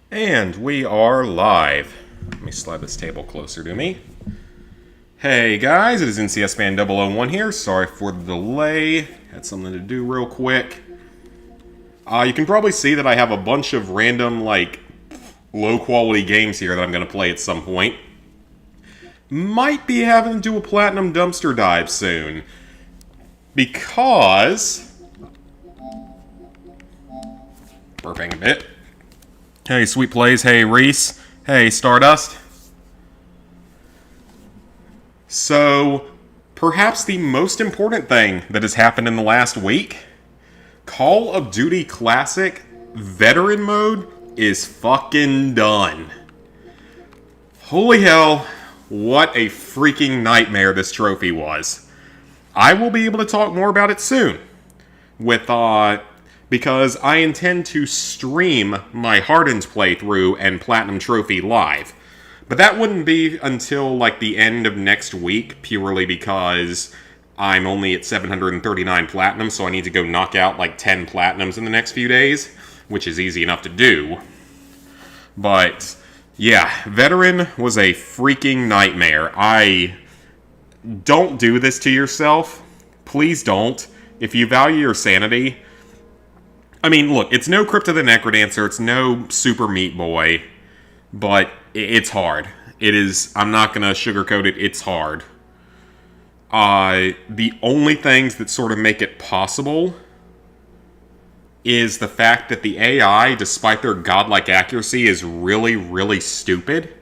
And we are live. Let me slide this table closer to me. Hey guys, it is NCS Man 001 here. Sorry for the delay. Had something to do real quick. You can probably see that I have a bunch of random, low quality games here that I'm going to play at some point. Might be having to do a platinum dumpster dive soon. Because... burping a bit. Hey, Sweet Plays. Hey, Reese. Hey, Stardust. So, perhaps the most important thing that has happened in the last week, Call of Duty Classic Veteran Mode is fucking done. Holy hell, what a freaking nightmare this trophy was. I will be able to talk more about it soon. Because I intend to stream my Hardened playthrough and Platinum Trophy live. But that wouldn't be until, the end of next week, purely because I'm only at 739 Platinum, so I need to go knock out, 10 Platinums in the next few days, which is easy enough to do. But, yeah, Veteran was a freaking nightmare. Don't do this to yourself. Please don't. If you value your sanity... I mean, look, it's no Crypto the Necrodancer, it's no Super Meat Boy, but it's hard. It is, I'm not gonna sugarcoat it, it's hard. The only things that sort of make it possible is the fact that the AI, despite their godlike accuracy, is really, really stupid.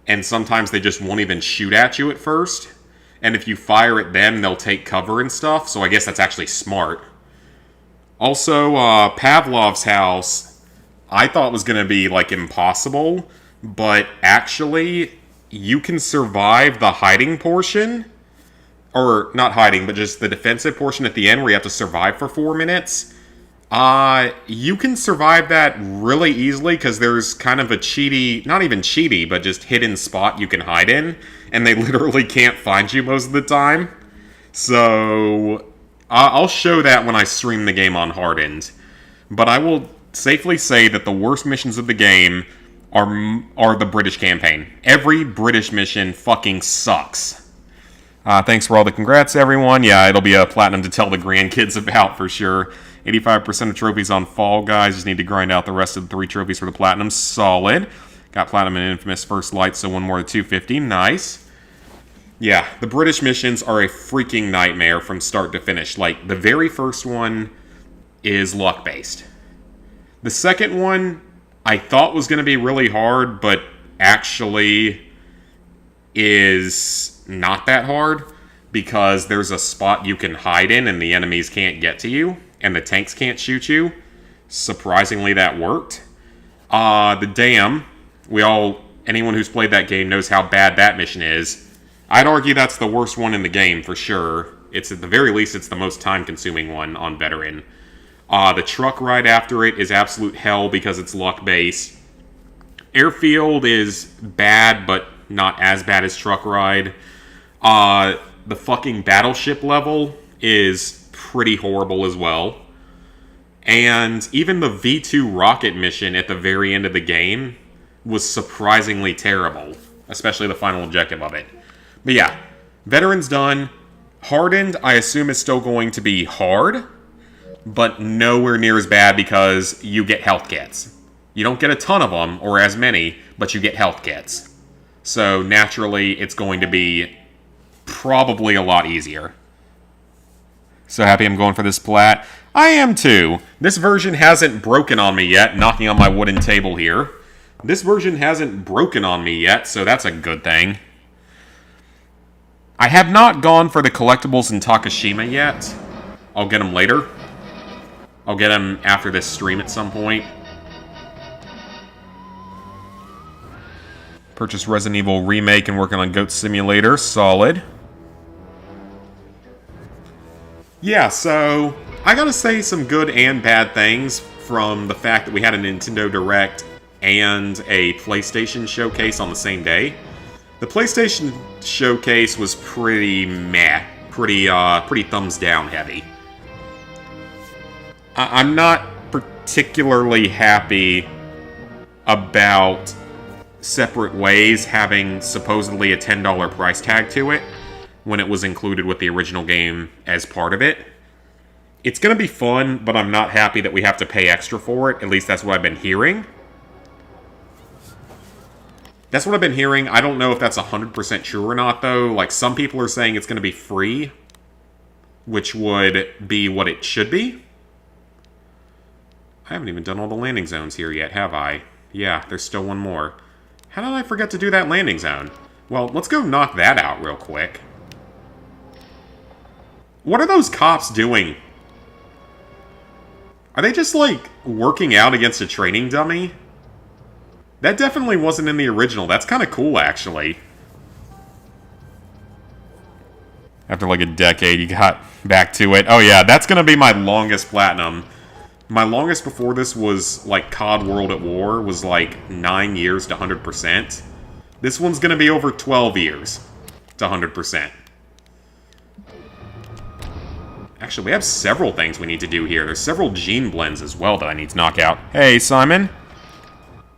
And sometimes they just won't even shoot at you at first. And if you fire at them, they'll take cover and stuff, so I guess that's actually smart. Also, Pavlov's house, I thought was going to be, impossible, but actually, you can survive the hiding portion, or not hiding, but just the defensive portion at the end where you have to survive for 4 minutes. You can survive that really easily, because there's kind of a cheaty, not even cheaty, but just hidden spot you can hide in, and they literally can't find you most of the time. So... I'll show that when I stream the game on Hardened. But I will safely say that the worst missions of the game are the British campaign. Every British mission fucking sucks. Thanks for all the congrats, everyone. Yeah, it'll be a platinum to tell the grandkids about, for sure. 85% of trophies on Fall Guys. Just need to grind out the rest of the 3 trophies for the platinum. Solid. Got platinum and infamous First Light, so one more to 250. Nice. Yeah, the British missions are a freaking nightmare from start to finish. The very first one is luck-based. The second one, I thought was going to be really hard, but actually is not that hard, because there's a spot you can hide in and the enemies can't get to you, and the tanks can't shoot you. Surprisingly, that worked. The Dam, anyone who's played that game knows how bad that mission is. I'd argue that's the worst one in the game, for sure. It's, at the very least, it's the most time-consuming one on Veteran. The truck ride after it is absolute hell because it's luck-based. Airfield is bad, but not as bad as truck ride. The fucking battleship level is pretty horrible as well. And even the V2 rocket mission at the very end of the game was surprisingly terrible, especially the final objective of it. But yeah, Veteran's done. Hardened, I assume, is still going to be hard, but nowhere near as bad because you get health kits. You don't get a ton of them, or as many, but you get health kits. So naturally, it's going to be probably a lot easier. So happy I'm going for this plat. I am too. This version hasn't broken on me yet, knocking on my wooden table here. This version hasn't broken on me yet, so that's a good thing. I have not gone for the collectibles in Takoshima yet. I'll get them later. I'll get them after this stream at some point. Purchase Resident Evil Remake and working on Goat Simulator. Solid. Yeah, so I gotta say some good and bad things from the fact that we had a Nintendo Direct and a PlayStation Showcase on the same day. The PlayStation Showcase was pretty meh. Pretty thumbs down heavy. I'm not particularly happy about separate ways having supposedly a $10 price tag to it when it was included with the original game as part of it. It's going to be fun, but I'm not happy that we have to pay extra for it. At least that's what I've been hearing. That's what I've been hearing. I don't know if that's 100% true or not, though. Like, some people are saying it's going to be free, which would be what it should be. I haven't even done all the landing zones here yet, have I? Yeah, there's still one more. How did I forget to do that landing zone? Well, let's go knock that out real quick. What are those cops doing? Are they just, like, working out against a training dummy? That definitely wasn't in the original. That's kind of cool, actually. After, like, a decade, you got back to it. Oh, yeah, that's going to be my longest platinum. My longest before this was, like, COD World at War, was, like, 9 years to 100%. This one's going to be over 12 years to 100%. Actually, we have several things we need to do here. There's several gene blends as well that I need to knock out. Hey, Simon.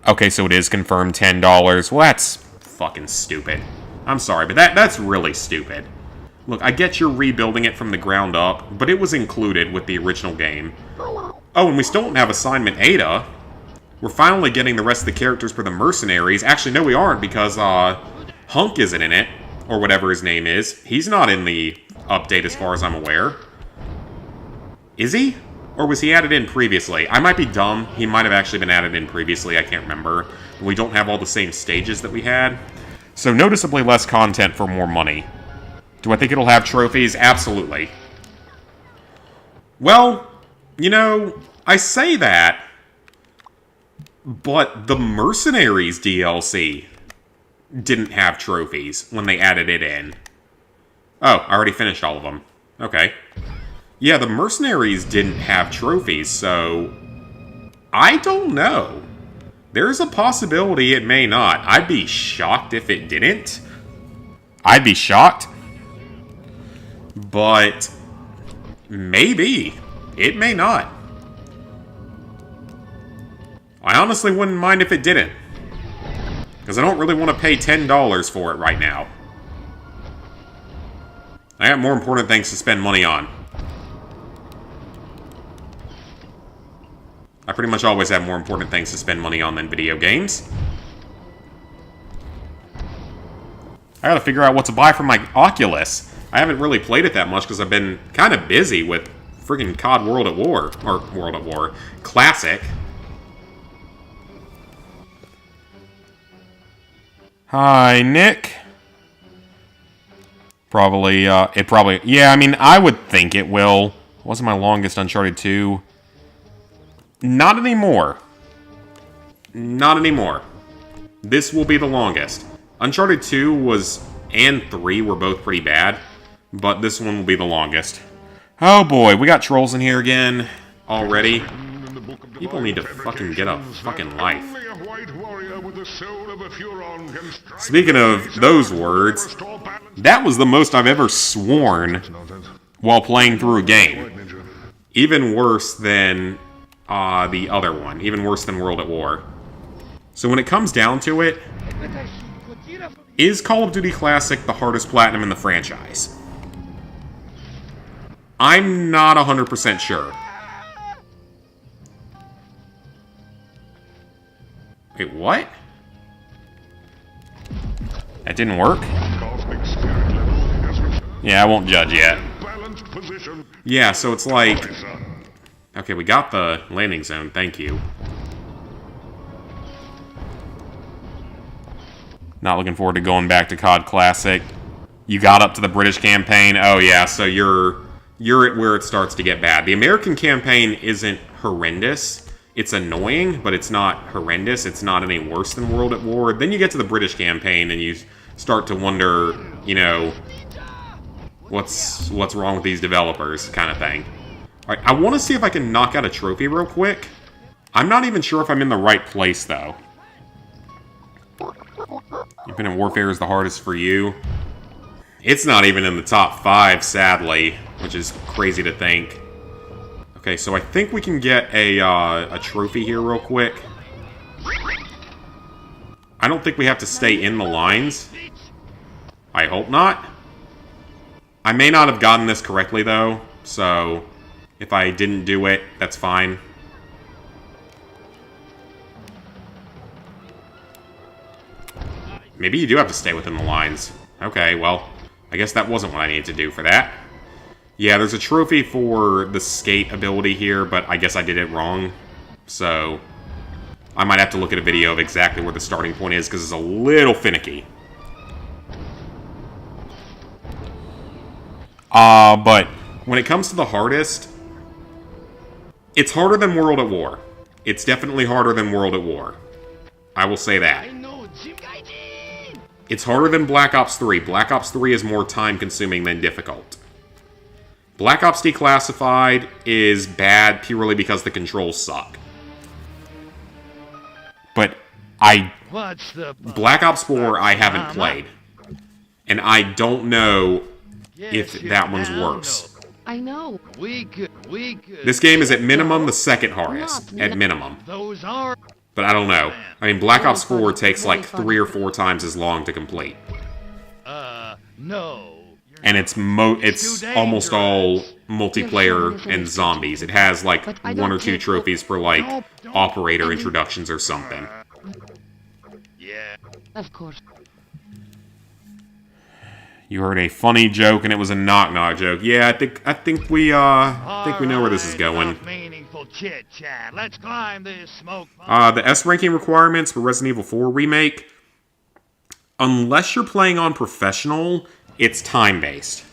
Okay, so it is confirmed $10. Well, that's fucking stupid. I'm sorry, but that's really stupid. Look, I get you're rebuilding it from the ground up, but it was included with the original game. Oh, and we still don't have Assignment Ada. We're finally getting the rest of the characters for the mercenaries. Actually, no, we aren't, because Hunk isn't in it, or whatever his name is. He's not in the update as far as I'm aware. Is he? Or was he added in previously? I might be dumb. He might have actually been added in previously. I can't remember. We don't have all the same stages that we had. So noticeably less content for more money. Do I think it'll have trophies? Absolutely. Well, you know, I say that, but the Mercenaries DLC didn't have trophies when they added it in. Oh, I already finished all of them. Okay. Yeah, the Mercenaries didn't have trophies, so I don't know. There's a possibility it may not. I'd be shocked if it didn't. I'd be shocked. But maybe. It may not. I honestly wouldn't mind if it didn't. Because I don't really want to pay $10 for it right now. I got more important things to spend money on. I pretty much always have more important things to spend money on than video games. I gotta figure out what to buy for my Oculus. I haven't really played it that much because I've been kind of busy with friggin' COD World at War. Or World at War. Classic. Hi, Nick. Probably, yeah, I mean, I would think it will. Wasn't my longest Uncharted 2. Not anymore. Not anymore. This will be the longest. Uncharted 2 was, and 3 were both pretty bad, but this one will be the longest. Oh boy, we got trolls in here again already. People need to fucking get a fucking life. Speaking of those words, that was the most I've ever sworn while playing through a game. Even worse than the other one. Even worse than World at War. So when it comes down to it, is Call of Duty Classic the hardest platinum in the franchise? I'm not 100% sure. Wait, what? That didn't work? Yeah, I won't judge yet. Yeah, so it's like... Okay, we got the landing zone, thank you. Not looking forward to going back to COD Classic. You got up to the British campaign. Oh yeah, so you're at where it starts to get bad. The American campaign isn't horrendous. It's annoying, but it's not horrendous. It's not any worse than World at War. Then you get to the British campaign and you start to wonder, you know, what's wrong with these developers, kind of thing. Alright, I want to see if I can knock out a trophy real quick. I'm not even sure if I'm in the right place, though. Infinite Warfare is the hardest for you. It's not even in the top 5, sadly, which is crazy to think. Okay, so I think we can get a trophy here real quick. don't think we have to stay in the lines. I hope not. I may not have gotten this correctly, though, so if I didn't do it, that's fine. Maybe you do have to stay within the lines. Okay, well, I guess that wasn't what I needed to do for that. Yeah, there's a trophy for the skate ability here, but I guess I did it wrong. So, I might have to look at a video of exactly where the starting point is, because it's a little finicky. But when it comes to the hardest, it's harder than World at War. It's definitely harder than World at War. I will say that. It's harder than Black Ops 3. Black Ops 3 is more time-consuming than difficult. Black Ops Declassified is bad purely because the controls suck. But Black Ops 4 I haven't played. And I don't know if that one's worse. I know. This game is at minimum the second hardest. At minimum. But I don't know. I mean, Black Ops 4 takes like 3 or 4 times as long to complete. No. And it's almost all multiplayer and zombies. It has like 1 or 2 trophies for like operator introductions or something. Yeah. Of course. You heard a funny joke and it was a knock-knock joke. Yeah, I think we know where this is going. Meaningful chit-chat. Let's climb this smoke. The S ranking requirements for Resident Evil 4 Remake, unless you're playing on professional, it's time-based.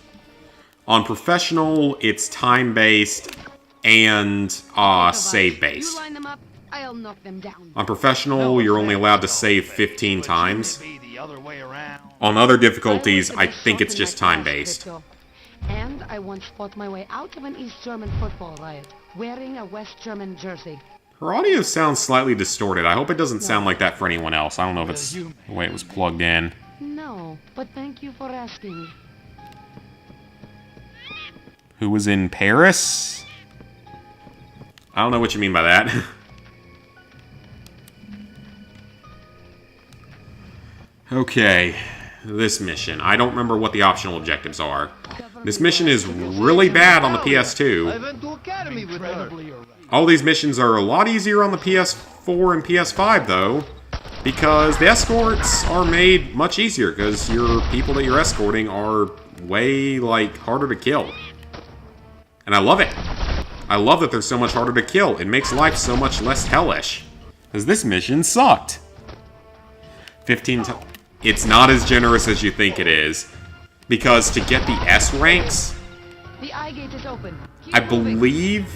On professional, it's time-based and save-based. You line them up, I'll knock them down. On professional, you're only allowed to save 15 times. The other way around. On other difficulties, I think it's just time-based. And I once fought my way out of an East German football riot, wearing a West German jersey. Her audio sounds slightly distorted. I hope it doesn't sound like that for anyone else. I don't know if it's the way it was plugged in. No, but thank you for asking. Who was in Paris? I don't know what you mean by that. Okay, this mission. I don't remember what the optional objectives are. This mission is really bad on the PS2. I went to academy with her. All these missions are a lot easier on the PS4 and PS5, though, because the escorts are made much easier, because your people that you're escorting are way, like, harder to kill. And I love it. I love that they're so much harder to kill. It makes life so much less hellish. Because this mission sucked. 15 times. It's not as generous as you think it is. Because to get the S ranks, The eye gate is open. Keep I moving. believe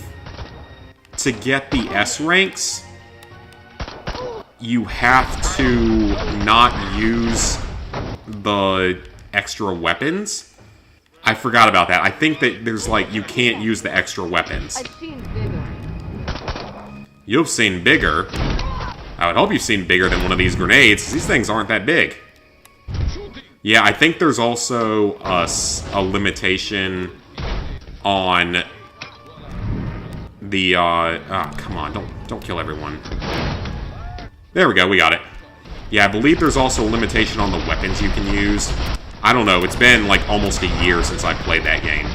to get the S ranks, you have to not use the extra weapons. I forgot about that. I think that there's like, you can't use the extra weapons. I've seen bigger. You've seen bigger. I would hope you've seen bigger than one of these grenades. These things aren't that big. Yeah, I think there's also a limitation on the, come on, don't kill everyone. There we go, we got it. Yeah, I believe there's also a limitation on the weapons you can use. I don't know, it's been like almost a year since I played that game.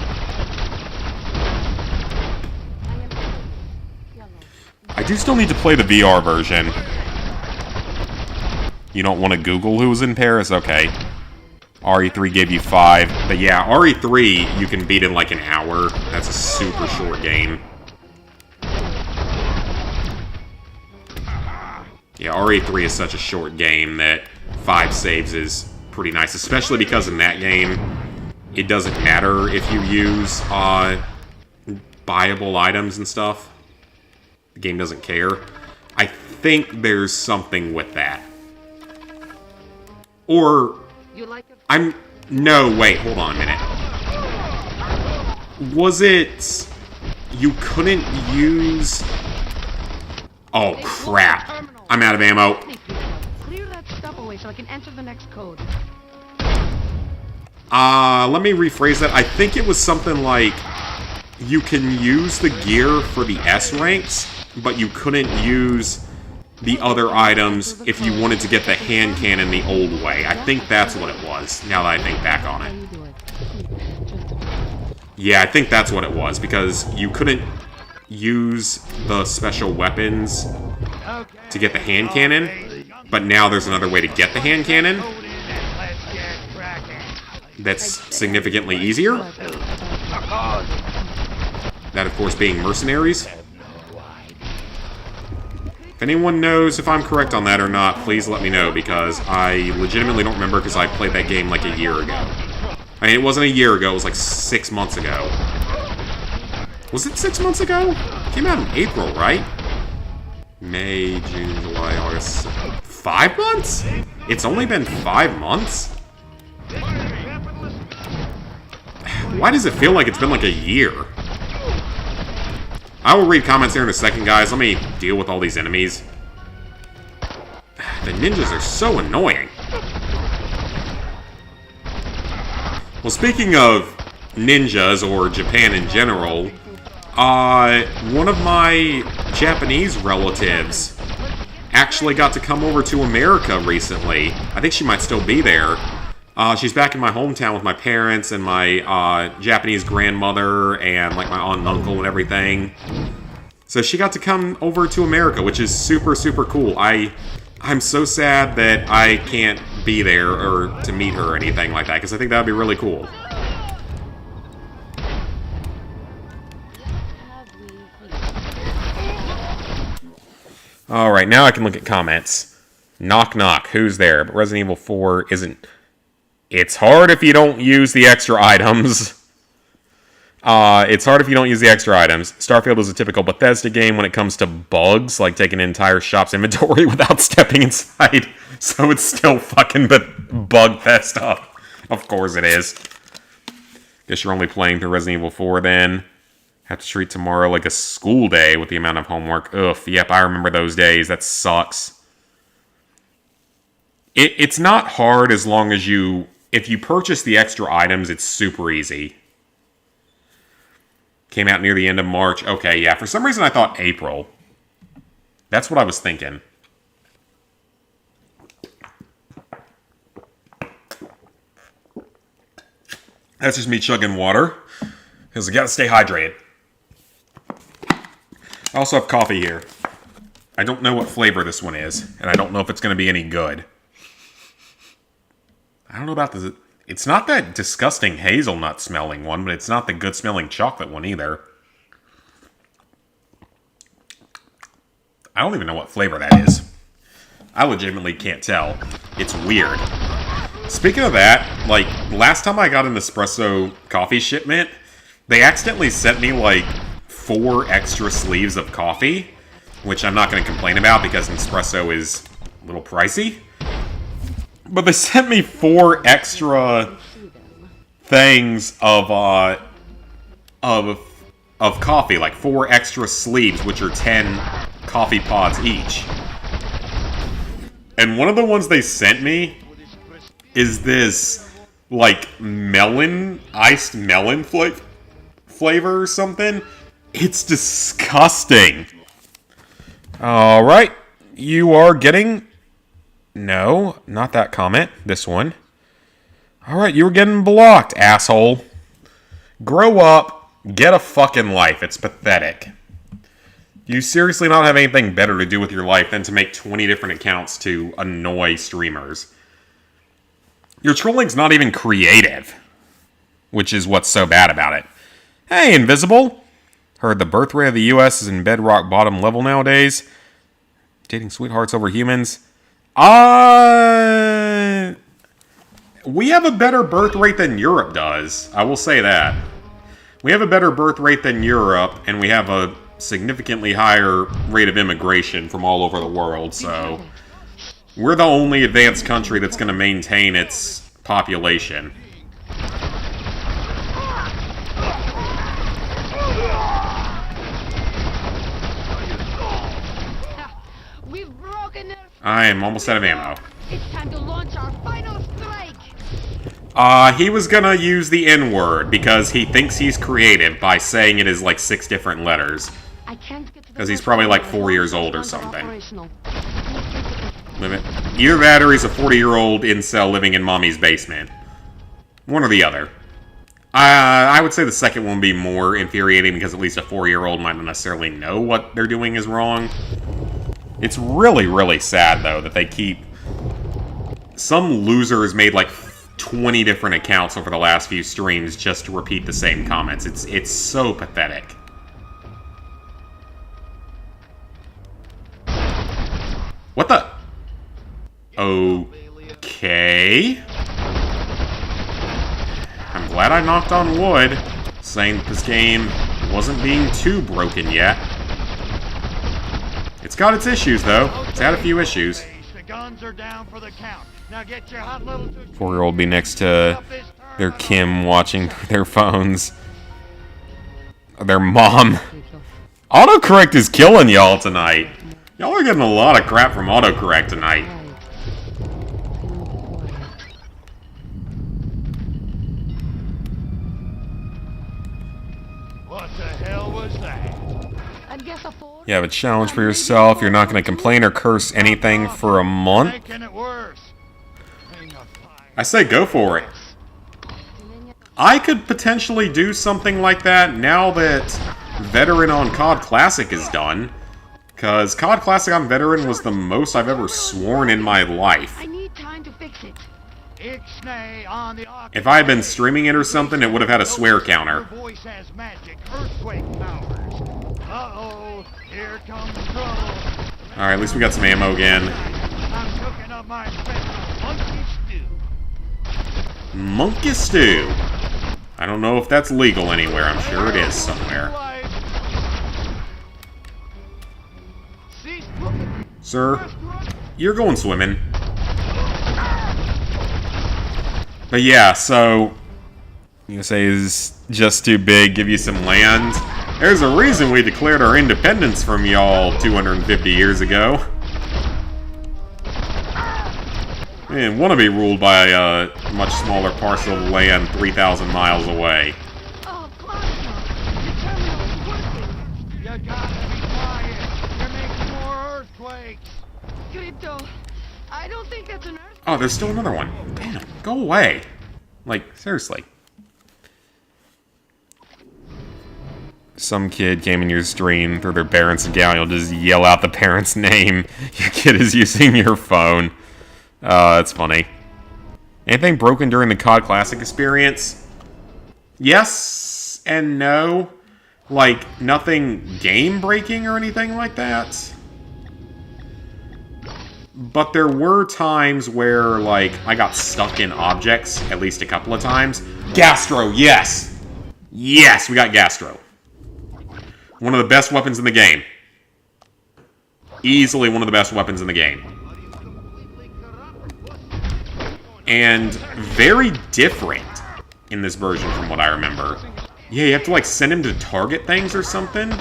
I do still need to play the VR version. You don't want to Google who was in Paris? Okay. RE3 gave you 5. But yeah, RE3 you can beat in like an hour. That's a super short game. Yeah, RE3 is such a short game that 5 saves is pretty nice. Especially because in that game, it doesn't matter if you use buyable items and stuff. The game doesn't care. I think there's something with that. Or, You like it? no, wait, hold on a minute. Was it, you couldn't use, oh crap, I'm out of ammo. Clear that stuff away so I can enter the next code. Let me rephrase that. I think it was something like, you can use the gear for the S ranks, but you couldn't use the other items if you wanted to get the hand cannon the old way. I think that's what it was, now that I think back on it. Yeah, I think that's what it was, because you couldn't use the special weapons to get the hand cannon, but now there's another way to get the hand cannon that's significantly easier. That, of course, being mercenaries. If anyone knows if I'm correct on that or not, please let me know, because I legitimately don't remember, because I played that game like a year ago. I mean, it wasn't a year ago, it was like 6 months ago. Was it 6 months ago? It came out in April, right? May, June, July, August... 5 months? It's only been 5 months? Why does it feel like it's been like a year? I will read comments here in a second, guys. Let me deal with all these enemies. The ninjas are so annoying. Well, speaking of ninjas, or Japan in general, one of my Japanese relatives actually got to come over to America recently. I think she might still be there. She's back in my hometown with my parents and my Japanese grandmother and like my aunt and uncle and everything. So she got to come over to America, which is super, super cool. I'm so sad that I can't be there or to meet her or anything like that, because I think that would be really cool. Alright, now I can look at comments. Knock knock, who's there? But Resident Evil 4 isn't... It's hard if you don't use the extra items. It's hard if you don't use the extra items. Starfield is a typical Bethesda game when it comes to bugs, like taking an entire shop's inventory without stepping inside. So it's still fucking bug-fest up. Of course it is. Guess you're only playing through Resident Evil 4 then. Have to treat tomorrow like a school day with the amount of homework. Ugh, yep, I remember those days. That sucks. It's not hard as long as you... If you purchase the extra items, it's super easy. Came out near the end of March. Okay, yeah, for some reason I thought April. That's what I was thinking. That's just me chugging water, because I gotta stay hydrated. I also have coffee here. I don't know what flavor this one is, and I don't know if it's gonna be any good. I don't know about the... It's not that disgusting hazelnut smelling one, but it's not the good smelling chocolate one either. I don't even know what flavor that is. I legitimately can't tell. It's weird. Speaking of that, like, last time I got an espresso coffee shipment, they accidentally sent me, like, 4 extra sleeves of coffee, which I'm not going to complain about because espresso is a little pricey. But they sent me 4 extra things of coffee, like 4 extra sleeves, which are 10 coffee pods each. And one of the ones they sent me is this, like, iced melon flavor or something. It's disgusting. Alright, you are getting... No, not that comment. This one. Alright, you were getting blocked, asshole. Grow up. Get a fucking life. It's pathetic. You seriously not have anything better to do with your life than to make 20 different accounts to annoy streamers. Your trolling's not even creative, which is what's so bad about it. Hey, Invisible. Heard the birth rate of the U.S. is in bedrock bottom level nowadays. Dating sweethearts over humans. We have a better birth rate than Europe does. I will say that. We have a better birth rate than Europe, and we have a significantly higher rate of immigration from all over the world, so... We're the only advanced country that's going to maintain its population. We've broken their... I am almost out of ammo. It's time to launch our final strike. He was gonna use the N-word because he thinks he's creative by saying it is like 6 different letters. I can't get to the... Because he's probably like 4 years old or something. Either that or he's a 40-year-old incel living in mommy's basement. One or the other. I would say the second one would be more infuriating because at least a 4-year-old might not necessarily know what they're doing is wrong. It's really, really sad, though, that they keep... Some loser has made, like, 20 different accounts over the last few streams just to repeat the same comments. It's so pathetic. What the... Okay... I'm glad I knocked on wood, saying that this game wasn't being too broken yet. It's got its issues, though. It's had a few issues. The guns are down for the count. Now get your hot little 4-year-old be next to their Kim watching their phones. Their mom. Autocorrect is killing y'all tonight. Y'all are getting a lot of crap from autocorrect tonight. What the hell was that? I'd guess a 4. You have a challenge for yourself. You're not going to complain or curse anything for a month. Making it worse. I say go for it. I could potentially do something like that now that Veteran on COD Classic is done. Because COD Classic on Veteran was the most I've ever sworn in my life. I need time to fix it. If I had been streaming it or something, it would have had a swear counter. Voice has magic earthquake powers. Uh-oh, here comes trouble. Alright, at least we got some ammo again. I'm cooking up my special monkey stew. Monkey stew. I don't know if that's legal anywhere. I'm sure it is somewhere. Sir, you're going swimming. But yeah, so... You say is just too big, give you some land. There's a reason we declared our independence from y'all 250 years ago. Man, want to be ruled by a much smaller parcel of land 3,000 miles away. Oh, Claudia, your terminal is working. You gotta be quiet. You're making more earthquakes. Crypto, I don't think that's an earthquake. Oh, there's still another one. Damn, go away. Like, seriously. Some kid came in your stream through their parents' account, you'll just yell out the parent's name. Your kid is using your phone. That's funny. Anything broken during the COD Classic experience? Yes and no. Like, nothing game-breaking or anything like that. But there were times where, like, I got stuck in objects, at least a couple of times. Gastro, yes! Yes, we got Gastro. One of the best weapons in the game. Easily one of the best weapons in the game. And very different in this version from what I remember. Yeah, you have to, like, send him to target things or something.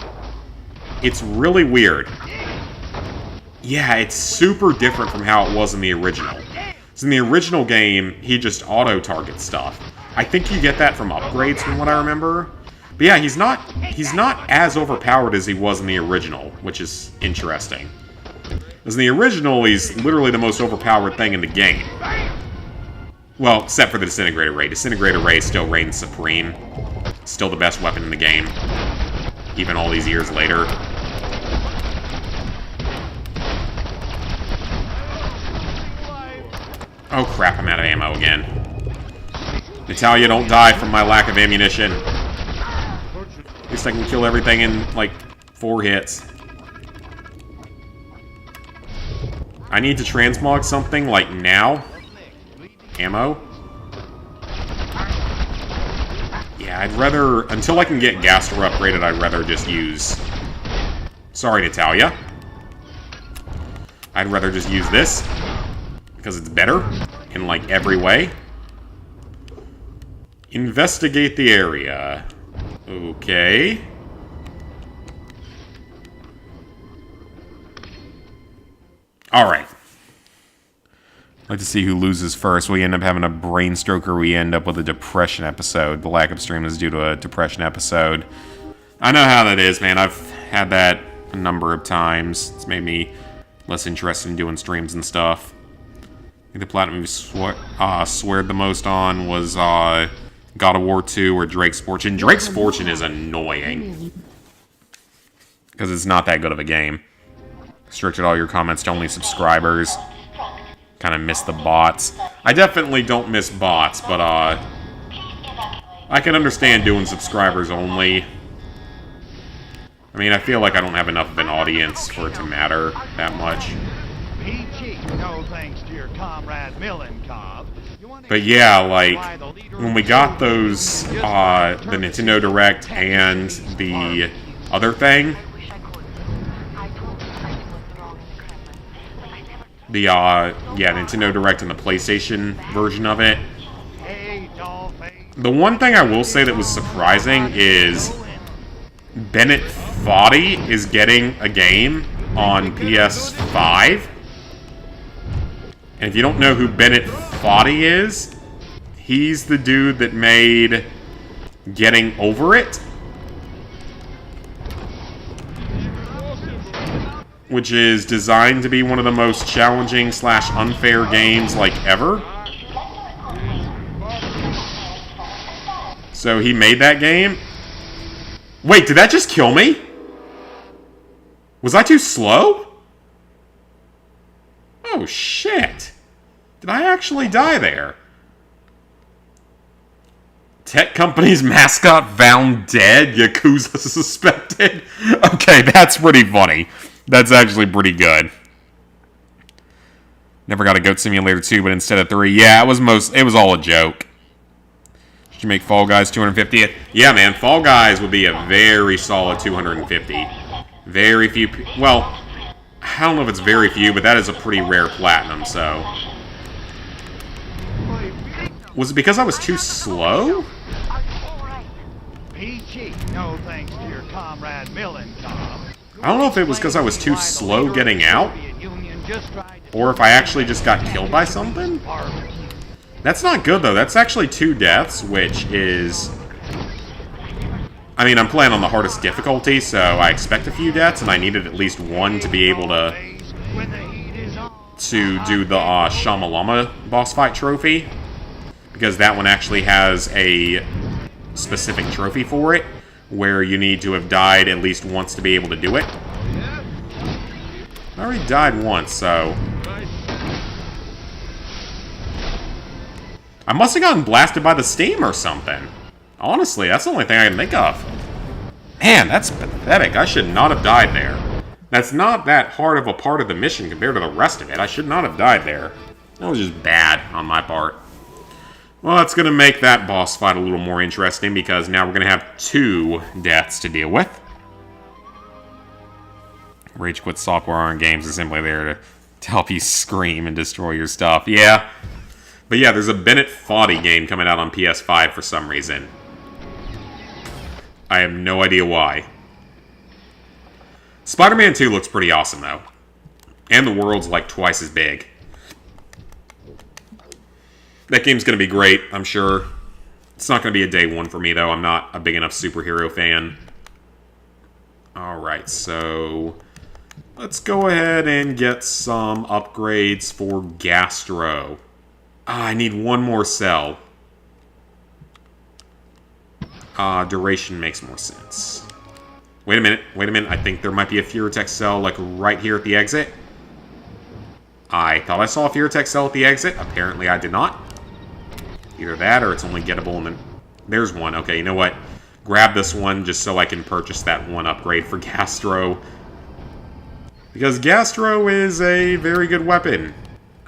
It's really weird. Yeah, it's super different from how it was in the original. So in the original game, he just auto-targets stuff. I think you get that from upgrades from what I remember. But yeah, he's not as overpowered as he was in the original, which is interesting. Because in the original, he's literally the most overpowered thing in the game. Well, except for the Disintegrator Ray. Disintegrator Ray still reigns supreme. Still the best weapon in the game. Even all these years later. Oh crap, I'm out of ammo again. Natalia, don't die from my lack of ammunition. At least I can kill everything in, like, 4 hits. I need to transmog something, like, now. Ammo. Yeah, I'd rather... Until I can get Gastro upgraded, I'd rather just use... Sorry, Natalia. I'd rather just use this. Because it's better. In, like, every way. Investigate the area. Okay. Alright. I'd like to see who loses first. We end up having a brain stroke or we end up with a depression episode. The lack of stream is due to a depression episode. I know how that is, man. I've had that a number of times. It's made me less interested in doing streams and stuff. The platinum we sweared the most on was God of War 2 or Drake's Fortune. Drake's Fortune is annoying because it's not that good of a game. Restricted all your comments to only subscribers. Kind of miss the bots. I definitely don't miss bots, but I can understand doing subscribers only. I mean, I feel like I don't have enough of an audience for it to matter that much. No thanks to your comrade Milenkov. But yeah, like, when we got those, the Nintendo Direct and the other thing, the, yeah, Nintendo Direct and the PlayStation version of it, the one thing I will say that was surprising is Bennett Foddy is getting a game on PS5. And if you don't know who Bennett Foddy is, he's the dude that made Getting Over It, which is designed to be one of the most challenging / unfair games like ever. So he made that game. Wait, did that just kill me? Was I too slow? Oh, shit. Did I actually die there? Tech company's mascot found dead, Yakuza suspected. Okay, that's pretty funny. That's actually pretty good. Never got a Goat Simulator 2, but instead of 3. Yeah, it was all a joke. Should you make Fall Guys 250th? Yeah, man, Fall Guys would be a very solid 250. Very few... Well... I don't know if it's very few, but that is a pretty rare platinum, so... Was it because I was too slow? No thanks to your comrade Milenkov. I don't know if it was because I was too slow getting out, or if I actually just got killed by something. That's not good, though. That's actually 2 deaths, which is... I mean, I'm playing on the hardest difficulty, so I expect a few deaths, and I needed at least 1 to be able to do the Shamalama boss fight trophy, because that one actually has a specific trophy for it, where you need to have died at least once to be able to do it. I already died once, so... I must have gotten blasted by the steam or something. Honestly, that's the only thing I can think of. Man, that's pathetic. I should not have died there. That's not that hard of a part of the mission compared to the rest of it. I should not have died there. That was just bad on my part. Well, that's going to make that boss fight a little more interesting, because now we're going to have 2 deaths to deal with. Rage Quit Software on games is simply there to help you scream and destroy your stuff. Yeah. But yeah, there's a Bennett Foddy game coming out on PS5 for some reason. I have no idea why. Spider-Man 2 looks pretty awesome, though. And the world's like twice as big. That game's going to be great, I'm sure. It's not going to be a day one for me, though. I'm not a big enough superhero fan. Alright, so... let's go ahead and get some upgrades for Gastro. I need 1 more cell. Duration makes more sense. Wait a minute. I think there might be a Furitech cell, like, right here at the exit. I thought I saw a Furitech cell at the exit. Apparently I did not. Either that, or it's only gettable and then... there's one. Okay, you know what? Grab this one just so I can purchase that 1 upgrade for Gastro. Because Gastro is a very good weapon.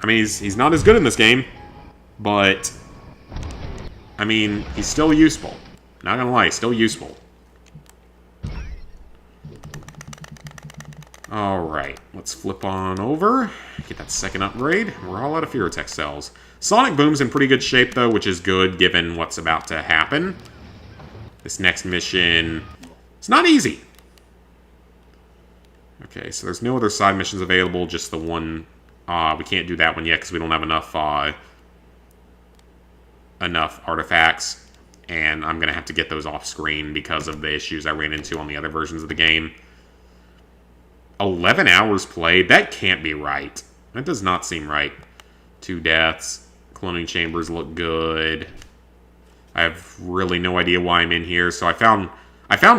I mean, he's not as good in this game, but... I mean, he's still useful. Not gonna lie, still useful. Alright, let's flip on over. Get that second upgrade. We're all out of Furitech cells. Sonic Boom's in pretty good shape, though, which is good given what's about to happen. This next mission... it's not easy. Okay, so there's no other side missions available, just the one... we can't do that one yet because we don't have enough artifacts. And I'm going to have to get those off screen because of the issues I ran into on the other versions of the game. 11 hours played? That can't be right. That does not seem right. 2 deaths. Cloning chambers look good. I have really no idea why I'm in here. So I found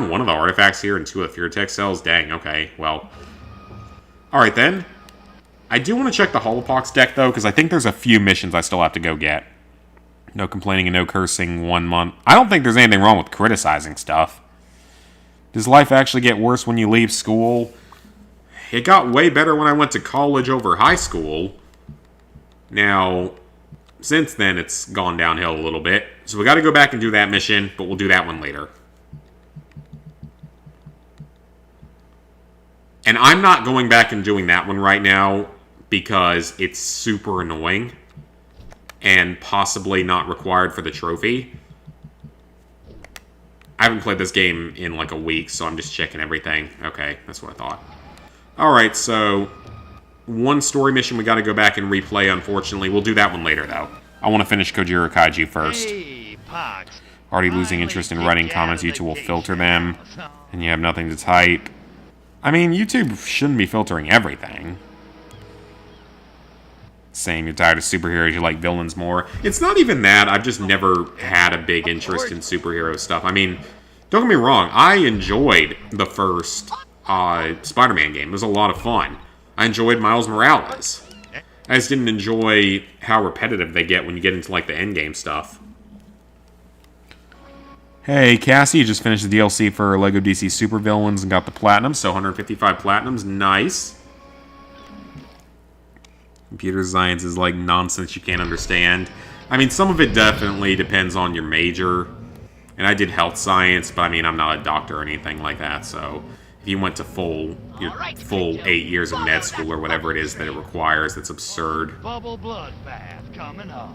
one of the artifacts here and 2 of the Fear Tech cells. Dang, okay, well. Alright then. I do want to check the Holopox deck, though, because I think there's a few missions I still have to go get. No complaining and no cursing 1 month. I don't think there's anything wrong with criticizing stuff. Does life actually get worse when you leave school? It got way better when I went to college over high school. Now, since then, it's gone downhill a little bit. So we got to go back and do that mission, but we'll do that one later. And I'm not going back and doing that one right now because it's super annoying and possibly not required for the trophy. I haven't played this game in like a week, so I'm just checking everything. Okay, that's what I thought. Alright, so 1 story mission we got to go back and replay, unfortunately. We'll do that one later, though. I want to finish Kojiro Kaiju first. Hey, Pox. Already losing interest in writing comments. YouTube will filter them, and you have nothing to type. I mean, YouTube shouldn't be filtering everything. Saying you're tired of superheroes, you like villains more. It's not even that. I've just never had a big interest in superhero stuff. I mean, don't get me wrong. I enjoyed the first Spider-Man game. It was a lot of fun. I enjoyed Miles Morales. I just didn't enjoy how repetitive they get when you get into, like, the endgame stuff. Hey, Cassie, you just finished the DLC for LEGO DC Supervillains and got the Platinum, so 155 Platinums. Nice. Computer science is, like, nonsense you can't understand. I mean, some of it definitely depends on your major. And I did health science, but, I mean, I'm not a doctor or anything like that, so if you went to full 8 years of med school or whatever it is that it requires, that's absurd. Bubble bloodbath coming up.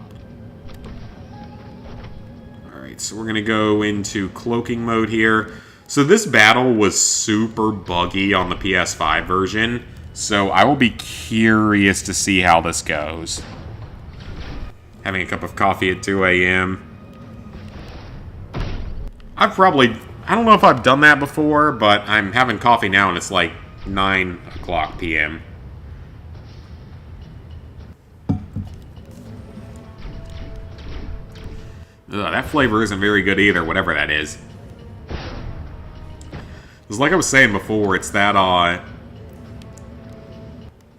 Alright, so we're going to go into cloaking mode here. So this battle was super buggy on the PS5 version, so I will be curious to see how this goes. Having a cup of coffee at 2 a.m. I don't know if I've done that before, but I'm having coffee now and it's like 9 o'clock p.m. Ugh, that flavor isn't very good either, whatever that is. It's like I was saying before, it's that,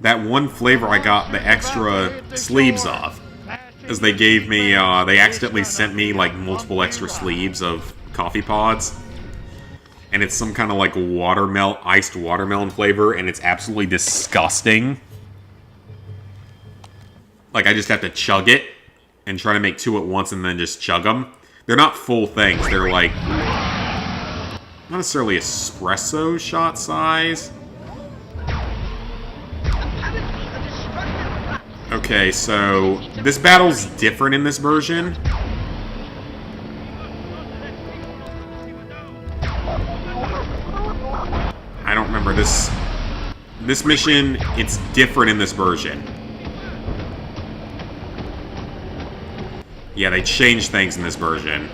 that one flavor I got the extra sleeves of. As they gave me, they accidentally sent me, like, multiple extra sleeves of coffee pods. And it's some kind of, like, iced watermelon flavor, and it's absolutely disgusting. Like, I just have to chug it and try to make 2 at once and then just chug them. They're not full things. They're, like, not necessarily espresso shot size. Okay, so this battle's different in this version. I don't remember this mission. It's different in this version. Yeah, they changed things in this version.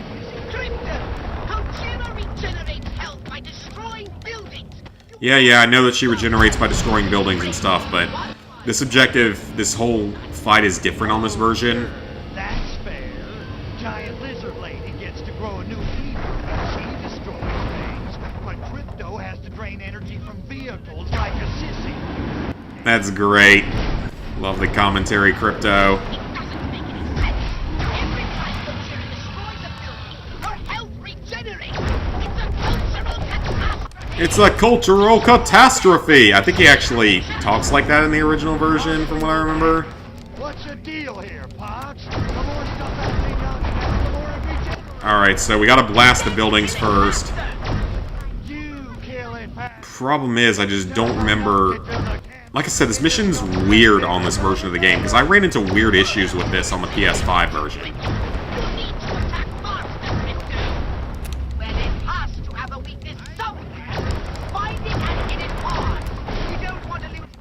Yeah, I know that she regenerates by destroying buildings and stuff, but this objective, this whole fight is different on this version. That's fair. Giant lizard lady gets to grow a new feeder. She destroys things, but Crypto has to drain energy from vehicles like a sissy. That's great. Love the commentary, Crypto. It's a cultural catastrophe! I think he actually talks like that in the original version, from what I remember. What's the deal here, Pox? The more stuff happening down there, the more it regenerates. Alright, so we gotta blast the buildings first. You kill it, Pox. Problem is, I just don't remember... Like I said, this mission's weird on this version of the game, because I ran into weird issues with this on the PS5 version.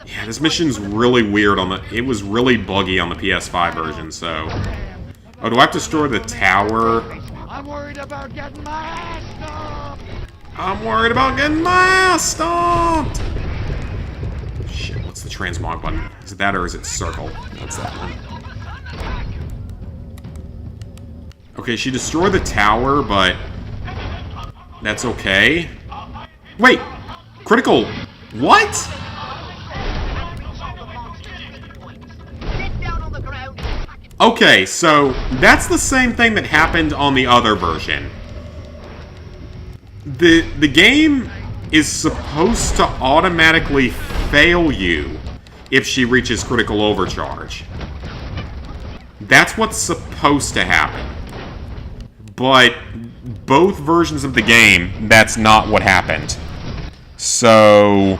Yeah, this mission's really weird on the... It was really buggy on the PS5 version, so... Oh, do I have to destroy the tower? I'm worried about getting my ass stomped. I'm worried about getting my ass stomped! Shit, what's the transmog button? Is it that or is it circle? That's that one. Okay, she destroyed the tower, but that's okay. Wait! Critical... What? Okay, so that's the same thing that happened on the other version. The game is supposed to automatically fail you if she reaches critical overcharge. That's what's supposed to happen. But both versions of the game, that's not what happened. So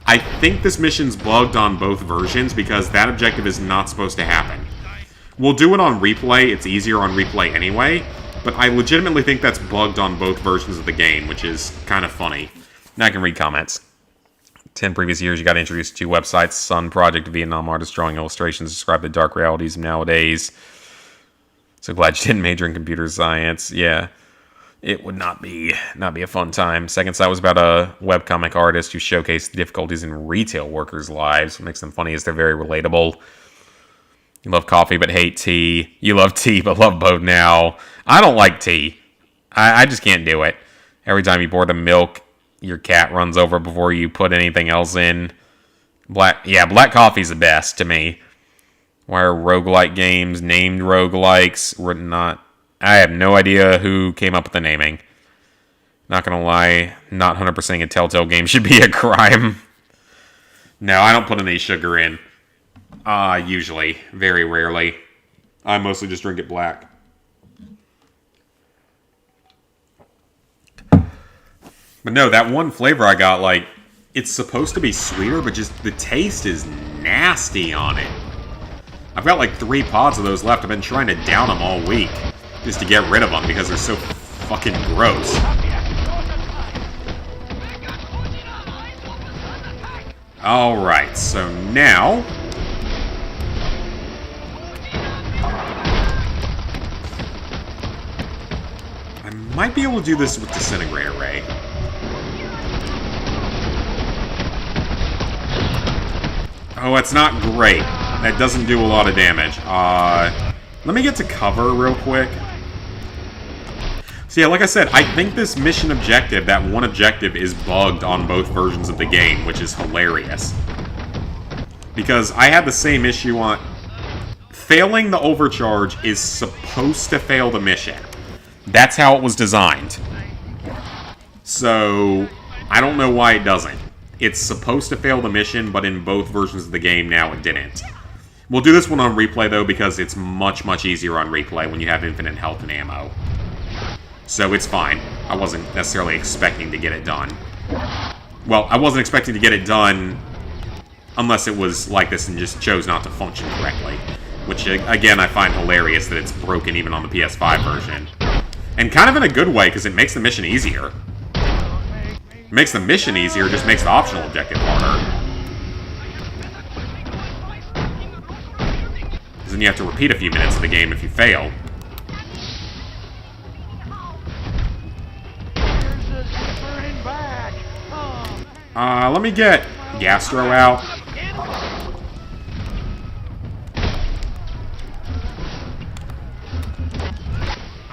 I think this mission's bugged on both versions because that objective is not supposed to happen. We'll do it on replay, it's easier on replay anyway, but I legitimately think that's bugged on both versions of the game, which is kind of funny. Now I can read comments. 10 previous years, you got introduced to 2 websites, Sun Project, a Vietnam artist drawing illustrations, describe the dark realities of nowadays. So glad you didn't major in computer science. Yeah, it would not be a fun time. Second site was about a webcomic artist who showcased the difficulties in retail workers' lives. What makes them funny is they're very relatable. You love coffee but hate tea. You love tea but love both now. I don't like tea. I just can't do it. Every time you pour the milk, your cat runs over before you put anything else in. Black coffee's the best to me. Why are roguelike games named roguelikes? I have no idea who came up with the naming. Not gonna lie, not 100%ing a Telltale game should be a crime. No, I don't put any sugar in. Usually. Very rarely. I mostly just drink it black. But no, that one flavor I got, like, it's supposed to be sweeter, but just the taste is nasty on it. I've got like 3 pods of those left. I've been trying to down them all week just to get rid of them because they're so fucking gross. Alright, so now... I might be able to do this with Disintegrator Ray. Oh, it's not great. That doesn't do a lot of damage. Let me get to cover real quick. So yeah, like I said, I think this mission objective, that one objective, is bugged on both versions of the game, which is hilarious. Because I had the same issue on... Failing the overcharge is supposed to fail the mission. That's how it was designed. So, I don't know why it doesn't. It's supposed to fail the mission, but in both versions of the game now it didn't. We'll do this one on replay, though, because it's much, much easier on replay when you have infinite health and ammo. So it's fine. I wasn't necessarily expecting to get it done. Well, I wasn't expecting to get it done unless it was like this and just chose not to function correctly. Which, again, I find hilarious that it's broken even on the PS5 version. And kind of in a good way, because it makes the mission easier. It makes the mission easier, just makes the optional objective harder. Because then you have to repeat a few minutes of the game if you fail. Let me get Gastro out.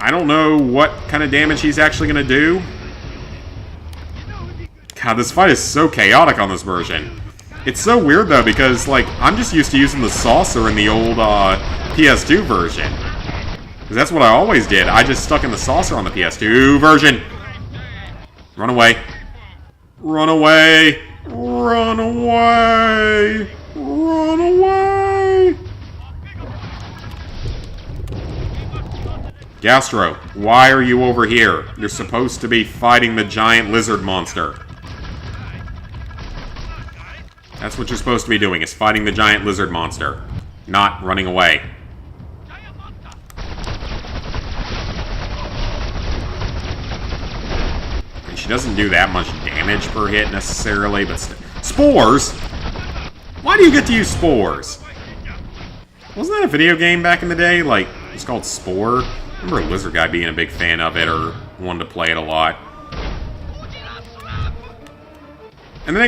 I don't know what kind of damage he's actually going to do. God, this fight is so chaotic on this version. It's so weird, though, because, like, I'm just used to using the saucer in the old PS2 version. Because that's what I always did. I just stuck in the saucer on the PS2 version. Run away. Run away. Run away. Run away. Gastro, why are you over here? You're supposed to be fighting the giant lizard monster. That's what you're supposed to be doing, is fighting the giant lizard monster. Not running away. And she doesn't do that much damage per hit necessarily, but... Spores? Why do you get to use spores? Wasn't that a video game back in the day? Like, it was called Spore? I remember a lizard guy being a big fan of it or wanted to play it a lot. And then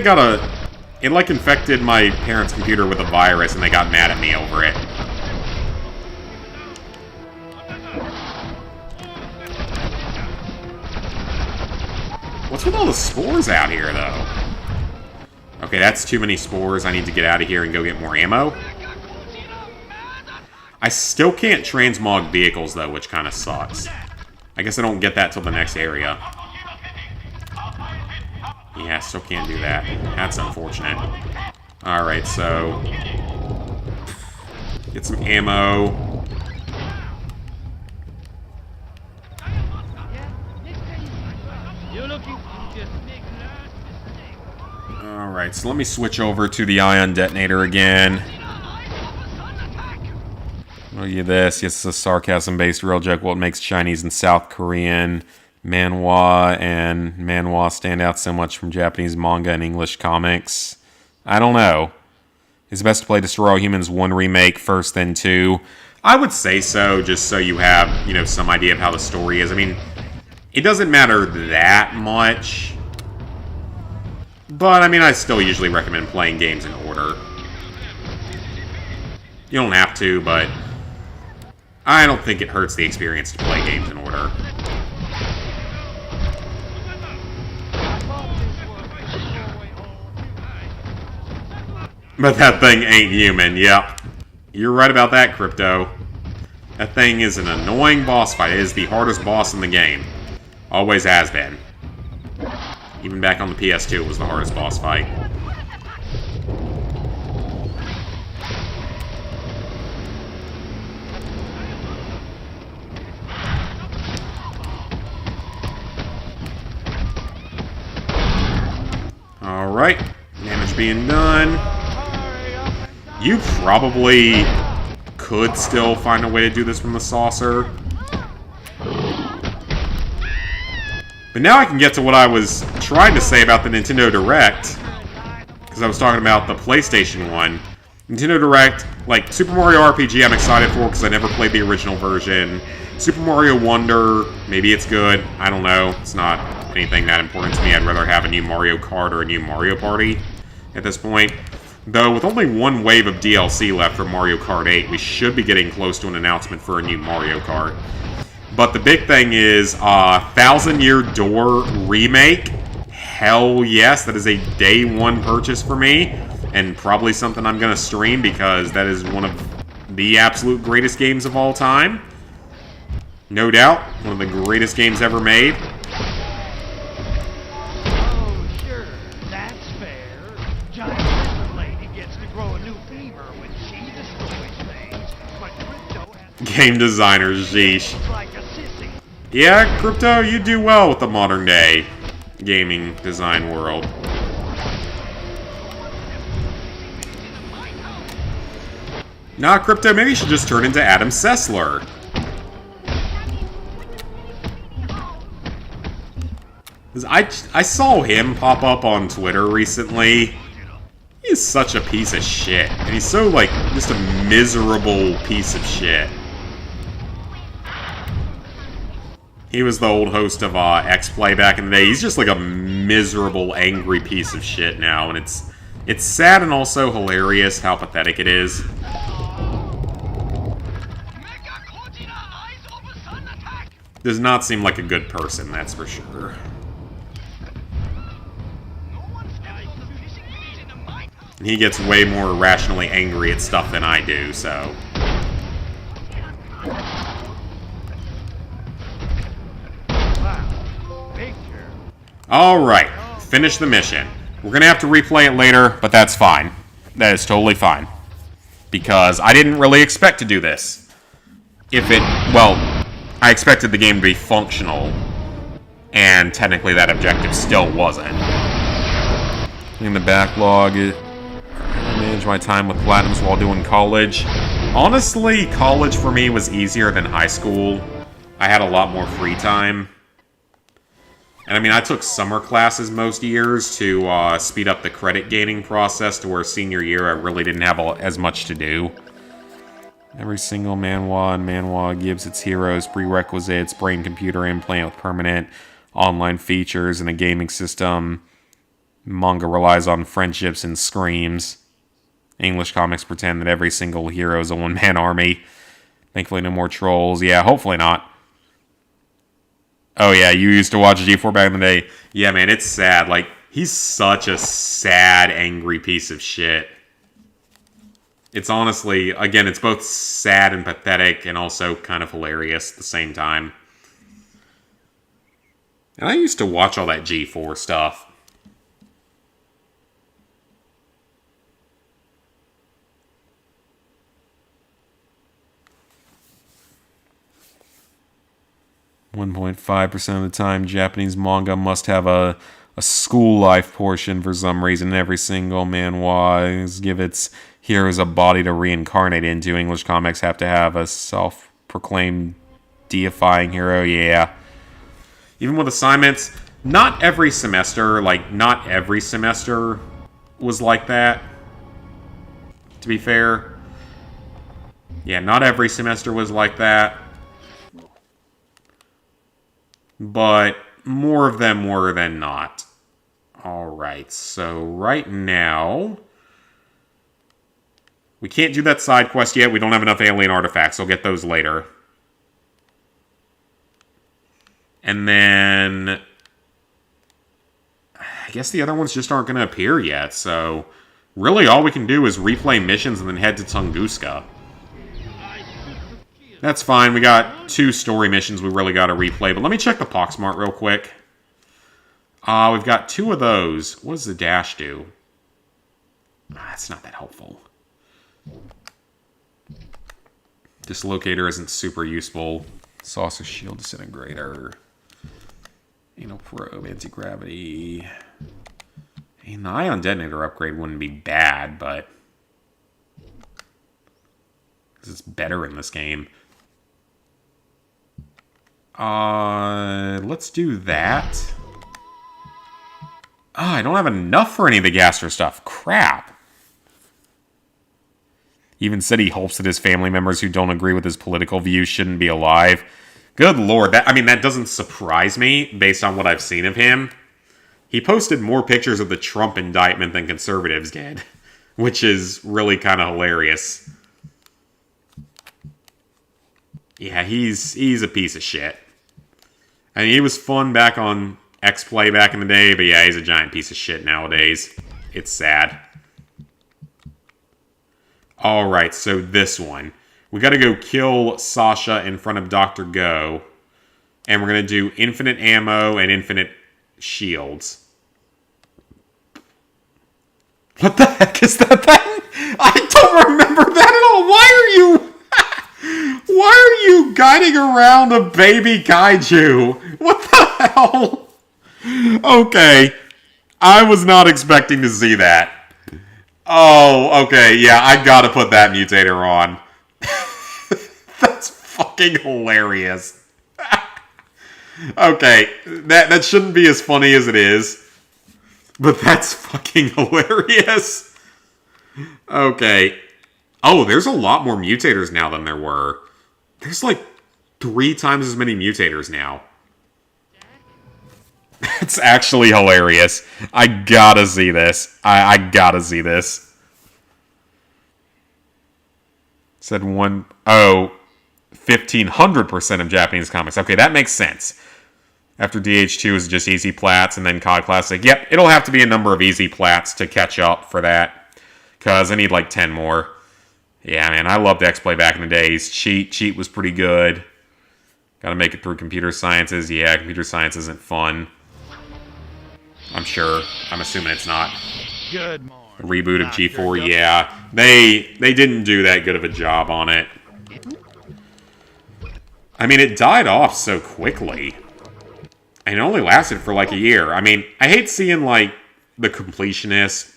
it like infected my parents' computer with a virus and they got mad at me over it. What's with all the spores out here, though? Okay, that's too many spores. I need to get out of here and go get more ammo. I still can't transmog vehicles, though, which kind of sucks. I guess I don't get that till the next area. Yeah, still can't do that. That's unfortunate. Alright, so... get some ammo. Alright, so let me switch over to the ion detonator again. Look at this. Yes, it's a sarcasm-based real joke. What makes Chinese and South Korean manhwa and manhwa stand out so much from Japanese manga and English comics? I don't know. Is it best to play Destroy All Humans 1 remake first, then 2? I would say so, just so you have, you know, some idea of how the story is. I mean, it doesn't matter that much. But, I mean, I still usually recommend playing games in order. You don't have to, but I don't think it hurts the experience to play games in order. But that thing ain't human, yep. You're right about that, Crypto. That thing is an annoying boss fight. It is the hardest boss in the game. Always has been. Even back on the PS2, it was the hardest boss fight. Alright, damage being done. You probably could still find a way to do this from the saucer. But now I can get to what I was trying to say about the Nintendo Direct. Because I was talking about the PlayStation 1. Nintendo Direct, like, Super Mario RPG I'm excited for because I never played the original version. Super Mario Wonder, maybe it's good. I don't know. It's not anything that important to me. I'd rather have a new Mario Kart or a new Mario Party at this point. Though, with only one wave of DLC left for Mario Kart 8, we should be getting close to an announcement for a new Mario Kart. But the big thing is, Thousand Year Door remake. Hell yes, that is a day one purchase for me. And probably something I'm going to stream because that is one of the absolute greatest games of all time. No doubt, one of the greatest games ever made. Oh, sure, that's fair. Giant lizard lady gets to grow a new femur when she destroys things, but Crypto has Game designers, sheesh. like a sissy. Yeah, Crypto, you do well with the modern day gaming design world. Nah, Crypto, maybe you should just turn into Adam Sessler. I saw him pop up on Twitter recently. He's such a piece of shit. And he's so, like, just a miserable piece of shit. He was the old host of X-Play back in the day. He's just like a miserable, angry piece of shit now. And it's sad and also hilarious how pathetic it is. Does not seem like a good person, that's for sure. And he gets way more irrationally angry at stuff than I do, so... Alright, finish the mission. We're gonna have to replay it later, but that's fine. That is totally fine. Because I didn't really expect to do this. Well, I expected the game to be functional, and technically that objective still wasn't. In the backlog, I manage my time with platinums while doing college. Honestly, college for me was easier than high school. I had a lot more free time. And I mean, I took summer classes most years to speed up the credit gaining process to where senior year I really didn't have as much to do. Every single manhwa and manhwa gives its heroes prerequisites, brain-computer implant with permanent online features and a gaming system. Manga relies on friendships and screams. English comics pretend that every single hero is a one-man army. Thankfully no more trolls. Yeah, hopefully not. Oh yeah, you used to watch G4 back in the day. Yeah, man, it's sad. Like, he's such a sad, angry piece of shit. It's honestly, again, it's both sad and pathetic and also kind of hilarious at the same time. And I used to watch all that G4 stuff. .5% of the time, Japanese manga must have a school life portion for some reason. Every single manhwa give its heroes a body to reincarnate into. English comics have to have a self-proclaimed deifying hero. Yeah. Even with assignments, not every semester, was like that. To be fair. Yeah, not every semester was like that. But more of them were than not. Alright, so right now, we can't do that side quest yet. We don't have enough alien artifacts. I'll get those later. And then, I guess the other ones just aren't going to appear yet. So, really all we can do is replay missions and then head to Tunguska. That's fine. We got 2 story missions we really got to replay. But let me check the Poxmart real quick. We've got 2 of those. What does the dash do? That's not that helpful. Dislocator isn't super useful. Saucer shield disintegrator. Anal probe, anti-gravity. And the ion detonator upgrade wouldn't be bad, but it's better in this game. Let's do that. I don't have enough for any of the Gastro stuff. Crap. He even said he hopes that his family members who don't agree with his political views shouldn't be alive. Good lord. That doesn't surprise me based on what I've seen of him. He posted more pictures of the Trump indictment than conservatives did, which is really kind of hilarious. Yeah, he's a piece of shit. I mean, he was fun back on X-Play back in the day, but yeah, he's a giant piece of shit nowadays. It's sad. Alright, so this one. We gotta go kill Sasha in front of Dr. Go. And we're gonna do infinite ammo and infinite shields. What the heck is that thing? I don't remember that at all! Why are you guiding around a baby kaiju? What the hell? Okay. I was not expecting to see that. Oh, okay. Yeah, I gotta put that mutator on. That's fucking hilarious. Okay. That shouldn't be as funny as it is. But that's fucking hilarious. Okay. Oh, there's a lot more mutators now than there were. There's like 3 times as many mutators now. It's actually hilarious. I gotta see this. I gotta see this. Said 1,500% of Japanese comics. Okay, that makes sense. After DH2 is just easy plats, and then COD Classic. Yep, it'll have to be a number of easy plats to catch up for that. Because I need like 10 more. Yeah, man, I loved X-Play back in the days. Cheat was pretty good. Gotta make it through computer sciences. Yeah, computer science isn't fun. I'm sure. I'm assuming it's not. Good morning. Reboot of G4, yeah. They didn't do that good of a job on it. I mean, it died off so quickly. And it only lasted for like a year. I mean, I hate seeing like the completionist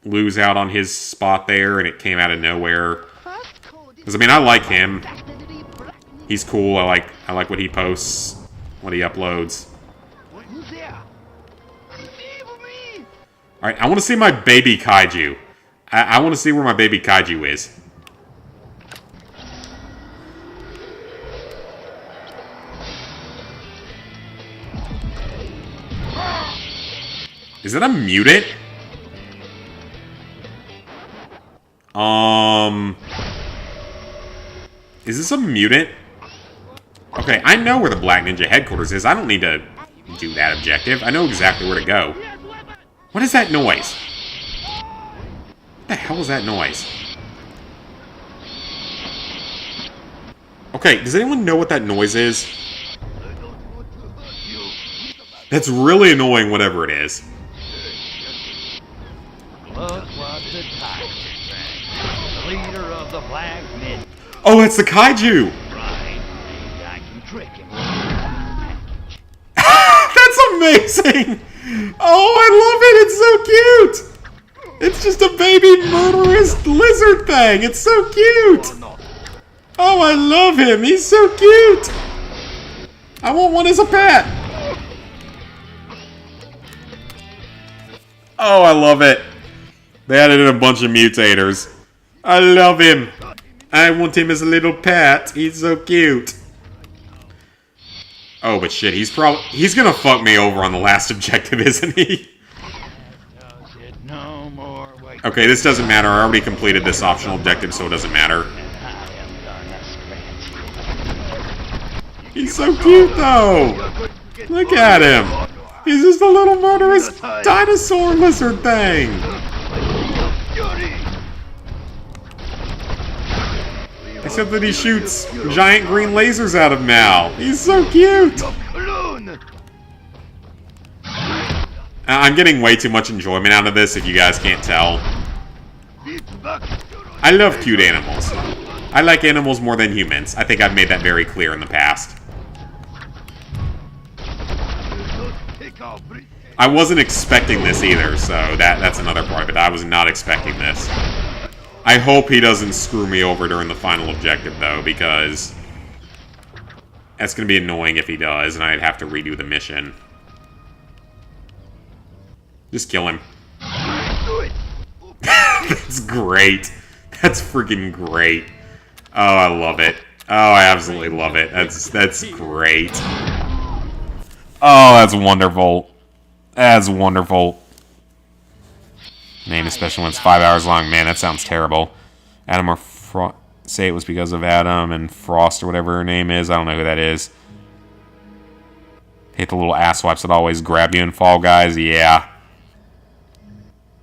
lose out on his spot there and it came out of nowhere. Because I mean, I like him. He's cool. I like what he posts, what he uploads. Alright, I want to see my baby kaiju. I want to see where my baby kaiju is. Is that a mutant? Is this a mutant? Okay, Okay, I know where the Black Ninja headquarters is. I don't need to do that objective. I know exactly where to go. What is that noise? What the hell is that noise? Okay, does anyone know what that noise is? That's really annoying, whatever it is. Look what the tiger sang. The leader of the Black Ninja. Oh, it's the Kaiju! Right. Maybe I can trick him. That's amazing! Oh, I love it! It's so cute! It's just a baby murderous lizard thing! It's so cute! Oh, I love him! He's so cute! I want one as a pet! Oh, I love it! They added in a bunch of mutators. I love him! I want him as a little pet. He's so cute. Oh, but shit, he's gonna fuck me over on the last objective, isn't he? No more wait. Okay, this doesn't matter. I already completed this optional objective, so it doesn't matter. He's so cute, though! Look at him! He's just a little murderous dinosaur lizard thing! Except that he shoots giant green lasers out of now. He's so cute! I'm getting way too much enjoyment out of this, if you guys can't tell. I love cute animals. I like animals more than humans. I think I've made that very clear in the past. I wasn't expecting this either, so that's another part of it. I was not expecting this. I hope he doesn't screw me over during the final objective, though, because that's going to be annoying if he does, and I'd have to redo the mission. Just kill him. That's great. That's freaking great. Oh, I love it. Oh, I absolutely love it. That's great. Oh, that's wonderful. That's wonderful. Man, especially when it's 5 hours long. Man, that sounds terrible. Adam or say it was because of Adam and Frost or whatever her name is. I don't know who that is. Hit the little ass wipes that always grab you in Fall Guys. Yeah.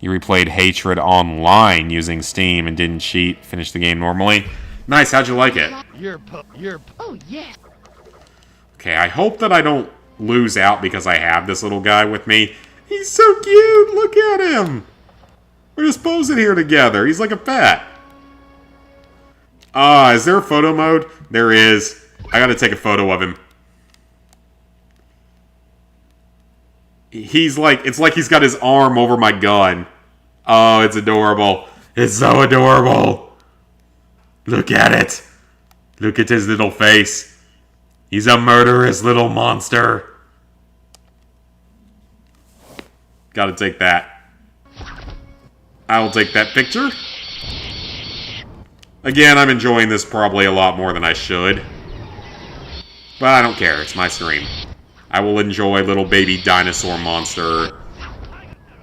You replayed Hatred online using Steam and didn't cheat. Finished the game normally. Nice. How'd you like it? Oh, yes. Okay, I hope that I don't lose out because I have this little guy with me. He's so cute. Look at him. We're just posing here together. He's like a pet. Is there a photo mode? There is. I gotta take a photo of him. It's like he's got his arm over my gun. Oh, it's adorable. It's so adorable. Look at it. Look at his little face. He's a murderous little monster. Gotta take that. I will take that picture. Again, I'm enjoying this probably a lot more than I should. But I don't care. It's my stream. I will enjoy little baby dinosaur monster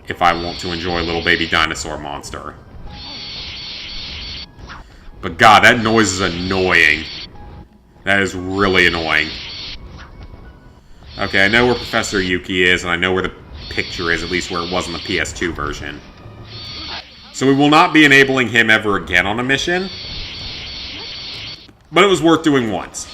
if I want to enjoy little baby dinosaur monster. But God, that noise is annoying. That is really annoying. Okay, I know where Professor Yuki is, and I know where the picture is, at least where it was in the PS2 version. So we will not be enabling him ever again on a mission. But it was worth doing once.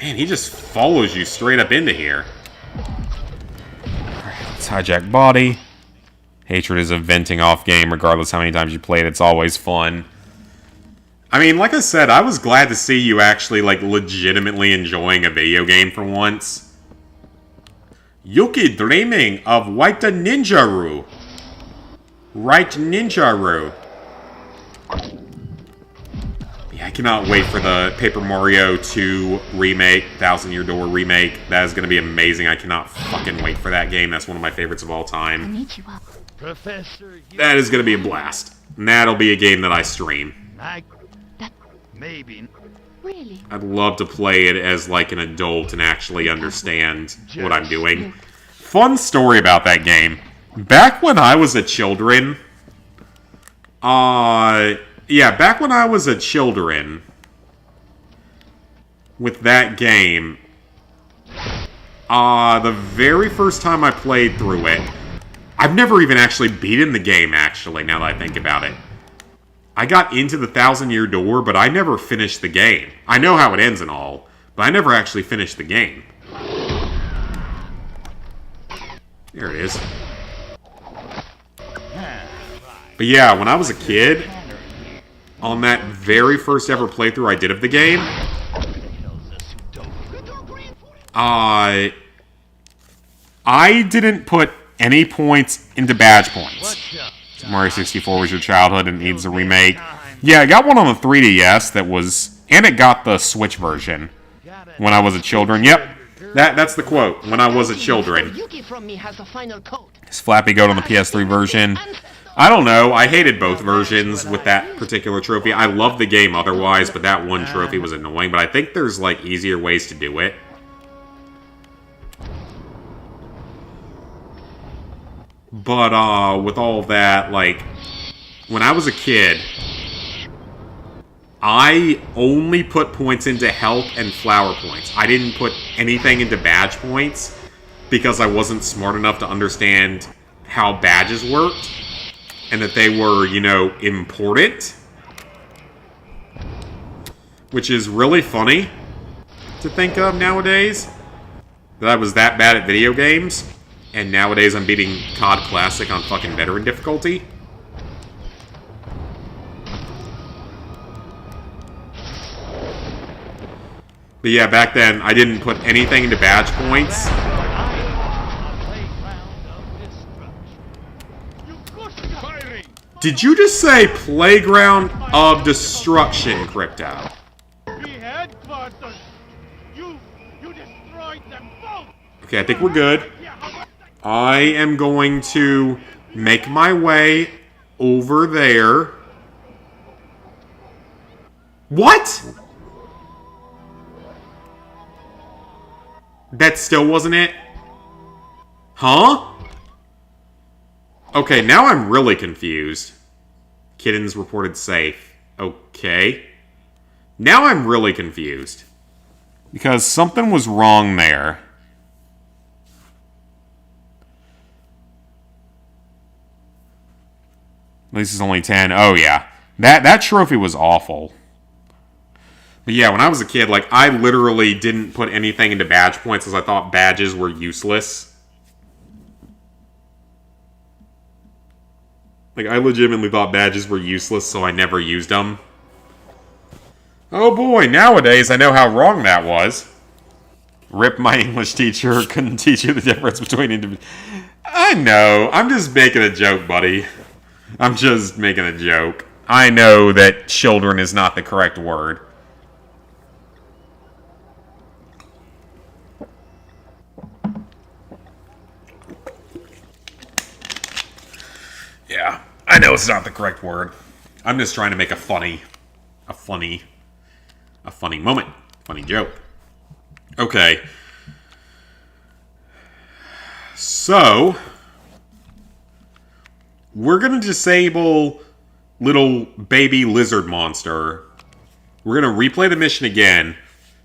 Man, he just follows you straight up into here. Alright, let's hijack body. Hatred is a venting off game, regardless how many times you play it. It's always fun. I mean, like I said, I was glad to see you actually, like, legitimately enjoying a video game for once. Yuki dreaming of White Ninjaru. Right Ninjaru. Yeah, I cannot wait for the Paper Mario 2 remake, Thousand Year Door remake. That is going to be amazing. I cannot fucking wait for that game. That's one of my favorites of all time. Professor, that is going to be a blast. And that'll be a game that I stream. Maybe. Really? I'd love to play it as like an adult and actually understand what I'm doing. Fun story about that game. Back when I was a children... yeah, back when I was a children... with that game... the very first time I played through it... I've never even actually beaten the game, actually, now that I think about it. I got into the 1,000-Year Door, but I never finished the game. I know how it ends and all, but I never actually finished the game. There it is. But yeah, when I was a kid, on that very first ever playthrough I did of the game, I didn't put any points into badge points. Mario 64 was your childhood and needs a remake. Yeah, I got one on the 3DS that was... And it got the Switch version when I was a children. Yep, that's the quote. When I was a children. Is Flappy Goat on the PS3 version? I don't know. I hated both versions with that particular trophy. I love the game otherwise, but that one trophy was annoying. But I think there's, like, easier ways to do it. But, with all of that, like, when I was a kid, I only put points into health and flower points. I didn't put anything into badge points because I wasn't smart enough to understand how badges worked and that they were, you know, important. Which is really funny to think of nowadays. That I was that bad at video games. And nowadays I'm beating COD Classic on fucking veteran difficulty. But yeah, back then I didn't put anything into badge points. Did you just say Playground of Destruction, Crypto? Okay, I think we're good. I am going to make my way over there. What? That still wasn't it? Huh? Okay, now I'm really confused. Kittens reported safe. Okay. Now I'm really confused. Because something was wrong there. At least it's only 10. Oh, yeah. That trophy was awful. But yeah, when I was a kid, like, I literally didn't put anything into badge points because I thought badges were useless. Like, I legitimately thought badges were useless, so I never used them. Oh boy, nowadays I know how wrong that was. Rip my English teacher, couldn't teach you the difference between individuals. I know, I'm just making a joke, buddy. I'm just making a joke. I know that children is not the correct word. Yeah, I know it's not the correct word. I'm just trying to make a funny moment. Funny joke. Okay. So... we're going to disable little baby lizard monster. We're going to replay the mission again,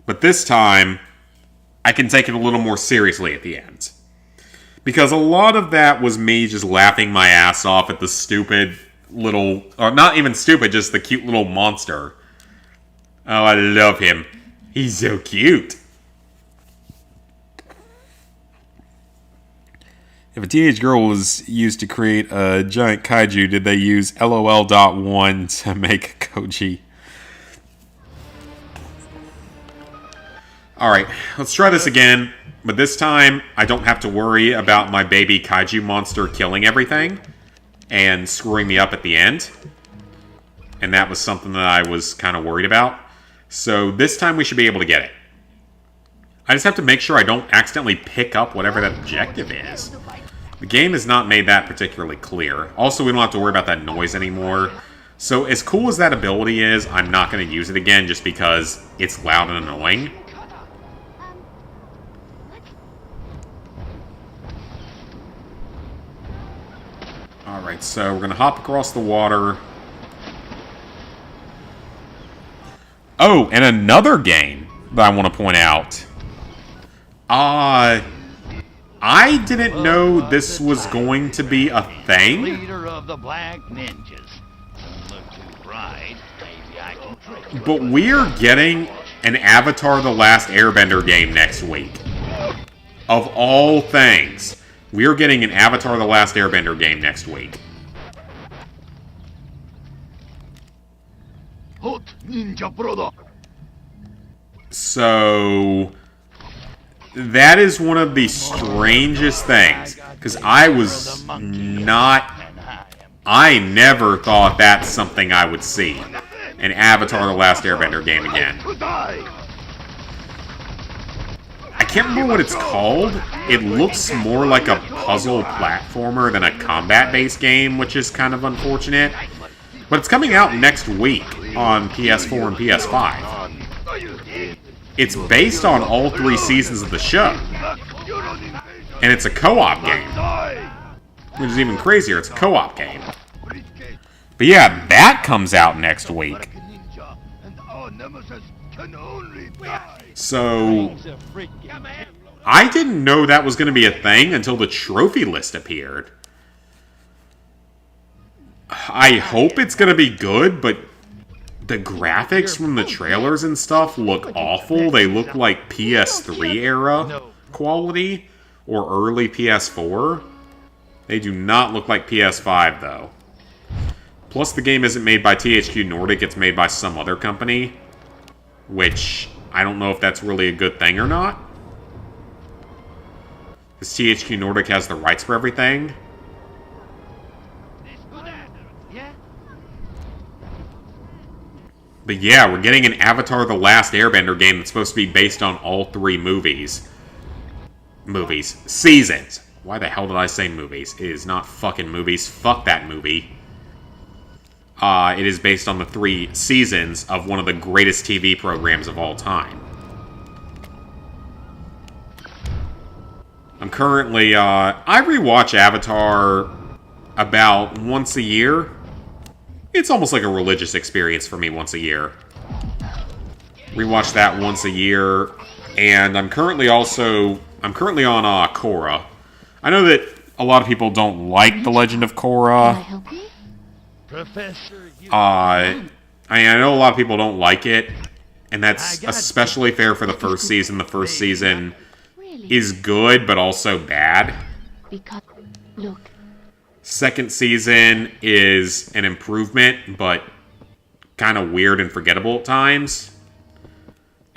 but this time I can take it a little more seriously at the end. Because a lot of that was me just laughing my ass off at the stupid little... or not even stupid, just the cute little monster. Oh, I love him. He's so cute. If a teenage girl was used to create a giant kaiju, did they use LOL.1 to make a Koji? Alright, let's try this again. But this time, I don't have to worry about my baby kaiju monster killing everything and screwing me up at the end. And that was something that I was kind of worried about. So this time we should be able to get it. I just have to make sure I don't accidentally pick up whatever that objective is. The game has not made that particularly clear. Also, we don't have to worry about that noise anymore. So, as cool as that ability is, I'm not going to use it again just because it's loud and annoying. Alright, so we're going to hop across the water. Oh, and another game that I want to point out. I didn't know this was going to be a thing. Leader of the Black Ninjas. Don't look too bright. Maybe I can trick. But we're getting an Avatar The Last Airbender game next week. Of all things, we're getting an Avatar The Last Airbender game next week. Hot Ninja Brother. So that is one of the strangest things, because I never thought that's something I would see. An Avatar The Last Airbender game again. I can't remember what it's called. It looks more like a puzzle platformer than a combat-based game, which is kind of unfortunate. But it's coming out next week on PS4 and PS5. It's based on all 3 seasons of the show. And it's a co-op game. Which is even crazier, it's a co-op game. But yeah, that comes out next week. So I didn't know that was going to be a thing until the trophy list appeared. I hope it's going to be good, but the graphics from the trailers and stuff look awful. They look like PS3 era quality or early PS4. They do not look like PS5 though. Plus the game isn't made by THQ Nordic, it's made by some other company, which I don't know if that's really a good thing or not. Because THQ Nordic has the rights for everything. But yeah, we're getting an Avatar The Last Airbender game that's supposed to be based on all 3 movies. Seasons. Why the hell did I say movies? It is not fucking movies. Fuck that movie. It is based on the 3 seasons of one of the greatest TV programs of all time. I'm currently, I rewatch Avatar about once a year. It's almost like a religious experience for me once a year. Rewatch that once a year. And I'm currently on Korra. I know that a lot of people don't like The Legend of Korra. I know a lot of people don't like it. And that's especially fair for the first season. The first season is good, but also bad. Because, look. Second season is an improvement, but kind of weird and forgettable at times.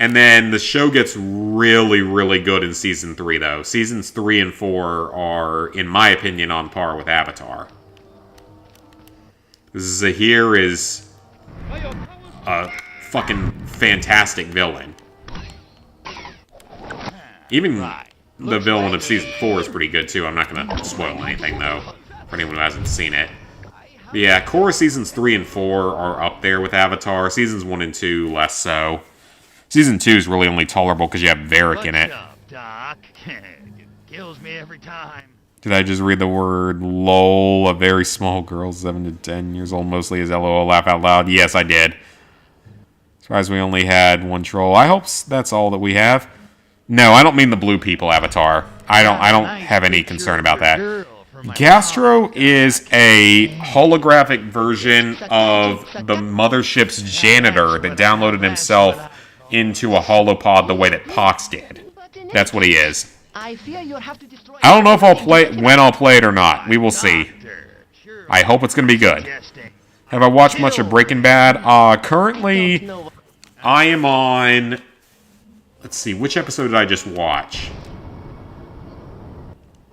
And then the show gets really, really good in Season 3, though. Seasons 3 and 4 are, in my opinion, on par with Avatar. Zahir is a fucking fantastic villain. Even the villain of Season 4 is pretty good, too. I'm not going to spoil anything, though, for anyone who hasn't seen it. But yeah, Korra Seasons 3 and 4 are up there with Avatar. Seasons 1 and 2, less so. Season 2 is really only tolerable because you have Varric in it. Doc. It kills me every time. Did I just read the word LOL? A very small girl, 7 to 10 years old, mostly is LOL, laugh out loud. Yes, I did. Surprised we only had 1 troll. I hope that's all that we have. No, I don't mean the blue people avatar. I don't have any concern about that. Gastro is a holographic version of the mothership's janitor that downloaded himself into a holopod the way that Pox did. That's what he is. I don't know if I'll play it, when I'll play it or not. We will see. I hope it's going to be good. Have I watched much of Breaking Bad? Currently, I am on... Let's see, which episode did I just watch?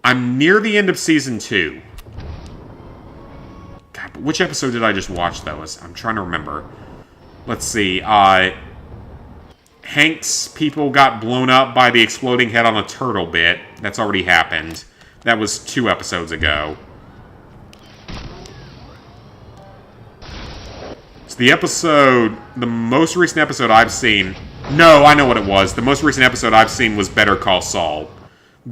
I'm near the end of Season 2. God, but which episode did I just watch, though? I'm trying to remember. Let's see, Hank's people got blown up by the exploding head on a turtle bit. That's already happened. That was 2 episodes ago. So the most recent episode I've seen... No, I know what it was. The most recent episode I've seen was Better Call Saul.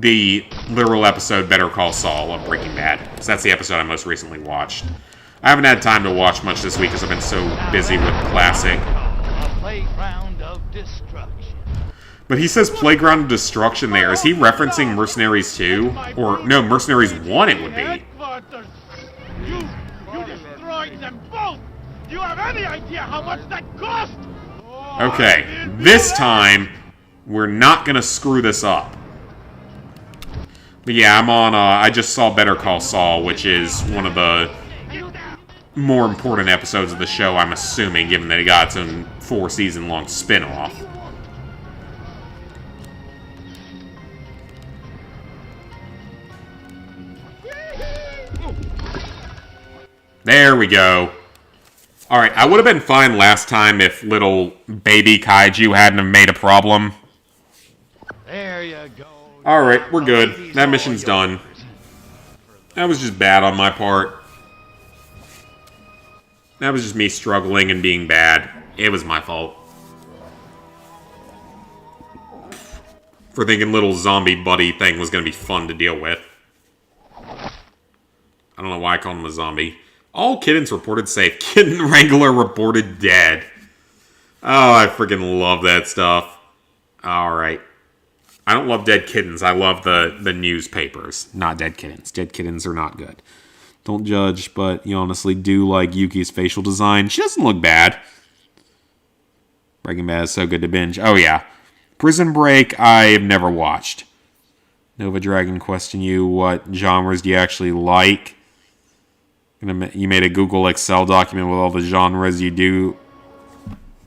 the literal episode Better Call Saul of Breaking Bad. Because that's the episode I most recently watched. I haven't had time to watch much this week because I've been so busy with Classic. A playground of destruction. But he says Playground of Destruction there. Is he referencing Mercenaries 2? Or, no, Mercenaries 1 it would be. You destroyed them both! Do you have any idea how much that cost? Okay, this time, we're not gonna screw this up. But yeah, I'm on, I just saw Better Call Saul, which is one of the more important episodes of the show, I'm assuming, given that it got its own 4-season-long spin-off. There we go. Alright, I would have been fine last time if little baby kaiju hadn't have made a problem. There you go. Alright, we're good. That mission's done. That was just bad on my part. That was just me struggling and being bad. It was my fault. For thinking little zombie buddy thing was going to be fun to deal with. I don't know why I called him a zombie. All kittens reported safe. Kitten wrangler reported dead. Oh, I freaking love that stuff. Alright. I don't love dead kittens. I love the newspapers. Not dead kittens. Dead kittens are not good. Don't judge, but you honestly do like Yuki's facial design. She doesn't look bad. Breaking Bad is so good to binge. Oh, yeah. Prison Break, I have never watched. Nova Dragon question you, what genres do you actually like? You made a Google Excel document with all the genres you do,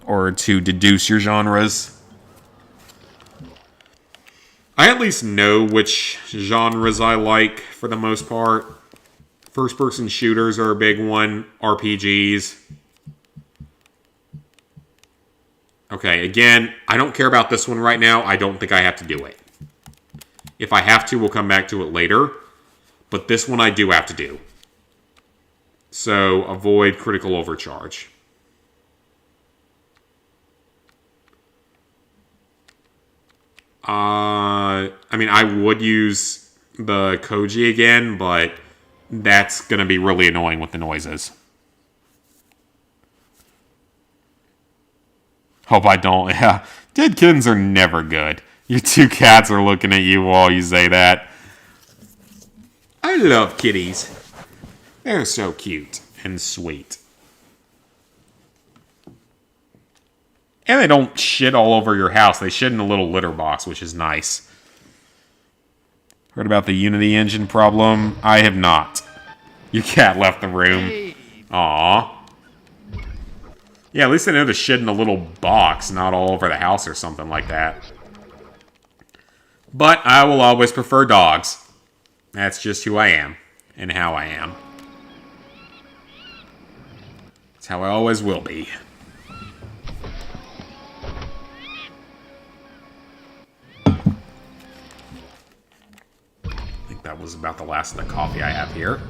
or to deduce your genres. I at least know which genres I like for the most part. First-person shooters are a big one. RPGs. Okay, again, I don't care about this one right now. I don't think I have to do it. If I have to, we'll come back to it later. But this one I do have to do. So, avoid critical overcharge. I mean, I would use the Koji again, but that's going to be really annoying with the noises. Hope I don't. Yeah, dead kittens are never good. Your two cats are looking at you while you say that. I love kitties. They're so cute and sweet. And they don't shit all over your house. They shit in a little litter box, which is nice. Heard about the Unity engine problem? I have not. Your cat left the room. Aww. Yeah, at least they know to shit in a little box, not all over the house or something like that. But I will always prefer dogs. That's just who I am and how I am. It's how I always will be. I think that was about the last of the coffee I have here.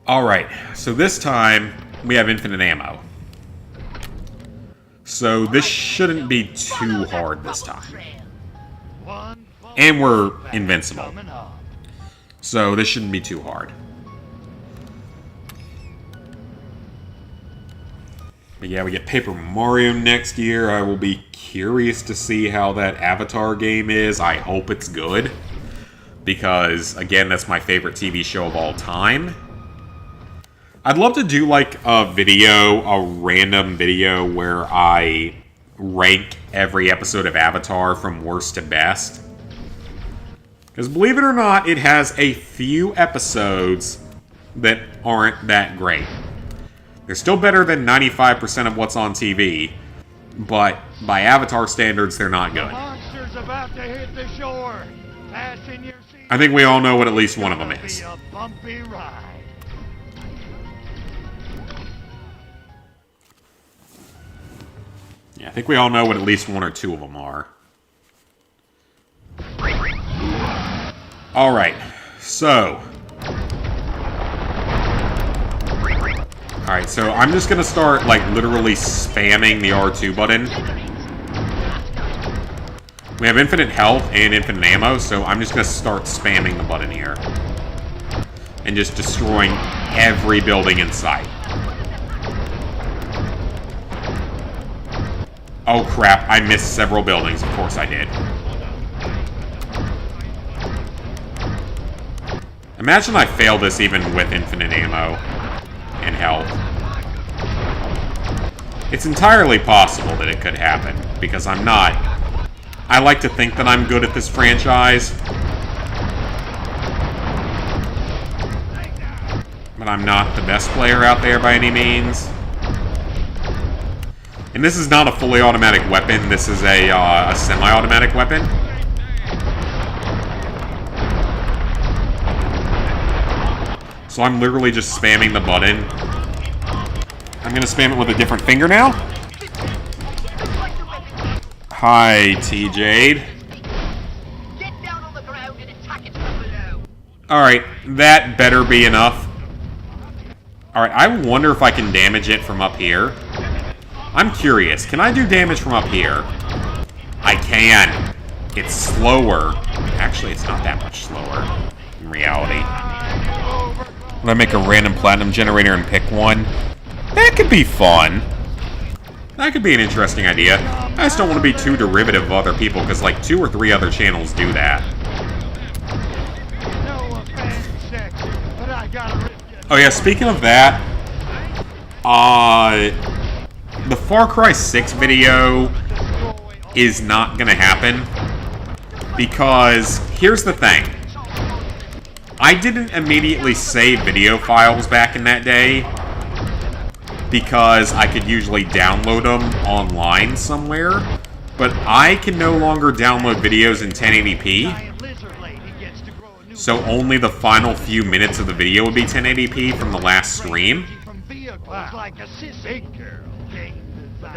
Alright, so this time we have infinite ammo. So this shouldn't be too hard this time. And we're invincible. So this shouldn't be too hard. But yeah, we get Paper Mario next year. I will be curious to see how that Avatar game is. I hope it's good. Because, again, that's my favorite TV show of all time. I'd love to do, like, a random video, where I rank every episode of Avatar from worst to best. Because, believe it or not, it has a few episodes that aren't that great. They're still better than 95% of what's on TV, but by Avatar standards, they're not good. Monster's about to hit the shore. Fasten your seat. I think we all know what at least one of them is. A bumpy ride. Yeah, I think we all know what at least one or two of them are. Alright, so... Alright, so I'm just gonna start, like, literally spamming the R2 button. We have infinite health and infinite ammo, so I'm just going to start spamming the button here. And just destroying every building in sight. Oh crap, I missed several buildings. Of course I did. Imagine I fail this even with infinite ammo and health. It's entirely possible that it could happen, because I'm not. I like to think that I'm good at this franchise. But I'm not the best player out there by any means. And this is not a fully automatic weapon, this is a semi-automatic weapon. So I'm literally just spamming the button. I'm gonna spam it with a different finger now. Hi, T-Jade. Alright, that better be enough. Alright, I wonder if I can damage it from up here. I'm curious, can I do damage from up here? I can. It's slower. Actually, it's not that much slower in reality. When I make a random platinum generator and pick one, that could be fun. That could be an interesting idea. I just don't want to be too derivative of other people, because like 2 or 3 other channels do that. Oh yeah, speaking of that, the Far Cry 6 video is not gonna happen, because here's the thing. I didn't immediately save video files back in that day, because I could usually download them online somewhere, but I can no longer download videos in 1080p, so only the final few minutes of the video would be 1080p from the last stream. They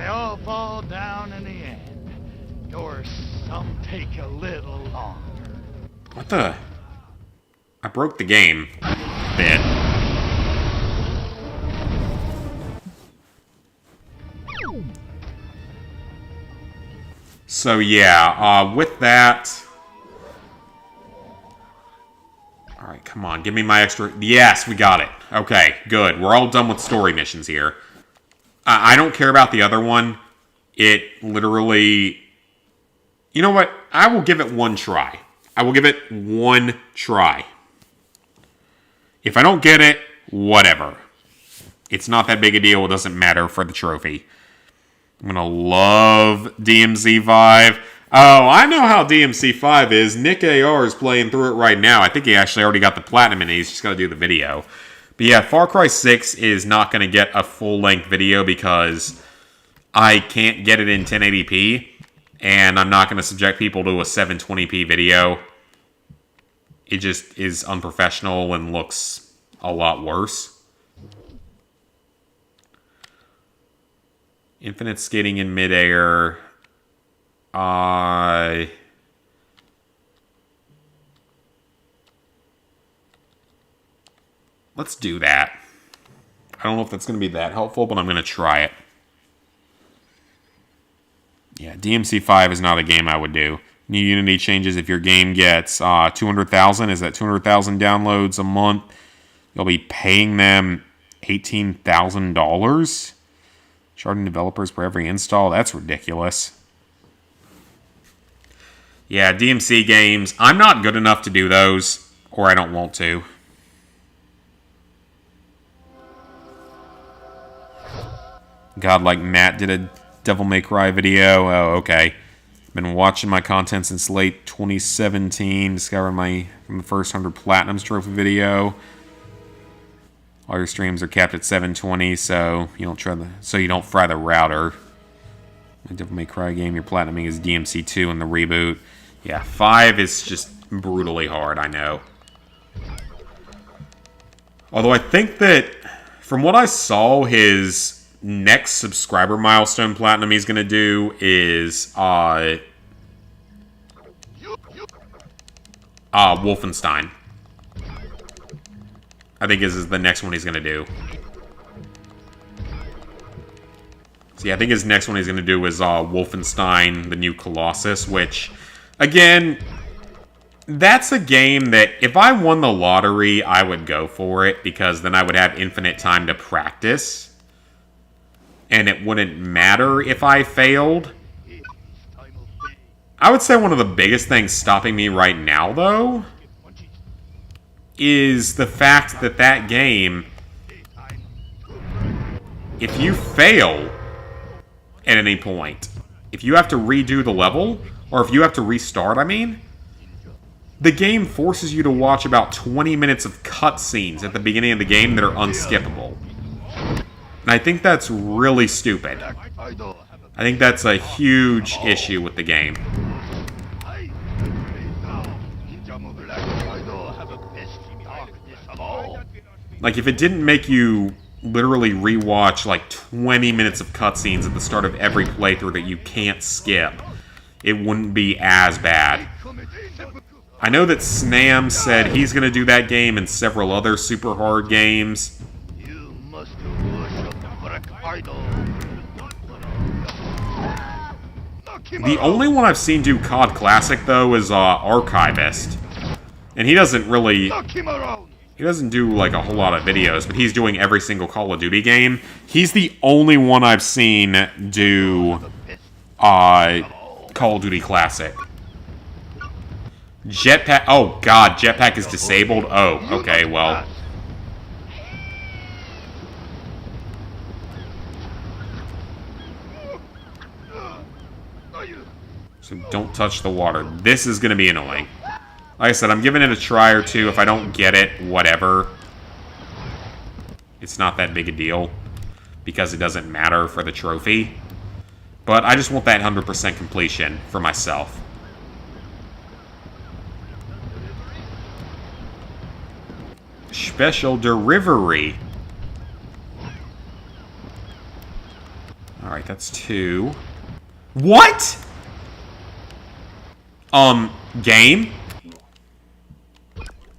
all fall down in the end. Or some take a little longer. What the? I broke the game a bit. So yeah, with that... Alright, come on, give me my extra... Yes, we got it. Okay, good. We're all done with story missions here. I don't care about the other one. It literally... You know what? I will give it one try. I will give it one try. If I don't get it, whatever. It's not that big a deal. It doesn't matter for the trophy. I'm gonna love DMC5. Oh, I know how DMC5 is. Nick AR is playing through it right now. I think he actually already got the platinum and he's just got to do the video. But yeah, Far Cry 6 is not going to get a full-length video because I can't get it in 1080p. And I'm not going to subject people to a 720p video. It just is unprofessional and looks a lot worse. Infinite skating in midair. Let's do that. I don't know if that's going to be that helpful, but I'm going to try it. Yeah, DMC5 is not a game I would do. New Unity changes if your game gets 200,000. Is that 200,000 downloads a month? You'll be paying them $18,000? Charging developers for every install? That's ridiculous. Yeah, DMC games. I'm not good enough to do those, or I don't want to. God, like Matt did a Devil May Cry video. Oh, okay. Been watching my content since late 2017. Discovering from the first 100 Platinums trophy video. All your streams are capped at 720, so you don't fry the router. My Devil May Cry game, your platinuming is DMC2 in the reboot. Yeah, 5 is just brutally hard, I know. Although I think that, from what I saw, his next subscriber milestone platinum he's going to do is Wolfenstein. I think this is the next one he's going to do. So yeah, I think his next one he's going to do is Wolfenstein, the New Colossus, which Again, that's a game that if I won the lottery, I would go for it because then I would have infinite time to practice. And it wouldn't matter if I failed. I would say one of the biggest things stopping me right now, though, is the fact that that game, if you fail at any point, if you have to redo the level, or if you have to restart, I mean, the game forces you to watch about 20 minutes of cutscenes at the beginning of the game that are unskippable. And I think that's really stupid. I think that's a huge issue with the game. Like, if it didn't make you literally rewatch like 20 minutes of cutscenes at the start of every playthrough that you can't skip, it wouldn't be as bad. I know that Snam said he's going to do that game and several other super hard games. The only one I've seen do COD Classic, though, is Archivist. And he doesn't really... He doesn't do, like, a whole lot of videos, but he's doing every single Call of Duty game. He's the only one I've seen do Call of Duty Classic. Jetpack... Oh, God, Jetpack is disabled? Oh, okay, well... So don't touch the water. This is going to be annoying. Like I said, I'm giving it a try or two. If I don't get it, whatever. It's not that big a deal. Because it doesn't matter for the trophy. But I just want that 100% completion for myself. Special delivery. Alright, that's 2. What?! Game?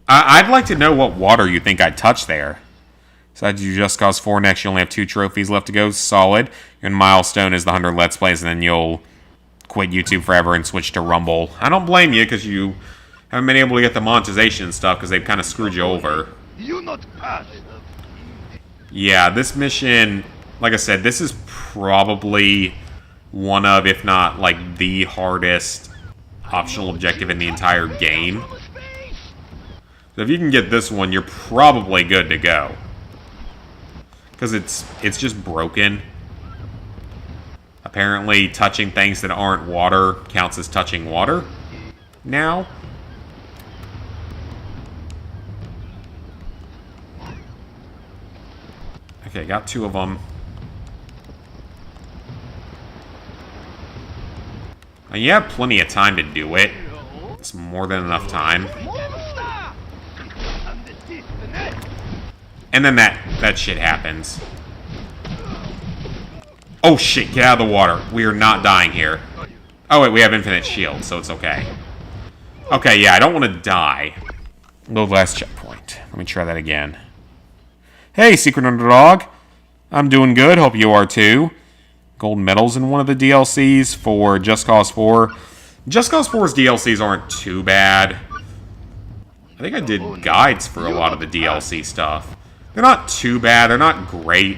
I'd like to know what water you think I'd touch there. So I do Just Cause 4 next. You only have 2 trophies left to go. Solid. Your milestone is the 100 Let's Plays, and then you'll quit YouTube forever and switch to Rumble. I don't blame you, because you haven't been able to get the monetization and stuff, because they've kind of screwed you over. Yeah, this mission, like I said, this is probably one of, if not, like, the hardest optional objective in the entire game. So if you can get this one, you're probably good to go. Because it's just broken. Apparently, touching things that aren't water counts as touching water now. Okay, got 2 of them. And you have plenty of time to do it. It's more than enough time. And then that shit happens. Oh shit, get out of the water. We are not dying here. Oh wait, we have infinite shield, so it's okay. Okay, yeah, I don't want to die. The last checkpoint. Let me try that again. Hey, Secret Underdog. I'm doing good, hope you are too. Gold medals in one of the DLCs for Just Cause 4. Just Cause 4's DLCs aren't too bad. I think I did guides for a lot of the DLC stuff. They're not too bad. They're not great.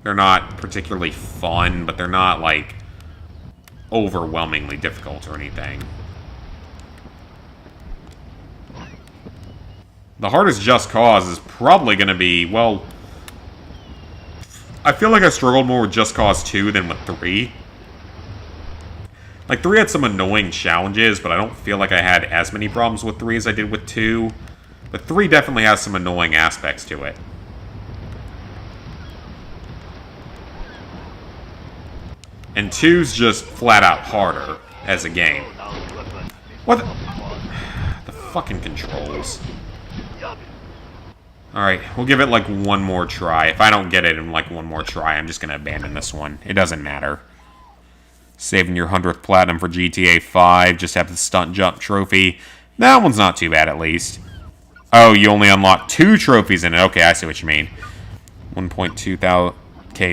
They're not particularly fun, but they're not, like, overwhelmingly difficult or anything. The hardest Just Cause is probably going to be, well... I feel like I struggled more with Just Cause 2 than with 3. Like, 3 had some annoying challenges, but I don't feel like I had as many problems with 3 as I did with 2. But 3 definitely has some annoying aspects to it. And 2's just flat out harder as a game. What the fucking controls. Alright, we'll give it like one more try. If I don't get it in like one more try, I'm just going to abandon this one. It doesn't matter. Saving your 100th platinum for GTA 5. Just have the stunt jump trophy. That one's not too bad, at least. Oh, you only unlock 2 trophies in it. Okay, I see what you mean. 1.2K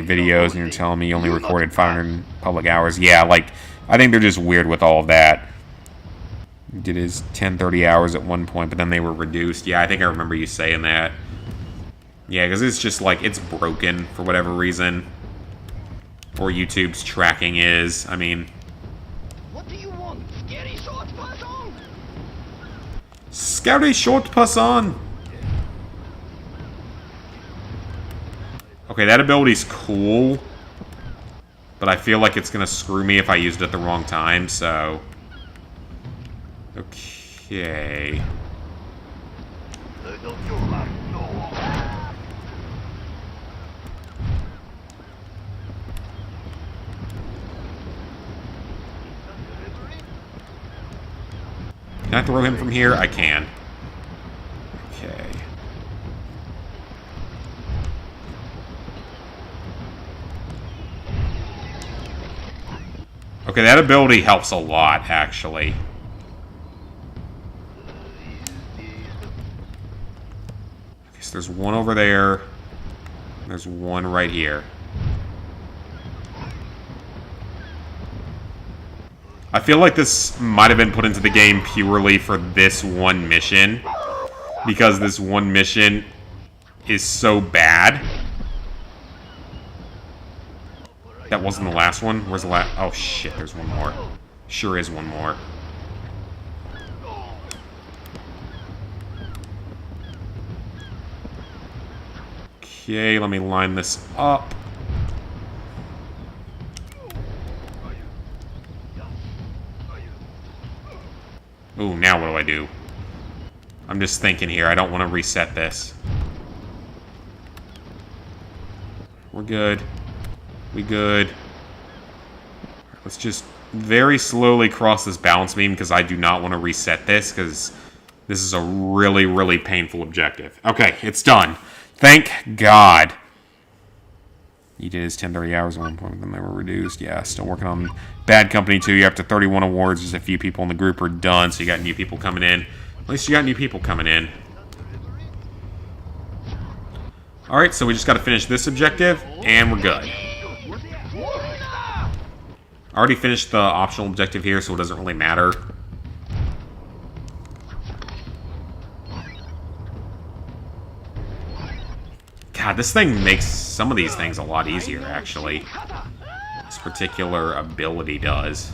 videos, and you're telling me you only recorded 500 public hours. Yeah, like, I think they're just weird with all of that. He did his 10-30 hours at one point, but then they were reduced. Yeah, I think I remember you saying that. Yeah, because it's just like, it's broken for whatever reason. Or YouTube's tracking is. I mean... What do you want? Scary short person? Scary short person! Okay, that ability's cool. But I feel like it's gonna screw me if I used it at the wrong time, so... Okay... Can I throw him from here? I can. Okay. Okay, that ability helps a lot, actually. Okay, so there's one over there. There's one right here. I feel like this might have been put into the game purely for this one mission. Because this one mission is so bad. That wasn't the last one? Where's the last? Oh shit, there's one more. Sure is one more. Okay, let me line this up. Ooh, now what do I do? I'm just thinking here. I don't want to reset this. We're good. We good. Let's just very slowly cross this balance beam because I do not want to reset this because this is a really, really painful objective. Okay, it's done. Thank God. He did his 10-30 hours at one point, then they were reduced. Yeah, still working on Bad Company 2. You're up to 31 awards. Just a few people in the group are done, so you got new people coming in. At least you got new people coming in. Alright, so we just got to finish this objective, and we're good. I already finished the optional objective here, so it doesn't really matter. God, this thing makes some of these things a lot easier, actually. This particular ability does.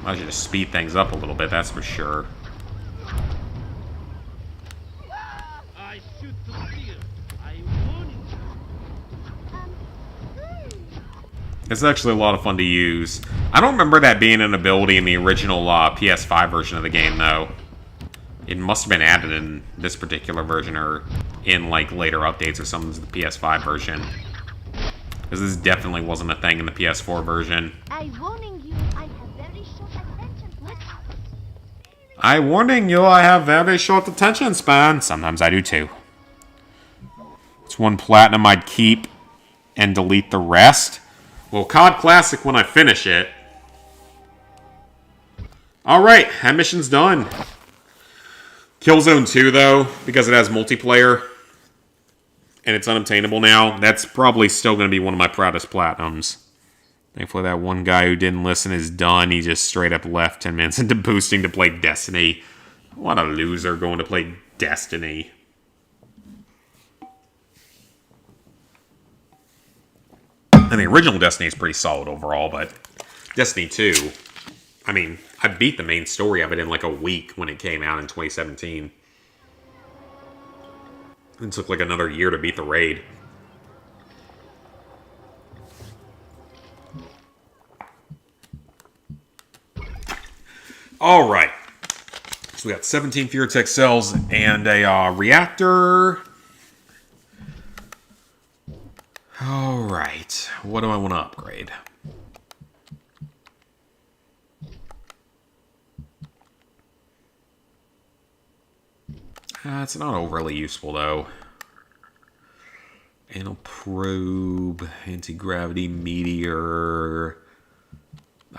I should just speed things up a little bit, that's for sure. It's actually a lot of fun to use. I don't remember that being an ability in the original PS5 version of the game, though. It must have been added in this particular version, or in, like, later updates or something to the PS5 version. Because this definitely wasn't a thing in the PS4 version. I warning you, I have very short attention span. I warning you, I have very short attention span. Sometimes I do, too. It's one platinum I'd keep and delete the rest. Well, COD Classic when I finish it. Alright, that mission's done. Killzone 2, though, because it has multiplayer, and it's unobtainable now, that's probably still going to be one of my proudest platinums. Thankfully, that one guy who didn't listen is done. He just straight up left 10 minutes into boosting to play Destiny. What a loser going to play Destiny. And the original Destiny is pretty solid overall, but Destiny 2... I mean, I beat the main story of it in like a week when it came out in 2017. It took like another year to beat the raid. Alright. So we got 17 Furitech cells and a reactor. Alright. What do I want to upgrade? It's not overly useful, though. Anal probe, anti-gravity meteor.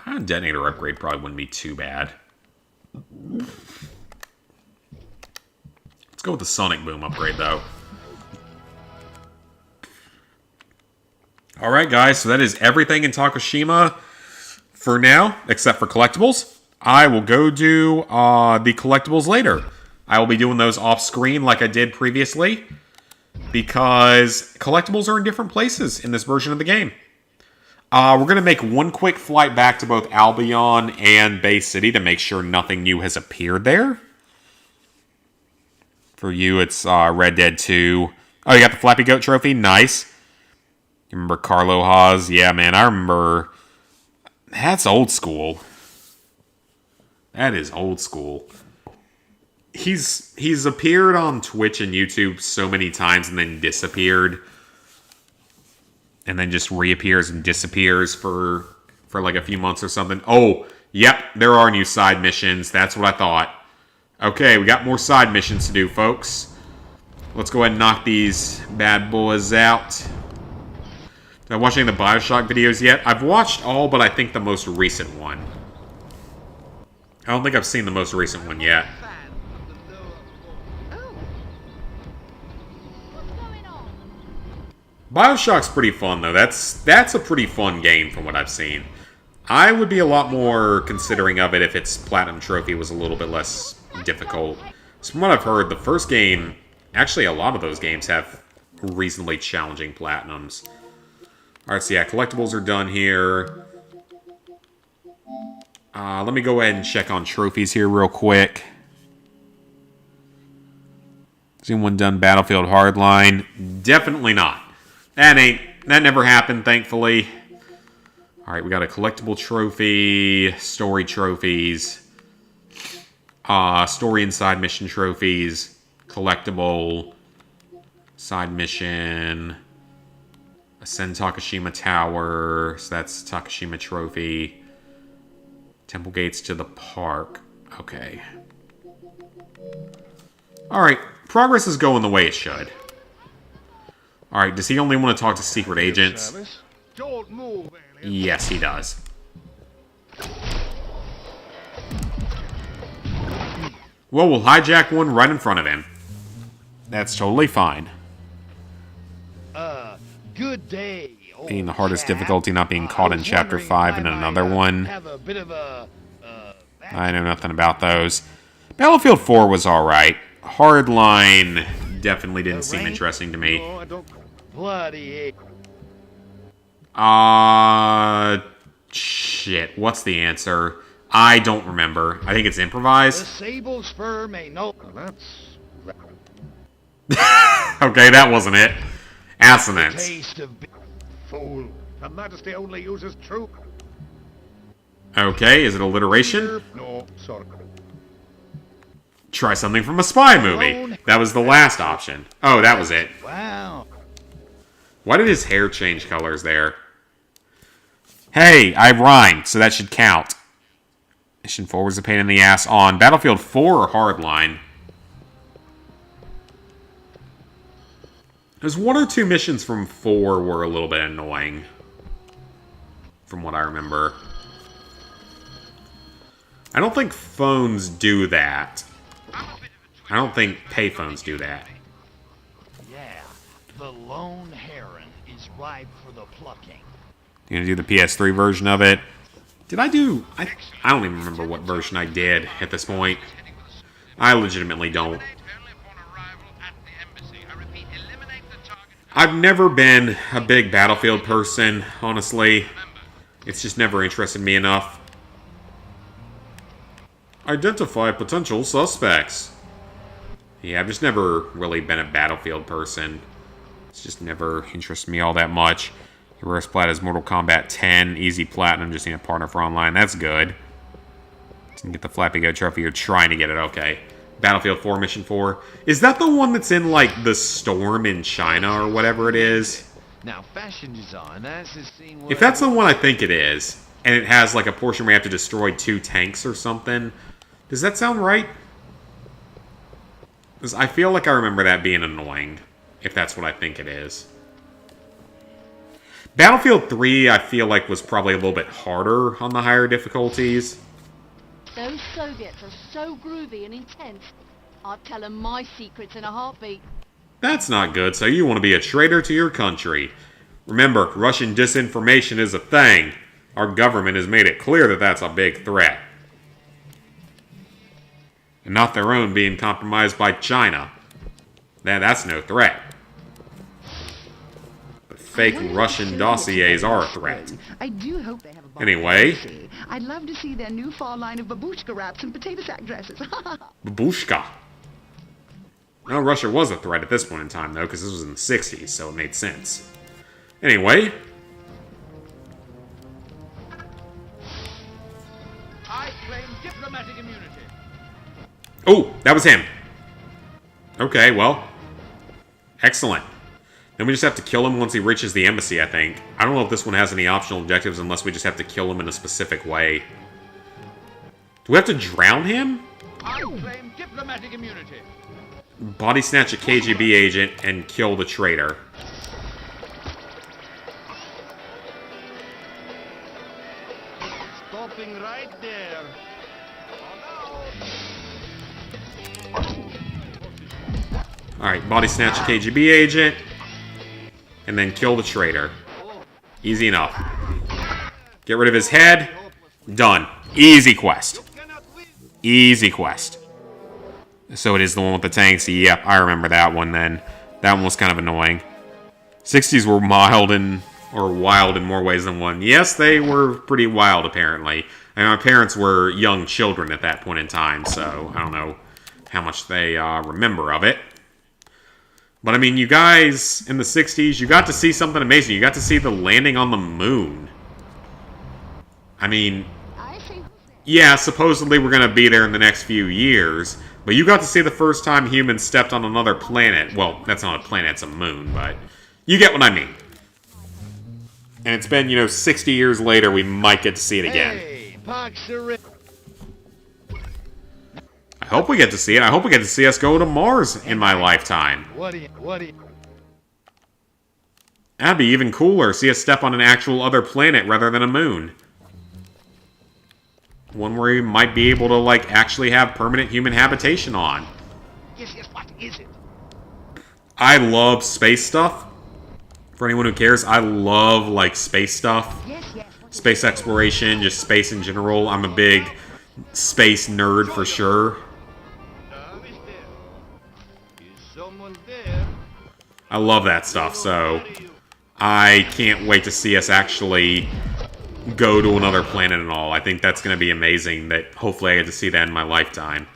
Detonator upgrade probably wouldn't be too bad. Let's go with the sonic boom upgrade, though. Alright guys, so that is everything in Takoshima for now, except for collectibles. I will go do the collectibles later. I will be doing those off screen like I did previously, because collectibles are in different places in this version of the game. We're going to make one quick flight back to both Albion and Bay City to make sure nothing new has appeared there. For you, it's Red Dead 2. Oh, you got the Flappy Goat trophy? Nice. You remember Carlo Haas? Yeah, man, I remember. That's old school. That is old school. He's appeared on Twitch and YouTube so many times and then disappeared. And then just reappears and disappears for like a few months or something. Oh, yep, there are new side missions. That's what I thought. Okay, we got more side missions to do, folks. Let's go ahead and knock these bad boys out. Did I watch any of the Bioshock videos yet? I've watched all, but I think the most recent one. I don't think I've seen the most recent one yet. Bioshock's pretty fun, though. That's a pretty fun game from what I've seen. I would be a lot more considering of it if its Platinum Trophy was a little bit less difficult. So from what I've heard, the first game... Actually, a lot of those games have reasonably challenging Platinums. Alright, so yeah, collectibles are done here. Let me go ahead and check on trophies here real quick. Has anyone done Battlefield Hardline? Definitely not. That never happened, thankfully. Alright, we got a collectible trophy, story trophies, story and side mission trophies, collectible, side mission, Ascend Takoshima Tower, so that's Takoshima trophy, Temple Gates to the Park. Okay. Alright, progress is going the way it should. Alright, does he only want to talk to secret agents? Don't move, Yes, he does. Well, we'll hijack one right in front of him. That's totally fine. Good day. Being the hardest difficulty, not being caught in Chapter 5 and another one. Have a bit of a, I know nothing about those. Battlefield 4 was alright. Hardline definitely didn't seem interesting to me. bloody. Shit. What's the answer? I don't remember. I think it's improvised. The sable's fur may know. That's Okay, that wasn't it. Assonance. taste of fool. Her Majesty only uses true. Okay, is it alliteration? No, sorry. Try something from a spy movie. That was the last option. Oh, that was it. Wow. Why did his hair change colors there? Hey, I rhymed, so that should count. Mission 4 was a pain in the ass on Battlefield 4 or Hardline. There's one or two missions from 4 were a little bit annoying. From what I remember. I don't think phones do that. I don't think payphones do that. Yeah, the lone heron is ripe for the plucking. You gonna do the PS3 version of it? Did I do... I don't even remember what version I did at this point. I legitimately don't. I've never been a big Battlefield person, honestly. It's just never interested me enough. Identify potential suspects. Yeah, I've just never really been a Battlefield person. It's just never interested me all that much. Your rarest plat is Mortal Kombat 10. Easy platinum, just need a partner for online. That's good. Didn't get the Flappy Goat trophy. You're trying to get it. Okay. Battlefield 4, Mission 4. Is that the one that's in, like, the storm in China or whatever it is? Now, fashion design, as is seen. If that's the one I think it is, and it has, like, a portion where you have to destroy 2 tanks or something, does that sound right? Because I feel like I remember that being annoying, if that's what I think it is. Battlefield 3, I feel like, was probably a little bit harder on the higher difficulties. Those Soviets are so groovy and intense. I'd tell them my secrets in a heartbeat. That's not good, so you want to be a traitor to your country. Remember, Russian disinformation is a thing. Our government has made it clear that that's a big threat. And not their own being compromised by China. That's no threat. But fake Russian dossiers are a threat. I do hope they have a Anyway. I'd love to see their new fall line of babushka wraps and potato sack dresses. Babushka. Well, Russia was a threat at this point in time, though, because this was in the 60s, so it made sense. Anyway. I claim diplomatic immunity. Oh, that was him. Okay, well. Excellent. Then we just have to kill him once he reaches the embassy, I think. I don't know if this one has any optional objectives unless we just have to kill him in a specific way. Do we have to drown him? I claim diplomatic immunity. Body snatch a KGB agent and kill the traitor. Stopping right there. Alright, body snatch a KGB agent. And then kill the traitor. Easy enough. Get rid of his head. Done. Easy quest. Easy quest. So it is the one with the tanks. Yep, I remember that one then. That one was kind of annoying. 60s were wild in more ways than one. Yes, they were pretty wild, apparently. And my parents were young children at that point in time, so I don't know how much they remember of it. But I mean, you guys, in the 60s, you got to see something amazing. You got to see the landing on the moon. I mean, yeah, supposedly we're going to be there in the next few years. But you got to see the first time humans stepped on another planet. Well, that's not a planet, it's a moon, but you get what I mean. And it's been, 60 years later, we might get to see it again. Hey, I hope we get to see it. I hope we get to see us go to Mars in my lifetime. What do you? That'd be even cooler. See us step on an actual other planet rather than a moon. One where we might be able to, actually have permanent human habitation on. Yes, what is it? I love space stuff. For anyone who cares, I love, space stuff. Space exploration, just space in general. I'm a big space nerd for sure. I love that stuff, so I can't wait to see us actually go to another planet and all. I think that's going to be amazing. That hopefully I get to see that in my lifetime.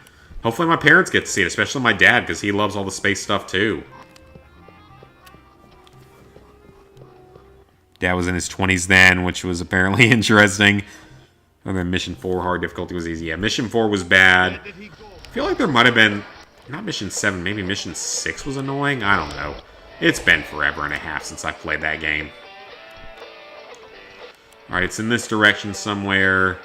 Hopefully my parents get to see it, especially my dad, because he loves all the space stuff too. Dad was in his 20s then, which was apparently interesting. And then Mission 4 hard difficulty was easy. Yeah, Mission 4 was bad. I feel like there might have been, not Mission 7, maybe Mission 6 was annoying? I don't know. It's been forever and a half since I played that game. Alright, it's in this direction somewhere.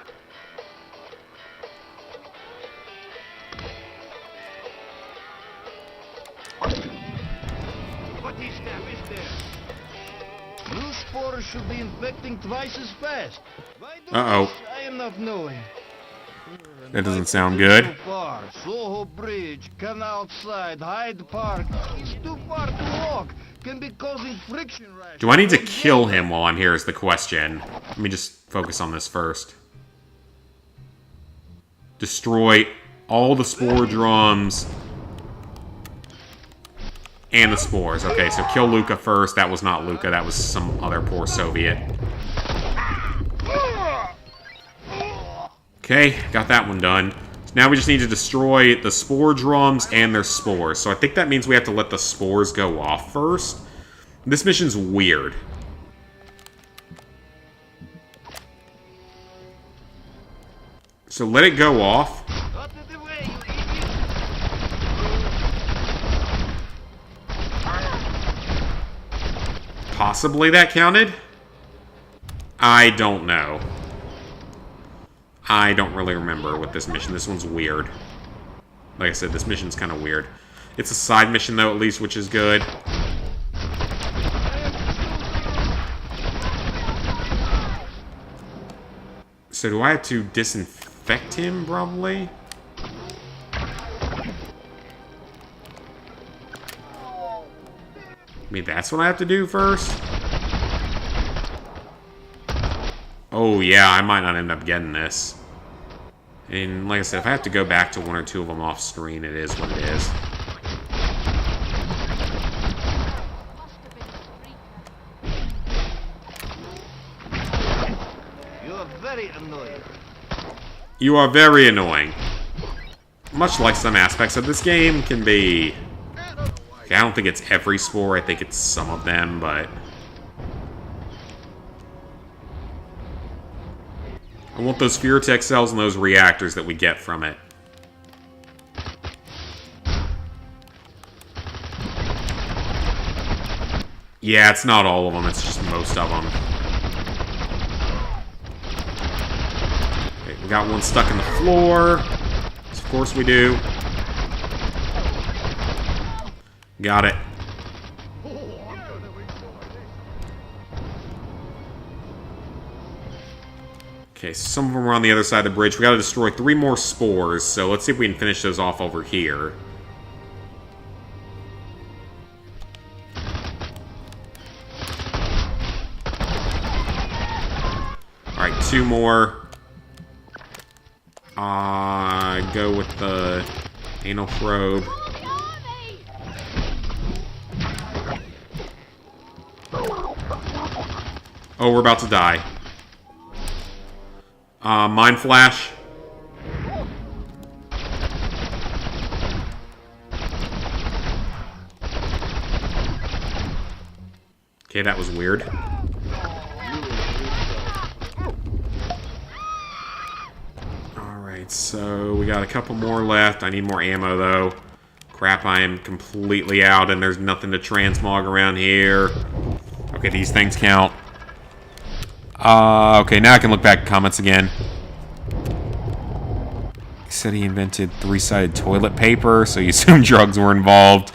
What is there? New spores should be infecting twice as fast. Uh-oh. I am not knowing. That doesn't sound good. Too far. Soho Bridge, Canal Side, Hyde Park. It's too far to walk. Can be causing friction rash. Do I need to kill him while I'm here is the question. Let me just focus on this first. Destroy all the spore drums and the spores. Okay, so kill Luca first. That was not Luca. That was some other poor Soviet. Okay, got that one done. So now we just need to destroy the spore drums and their spores. So I think that means we have to let the spores go off first. This mission's weird. So let it go off. Possibly that counted? I don't know. I don't really remember with this mission. This one's weird. Like I said, this mission's kind of weird. It's a side mission, though, at least, which is good. So do I have to disinfect him, probably? Maybe that's what I have to do first? Oh, yeah, I might not end up getting this. And like I said, if I have to go back to one or two of them off screen, it is what it is. You're very annoying. You are very annoying. Much like some aspects of this game can be. Okay, I don't think it's every spore, I think it's some of them, but I want those Furitech cells and those reactors that we get from it. Yeah, it's not all of them, it's just most of them. Okay, we got one stuck in the floor. Of course we do. Got it. Okay, some of them are on the other side of the bridge. We gotta destroy 3 more spores, so let's see if we can finish those off over here. Alright, 2 more. Go with the anal probe. Oh, we're about to die. Mind flash. Okay, that was weird. Alright, so we got a couple more left. I need more ammo, though. Crap, I am completely out, and there's nothing to transmog around here. Okay, these things count. Okay, now I can look back at comments again. He said he invented 3-sided toilet paper, so you assume drugs were involved.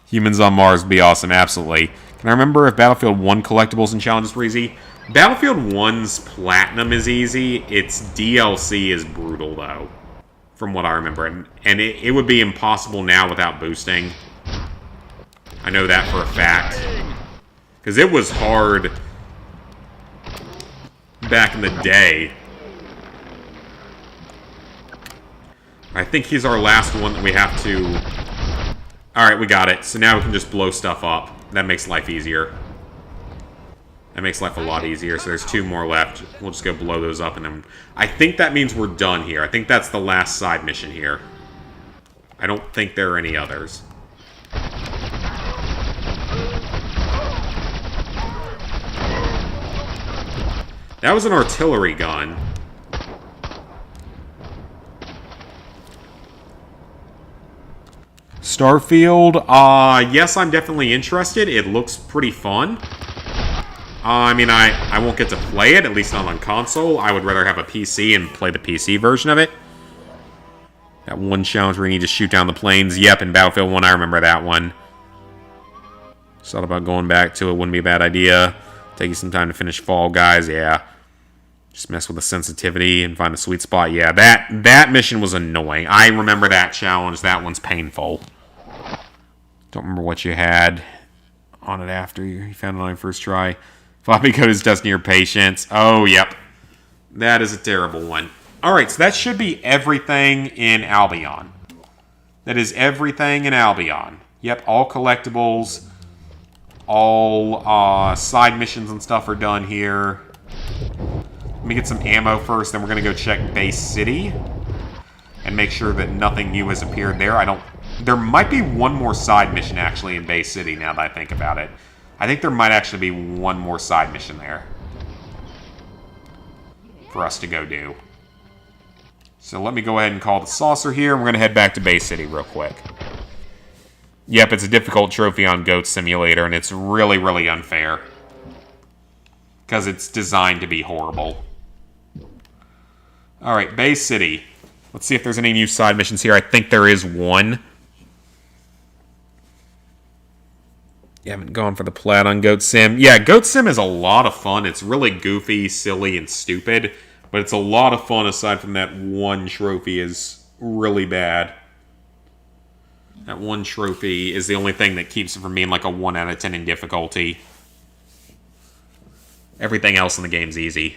Humans on Mars would be awesome, absolutely. Can I remember if Battlefield 1 collectibles and challenges were easy? Battlefield 1's Platinum is easy. Its DLC is brutal, though, from what I remember. And it would be impossible now without boosting. I know that for a fact. Because it was hard back in the day. I think he's our last one that we have to... Alright, we got it. So now we can just blow stuff up. That makes life easier. That makes life a lot easier. So there's 2 more left. We'll just go blow those up and then... I think that means we're done here. I think that's the last side mission here. I don't think there are any others. That was an artillery gun. Starfield, yes, I'm definitely interested. It looks pretty fun. I mean, I won't get to play it, at least not on console. I would rather have a PC and play the PC version of it. That one challenge where you need to shoot down the planes. Yep, in Battlefield 1, I remember that one. Just thought about going back to it. Wouldn't be a bad idea. Take you some time to finish Fall Guys, yeah. Just mess with the sensitivity and find a sweet spot. Yeah, that mission was annoying. I remember that challenge. That one's painful. Don't remember what you had on it after you found it on your first try. Floppy code is testing your patience. Oh, yep. That is a terrible one. Alright, so that should be everything in Albion. That is everything in Albion. Yep, all collectibles, all side missions and stuff are done here. Let me get some ammo first, then we're going to go check Base City and make sure that nothing new has appeared there. There might be one more side mission, actually, in Base City, now that I think about it. I think there might actually be one more side mission there for us to go do. So let me go ahead and call the saucer here, and we're going to head back to Base City real quick. Yep, it's a difficult trophy on Goat Simulator, and it's really, really unfair. Because it's designed to be horrible. Alright, Base City. Let's see if there's any new side missions here. I think there is one. You haven't gone for the plat on Goat Sim. Yeah, Goat Sim is a lot of fun. It's really goofy, silly, and stupid. But it's a lot of fun aside from that one trophy is really bad. That one trophy is the only thing that keeps it from being like a 1 out of 10 in difficulty. Everything else in the game's easy.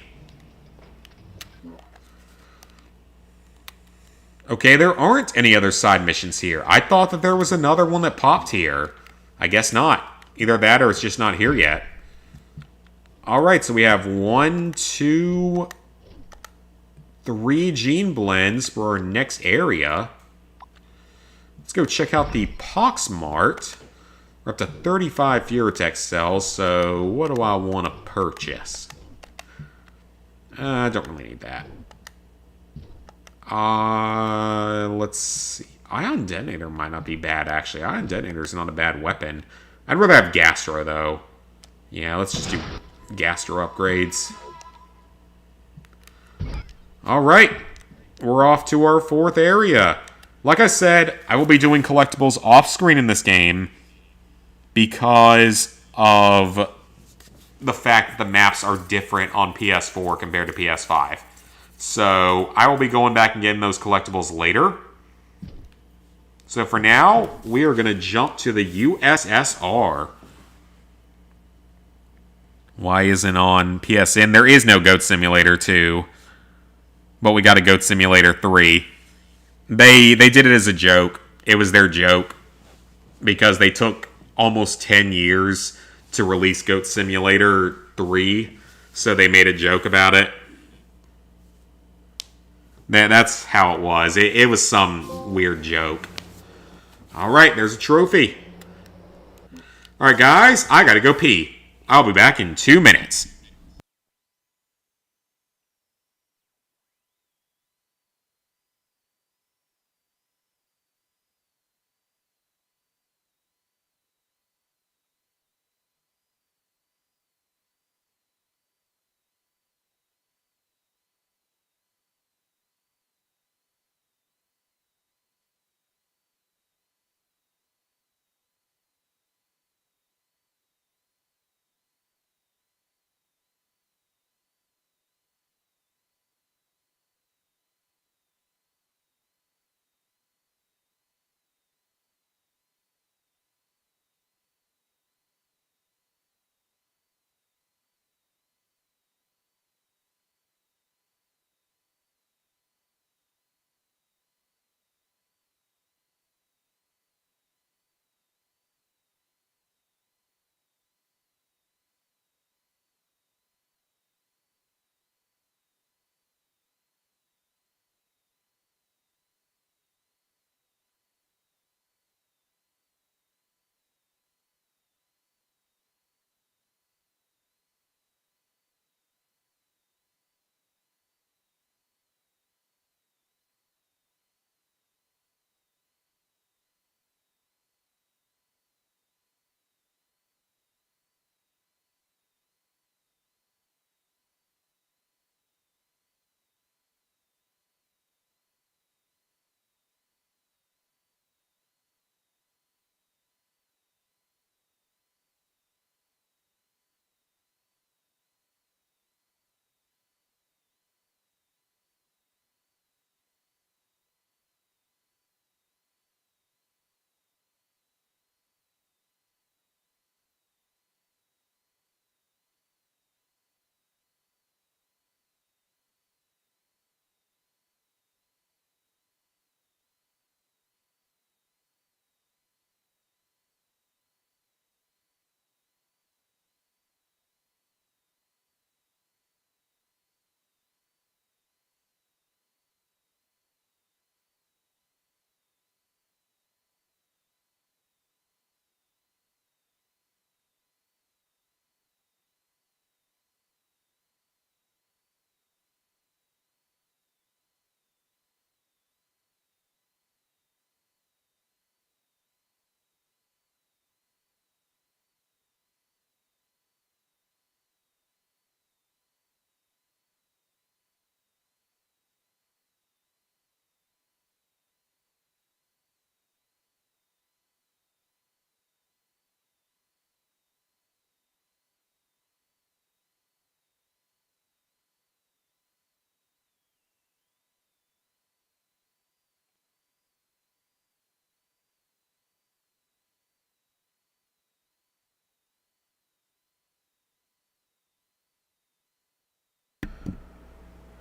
Okay, there aren't any other side missions here. I thought that there was another one that popped here. I guess not. Either that or it's just not here yet. Alright, so we have 1, 2, 3 gene blends for our next area. Let's go check out the Poxmart. We're up to 35 Furotex cells, so what do I want to purchase? I don't really need that. Let's see. Ion Detonator might not be bad, actually. Ion Detonator is not a bad weapon. I'd rather have Gastro, though. Yeah, let's just do Gastro upgrades. Alright. We're off to our 4th area. Like I said, I will be doing collectibles off-screen in this game because of the fact that the maps are different on PS4 compared to PS5. So, I will be going back and getting those collectibles later. So for now, we are going to jump to the USSR. Why isn't on PSN? There is no Goat Simulator 2. But we got a Goat Simulator 3. They did it as a joke. It was their joke. Because they took almost 10 years to release Goat Simulator 3. So they made a joke about it. That's how it was. It was some weird joke. Alright, there's a trophy. Alright, guys, I gotta go pee. I'll be back in 2 minutes.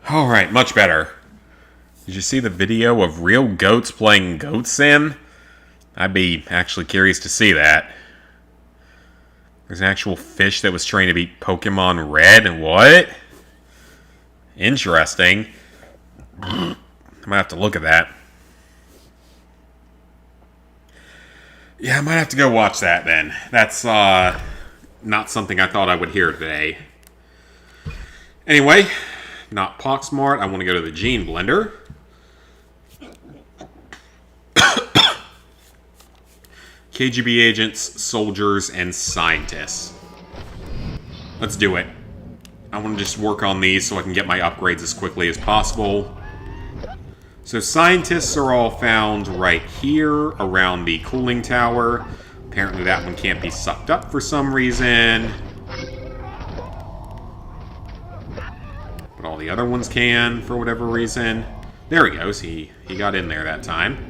Alright, much better. Did you see the video of real goats playing Goat Sim? I'd be actually curious to see that. There's an actual fish that was trained to beat Pokemon Red, and what? Interesting. I might have to look at that. Yeah, I might have to go watch that then. That's not something I thought I would hear today. Anyway, not Poxmart. I want to go to the Gene Blender. KGB agents, soldiers, and scientists. Let's do it. I want to just work on these so I can get my upgrades as quickly as possible. So scientists are all found right here around the cooling tower. Apparently that one can't be sucked up for some reason. But all the other ones can for whatever reason. There he goes. He got in there that time.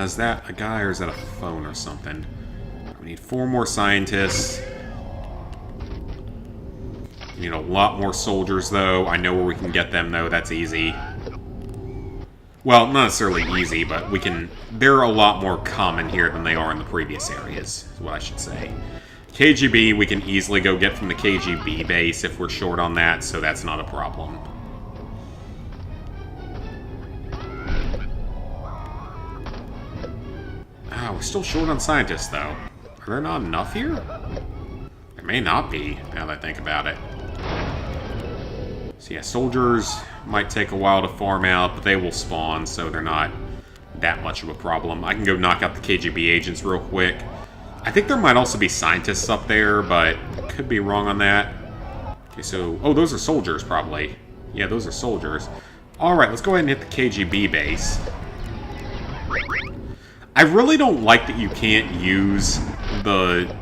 Is that a guy or is that a phone or something? We need 4 more scientists. We need a lot more soldiers, though. I know where we can get them, though. That's easy. Well, not necessarily easy, but we can... They're a lot more common here than they are in the previous areas, is what I should say. KGB, we can easily go get from the KGB base if we're short on that, so that's not a problem. We're still short on scientists, though. Are there not enough here? There may not be, now that I think about it. So yeah, soldiers might take a while to farm out, but they will spawn, so they're not that much of a problem. I can go knock out the KGB agents real quick. I think there might also be scientists up there, but could be wrong on that. Okay, so... Oh, those are soldiers, probably. Yeah, those are soldiers. Alright, let's go ahead and hit the KGB base. I really don't like that you can't use the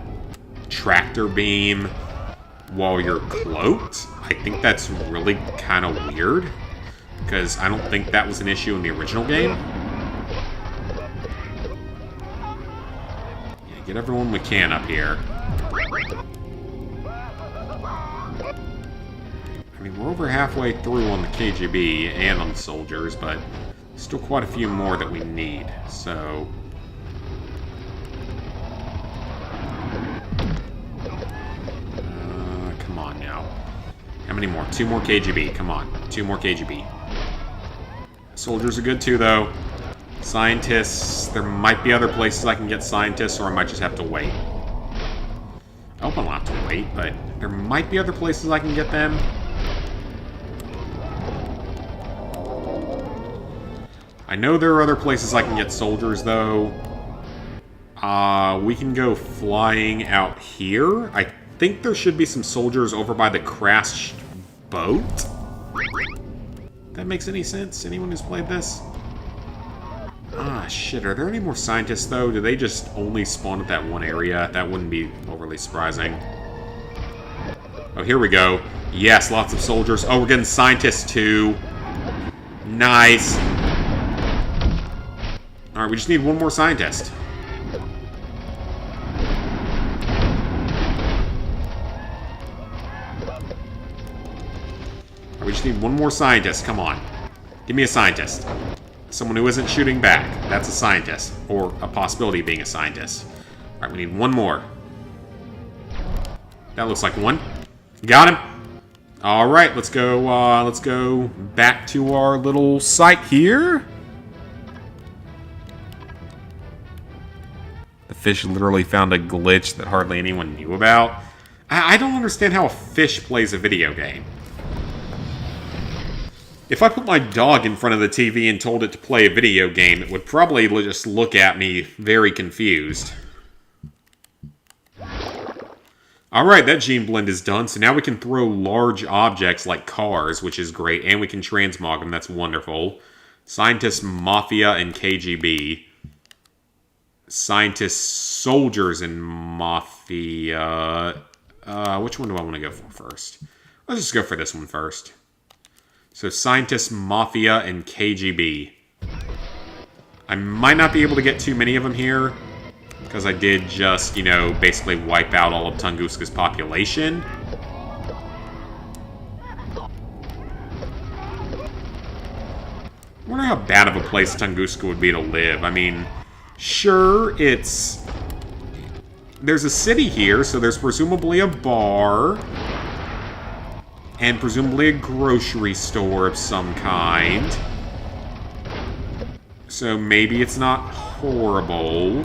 tractor beam while you're cloaked. I think that's really kind of weird, because I don't think that was an issue in the original game. Yeah, get everyone we can up here. I mean, we're over halfway through on the KGB and on the soldiers, but still quite a few more that we need, so... come on now. How many more? 2 more KGB, come on. 2 more KGB. Soldiers are good too, though. Scientists, there might be other places I can get scientists, or I might just have to wait. I hope I don't have to wait, but there might be other places I can get them. I know there are other places I can get soldiers, though. We can go flying out here. I think there should be some soldiers over by the crashed boat. That makes any sense? Anyone who's played this? Ah, shit. Are there any more scientists, though? Do they just only spawn at that one area? That wouldn't be overly surprising. Oh, here we go. Yes, lots of soldiers. Oh, we're getting scientists, too. Nice. Alright, we just need 1 more scientist. We just need 1 more scientist. Come on. Give me a scientist. Someone who isn't shooting back. That's a scientist. Or a possibility of being a scientist. Alright, we need 1 more. That looks like 1. Got him. Alright, let's go back to our little site here. The fish literally found a glitch that hardly anyone knew about. I don't understand how a fish plays a video game. If I put my dog in front of the TV and told it to play a video game, it would probably just look at me very confused. Alright, that gene blend is done, so now we can throw large objects like cars, which is great, and we can transmog them, that's wonderful. Scientists, Mafia, and KGB. Scientists, Soldiers, and Mafia... which one do I want to go for first? Let's just go for this one first. So, Scientists, Mafia, and KGB. I might not be able to get too many of them here, Because I did just, you know, basically wipe out all of Tunguska's population. I wonder how bad of a place Tunguska would be to live. I mean, sure, it's... There's a city here, so there's presumably a bar. And presumably a grocery store of some kind. So maybe it's not horrible.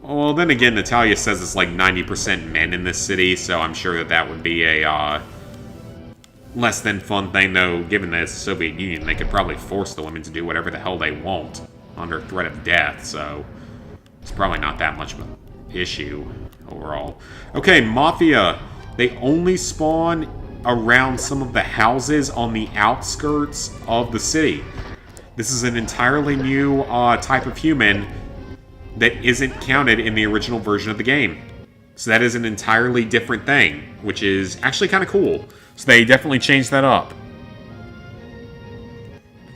Well, then again, Natalia says it's like 90% men in this city, so I'm sure that that would be a less than fun thing, though. Given that it's the Soviet Union, they could probably force the women to do whatever the hell they want under threat of death, so it's probably not that much of an issue overall. Okay, Mafia. They only spawn around some of the houses on the outskirts of the city. This is an entirely new type of human that isn't counted in the original version of the game. So that is an entirely different thing, which is actually kind of cool. So they definitely changed that up.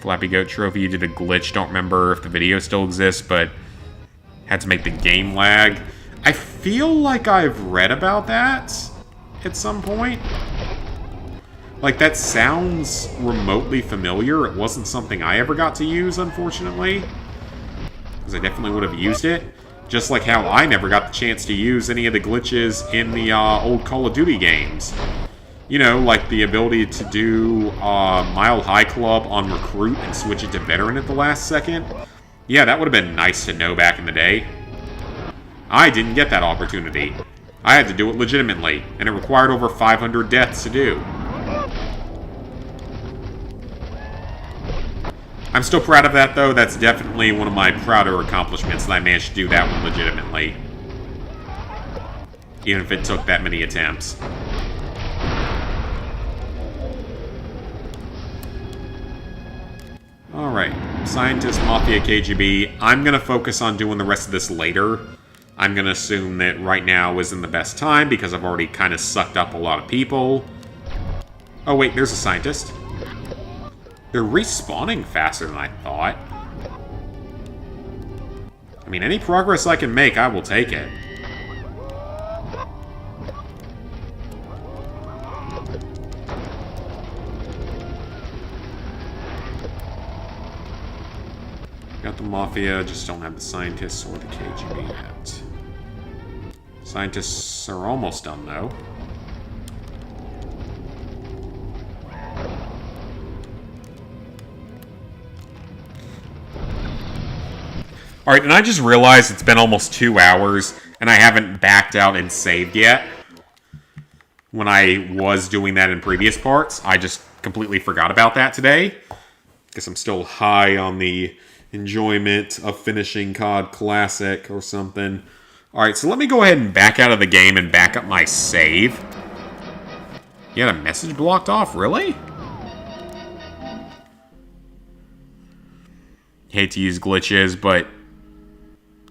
Flappy Goat Trophy did a glitch. Don't remember if the video still exists, but had to make the game lag. I feel like I've read about that at some point. Like, that sounds remotely familiar. It wasn't something I ever got to use, unfortunately. Because I definitely would have used it. Just like how I never got the chance to use any of the glitches in the old Call of Duty games. You know, like the ability to do Mile High Club on Recruit and switch it to Veteran at the last second. Yeah, that would have been nice to know back in the day. I didn't get that opportunity. I had to do it legitimately, and it required over 500 deaths to do. I'm still proud of that, though. That's definitely one of my prouder accomplishments, that I managed to do that one legitimately. Even if it took that many attempts. Alright, Scientist, Mafia, KGB. I'm going to focus on doing the rest of this later. I'm going to assume that right now isn't the best time, because I've already kind of sucked up a lot of people. Oh wait, there's a Scientist. They're respawning faster than I thought. I mean, any progress I can make, I will take it. Got the Mafia, just don't have the Scientists or the KGB yet. Scientists are almost done, though. Alright, and I just realized it's been almost 2 hours, and I haven't backed out and saved yet. When I was doing that in previous parts, I just completely forgot about that today. Guess I'm still high on the enjoyment of finishing COD Classic or something. Alright, so let me go ahead and back out of the game and back up my save. You had a message blocked off? Really? Hate to use glitches, but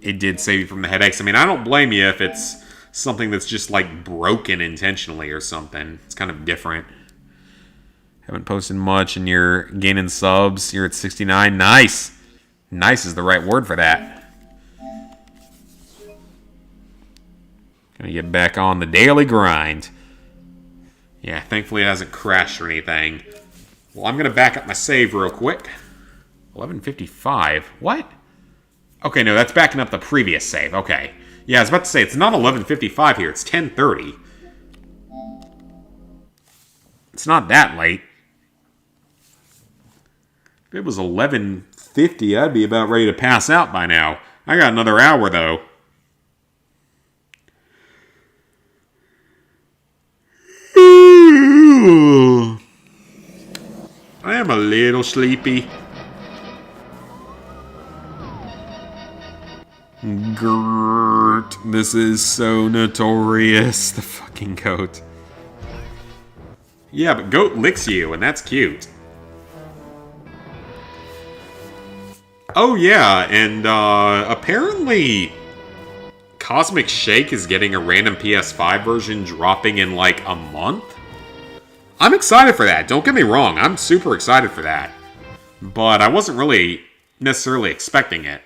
it did save you from the headaches. I mean, I don't blame you if it's something that's just, like, broken intentionally or something. It's kind of different. Haven't posted much, and you're gaining subs. You're at 69. Nice! Nice is the right word for that. Gonna get back on the daily grind. Yeah, thankfully it hasn't crashed or anything. Well, I'm gonna back up my save real quick. 11:55. What? Okay, no, that's backing up the previous save. Okay. Yeah, I was about to say, it's not 11:55 here. It's 10:30. It's not that late. If it was 11:50, I'd be about ready to pass out by now. I got another hour, though. I am a little sleepy. Gert, this is so notorious. The fucking goat. Yeah, but goat licks you, and that's cute. Oh yeah, and apparently Cosmic Shake is getting a random PS5 version dropping in like a month. I'm excited for that, don't get me wrong, I'm super excited for that. But I wasn't really necessarily expecting it.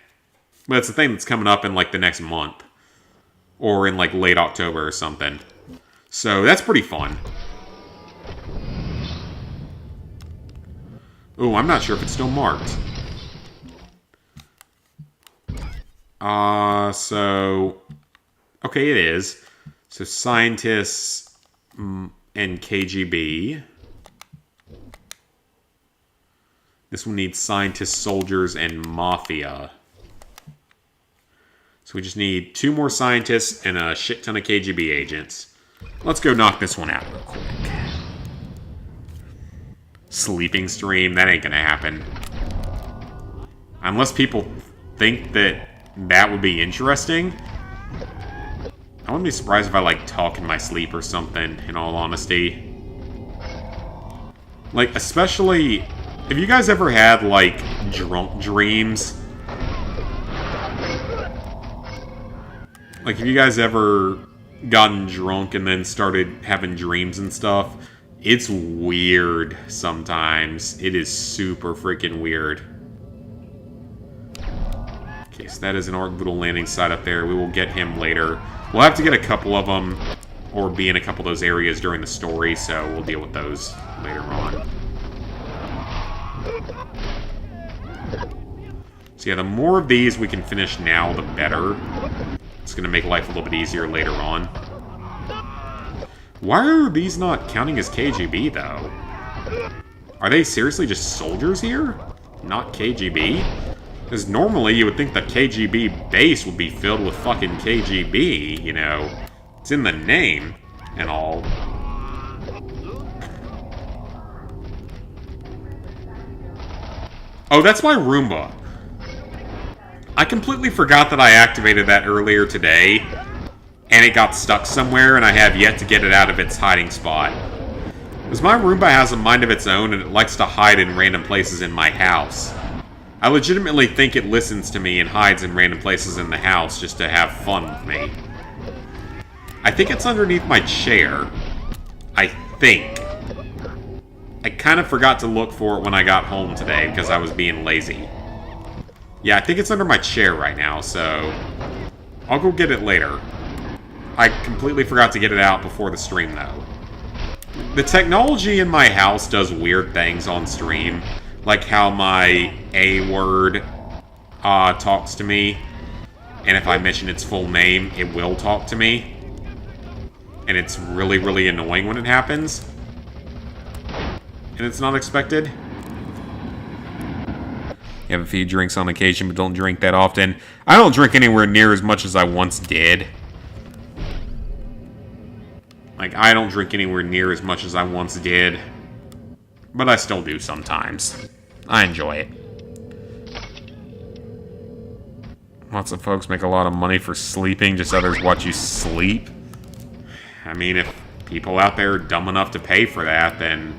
But it's a thing that's coming up in, like, the next month. Or in, like, late October or something. So, that's pretty fun. Ooh, I'm not sure if it's still marked. So... Okay, it is. So, scientists and KGB. This one needs scientists, soldiers, and mafia. So we just need 2 more scientists and a shit ton of KGB agents. Let's go knock this one out real quick. Sleeping stream, that ain't gonna happen. Unless people think that that would be interesting. I wouldn't be surprised if I, like, talk in my sleep or something, in all honesty. Like, especially... Have you guys ever had, like, drunk dreams? Like, have you guys ever gotten drunk and then started having dreams and stuff? It's weird sometimes. It is super freaking weird. Okay, so that is an orbital landing site up there. We will get him later. We'll have to get a couple of them, or be in a couple of those areas during the story, so we'll deal with those later on. So yeah, the more of these we can finish now, the better. It's going to make life a little bit easier later on. Why are these not counting as KGB, though? Are they seriously just soldiers here? Not KGB? Because normally you would think the KGB base would be filled with fucking KGB, you know. It's in the name and all. Oh, that's my Roomba. I completely forgot that I activated that earlier today, and it got stuck somewhere, and I have yet to get it out of its hiding spot. Because my Roomba has a mind of its own, and it likes to hide in random places in my house. I legitimately think it listens to me and hides in random places in the house just to have fun with me. I think it's underneath my chair. I think. I kind of forgot to look for it when I got home today because I was being lazy. Yeah, I think it's under my chair right now, so I'll go get it later. I completely forgot to get it out before the stream, though. The technology in my house does weird things on stream, like how my A-word talks to me, and if I mention its full name, it will talk to me. And it's really, really annoying when it happens. And it's not expected. You have a few drinks on occasion, but don't drink that often. I don't drink anywhere near as much as I once did. Like, I don't drink anywhere near as much as I once did. But I still do sometimes. I enjoy it. Lots of folks make a lot of money for sleeping, just others watch you sleep. I mean, if people out there are dumb enough to pay for that, then,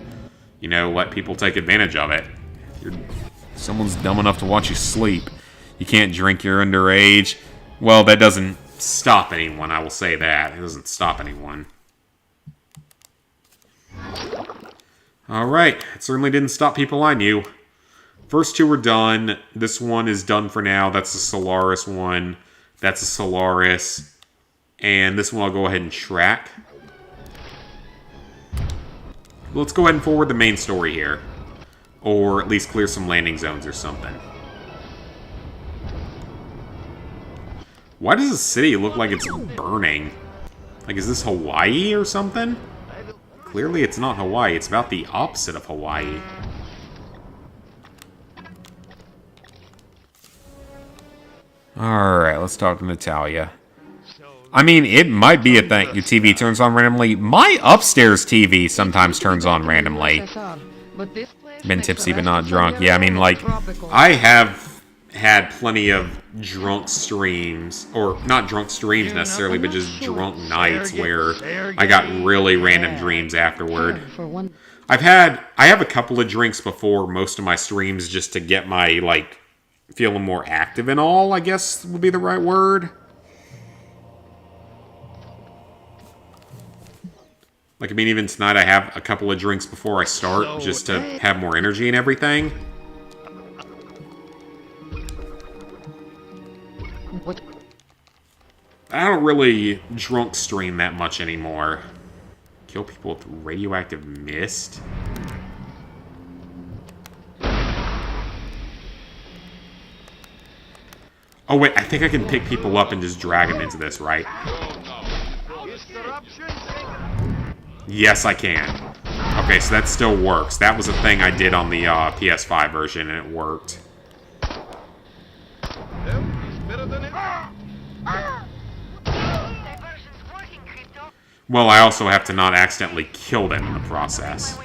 you know, let people take advantage of it. If someone's dumb enough to watch you sleep, you can't drink, you're underage. Well, that doesn't stop anyone, I will say that. It doesn't stop anyone. Alright, it certainly didn't stop people I knew. First 2 are done. This one is done for now. That's a Solaris one. That's a Solaris. And this one I'll go ahead and track. Let's go ahead and forward the main story here. Or at least clear some landing zones or something. Why does the city look like it's burning? Like, is this Hawaii or something? Clearly it's not Hawaii. It's about the opposite of Hawaii. Alright, let's talk to Natalia. I mean, it might be a thing your TV turns on randomly. My upstairs TV sometimes turns on randomly. Been tipsy but not drunk. Yeah, I mean, like, I have had plenty of drunk streams, or not drunk streams necessarily, but just drunk nights where I got really random dreams afterward. I have a couple of drinks before most of my streams just to get my, like, feeling more active and all, I guess would be the right word. Like, I mean, even tonight I have a couple of drinks before I start, just to have more energy and everything. don't really drunk stream that much anymore. Kill people with radioactive mist? Oh wait, I think I can pick people up and just drag them into this, right? Yes, I can. Okay, so that still works. That was a thing I did on the PS5 version, and it worked. Well, I also have to not accidentally kill them in the process.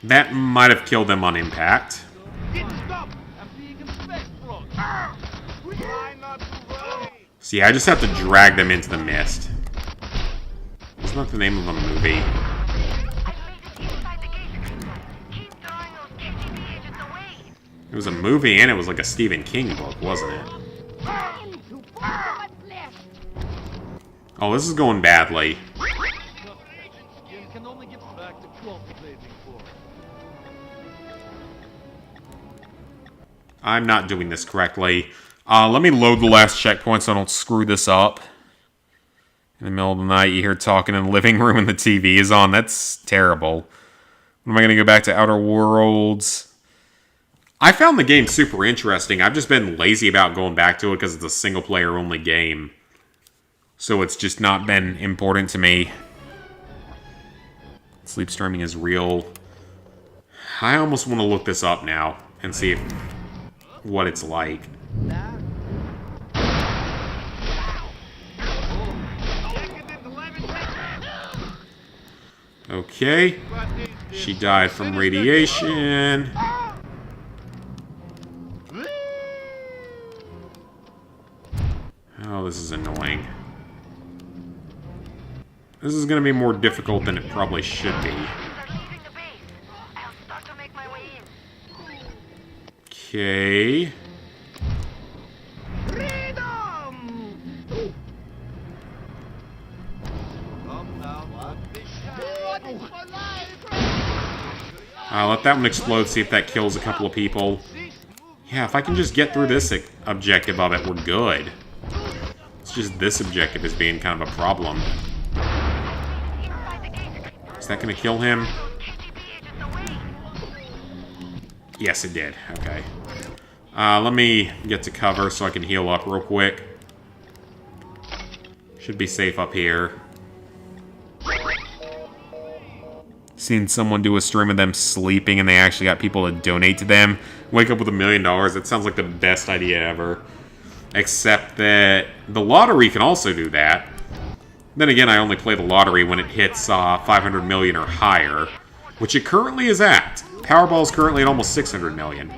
That might have killed them on impact. See, I just have to drag them into the mist. That's not the name of a movie. It was a movie and it was like a Stephen King book, wasn't it? Oh, this is going badly. I'm not doing this correctly. Let me load the last checkpoint so I don't screw this up. In the middle of the night, you hear talking in the living room and the TV is on. That's terrible. When am I going to go back to Outer Worlds? I found the game super interesting. I've just been lazy about going back to it because it's a single-player only game. So it's just not been important to me. Sleep streaming is real. I almost want to look this up now and see what it's like. Okay. She died from radiation. Oh, this is annoying. This is going to be more difficult than it probably should be. Okay. Let that one explode, see if that kills a couple of people. Yeah, if I can just get through this objective of it, we're good. It's just this objective is being kind of a problem. Is that going to kill him? Yes, it did. Okay. Let me get to cover so I can heal up real quick. Should be safe up here. Seen someone do a stream of them sleeping and they actually got people to donate to them. Wake up with $1 million. That sounds like the best idea ever. Except that the lottery can also do that. Then again, I only play the lottery when it hits 500 million or higher, which it currently is at. Powerball is currently at almost 600 million.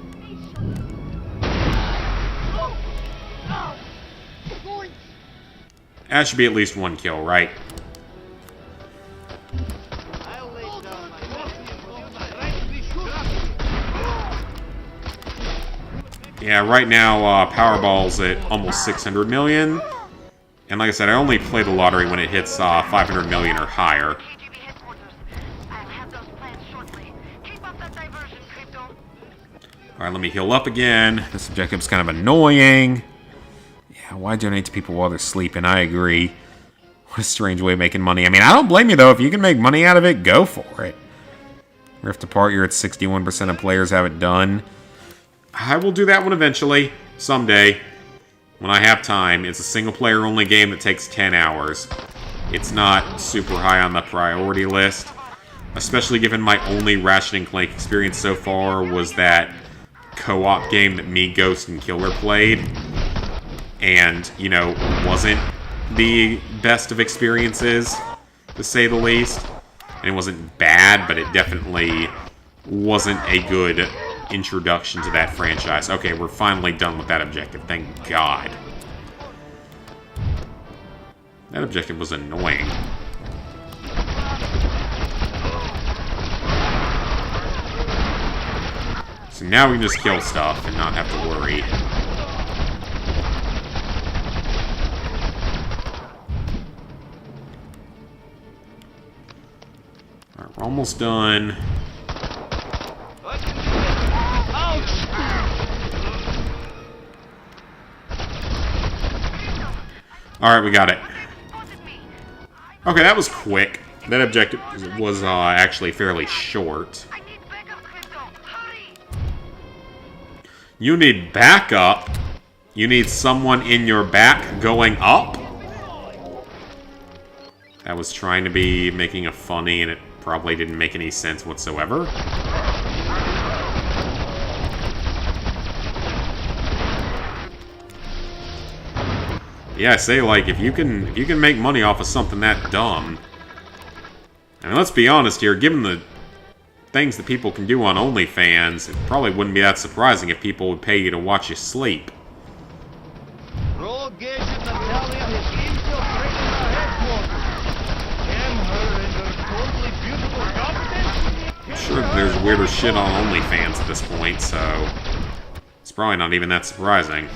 That should be at least one kill, right? Yeah, right now, Powerball's at almost 600 million. And like I said, I only play the lottery when it hits 500 million or higher. Alright, let me heal up again. This objective's kind of annoying. Yeah, why donate to people while they're sleeping? I agree. What a strange way of making money. I mean, I don't blame you, though. If you can make money out of it, go for it. Rift Apart, you're at 61% of players have it done. I will do that one eventually. Someday. When I have time. It's a single-player only game that takes 10 hours. It's not super high on the priority list. Especially given my only Ratchet and Clank experience so far was that co-op game that me, Ghost, and Killer played. And, you know, wasn't the best of experiences, to say the least. And it wasn't bad, but it definitely wasn't a good introduction to that franchise. Okay, we're finally done with that objective. Thank God. That objective was annoying. So now we can just kill stuff and not have to worry. almost done. Alright, we got it. Okay, that was quick. That objective was actually fairly short. You need backup? You need someone in your back going up? That was trying to be making a funny, and it probably didn't make any sense whatsoever. Yeah, I say, like, if you can make money off of something that dumb. I mean, let's be honest here, given the things that people can do on OnlyFans, it probably wouldn't be that surprising if people would pay you to watch you sleep. Battalion is infiltrating our headquarters. Damn her and her totally beautiful competence. I'm sure there's weirder shit on OnlyFans at this point, so it's probably not even that surprising.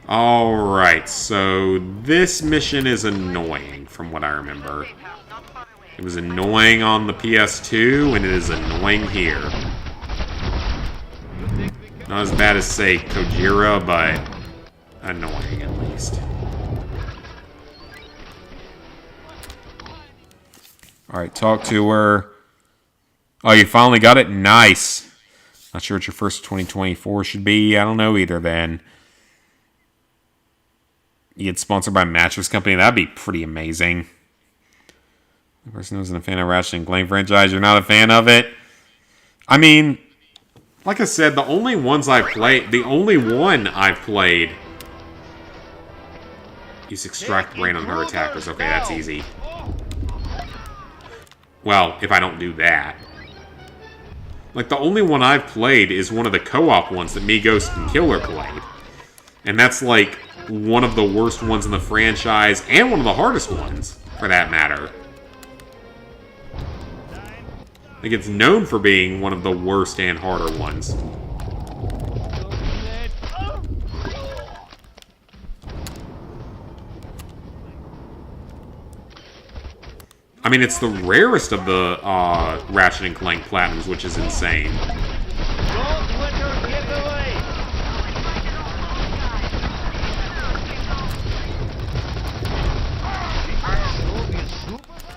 Alright, so this mission is annoying, from what I remember. It was annoying on the PS2, and it is annoying here. Not as bad as, say, Kojira, but annoying at least. Alright, talk to her. Oh, you finally got it? Nice. Not sure what your first 2024 should be. I don't know either then. You get sponsored by a mattress company, that'd be pretty amazing. The person who isn't a fan of Ratchet and Clank franchise, you're not a fan of it? I mean, like I said, the only one I've played is Extract Brain on her attackers. Okay, that's easy. Well, if I don't do that. Like, the only one I've played is one of the co-op ones that me, Ghost, and Killer played. And that's, like, one of the worst ones in the franchise, and one of the hardest ones, for that matter. Like, it's known for being one of the worst and harder ones. I mean, it's the rarest of the Ratchet and Clank Platinums, which is insane.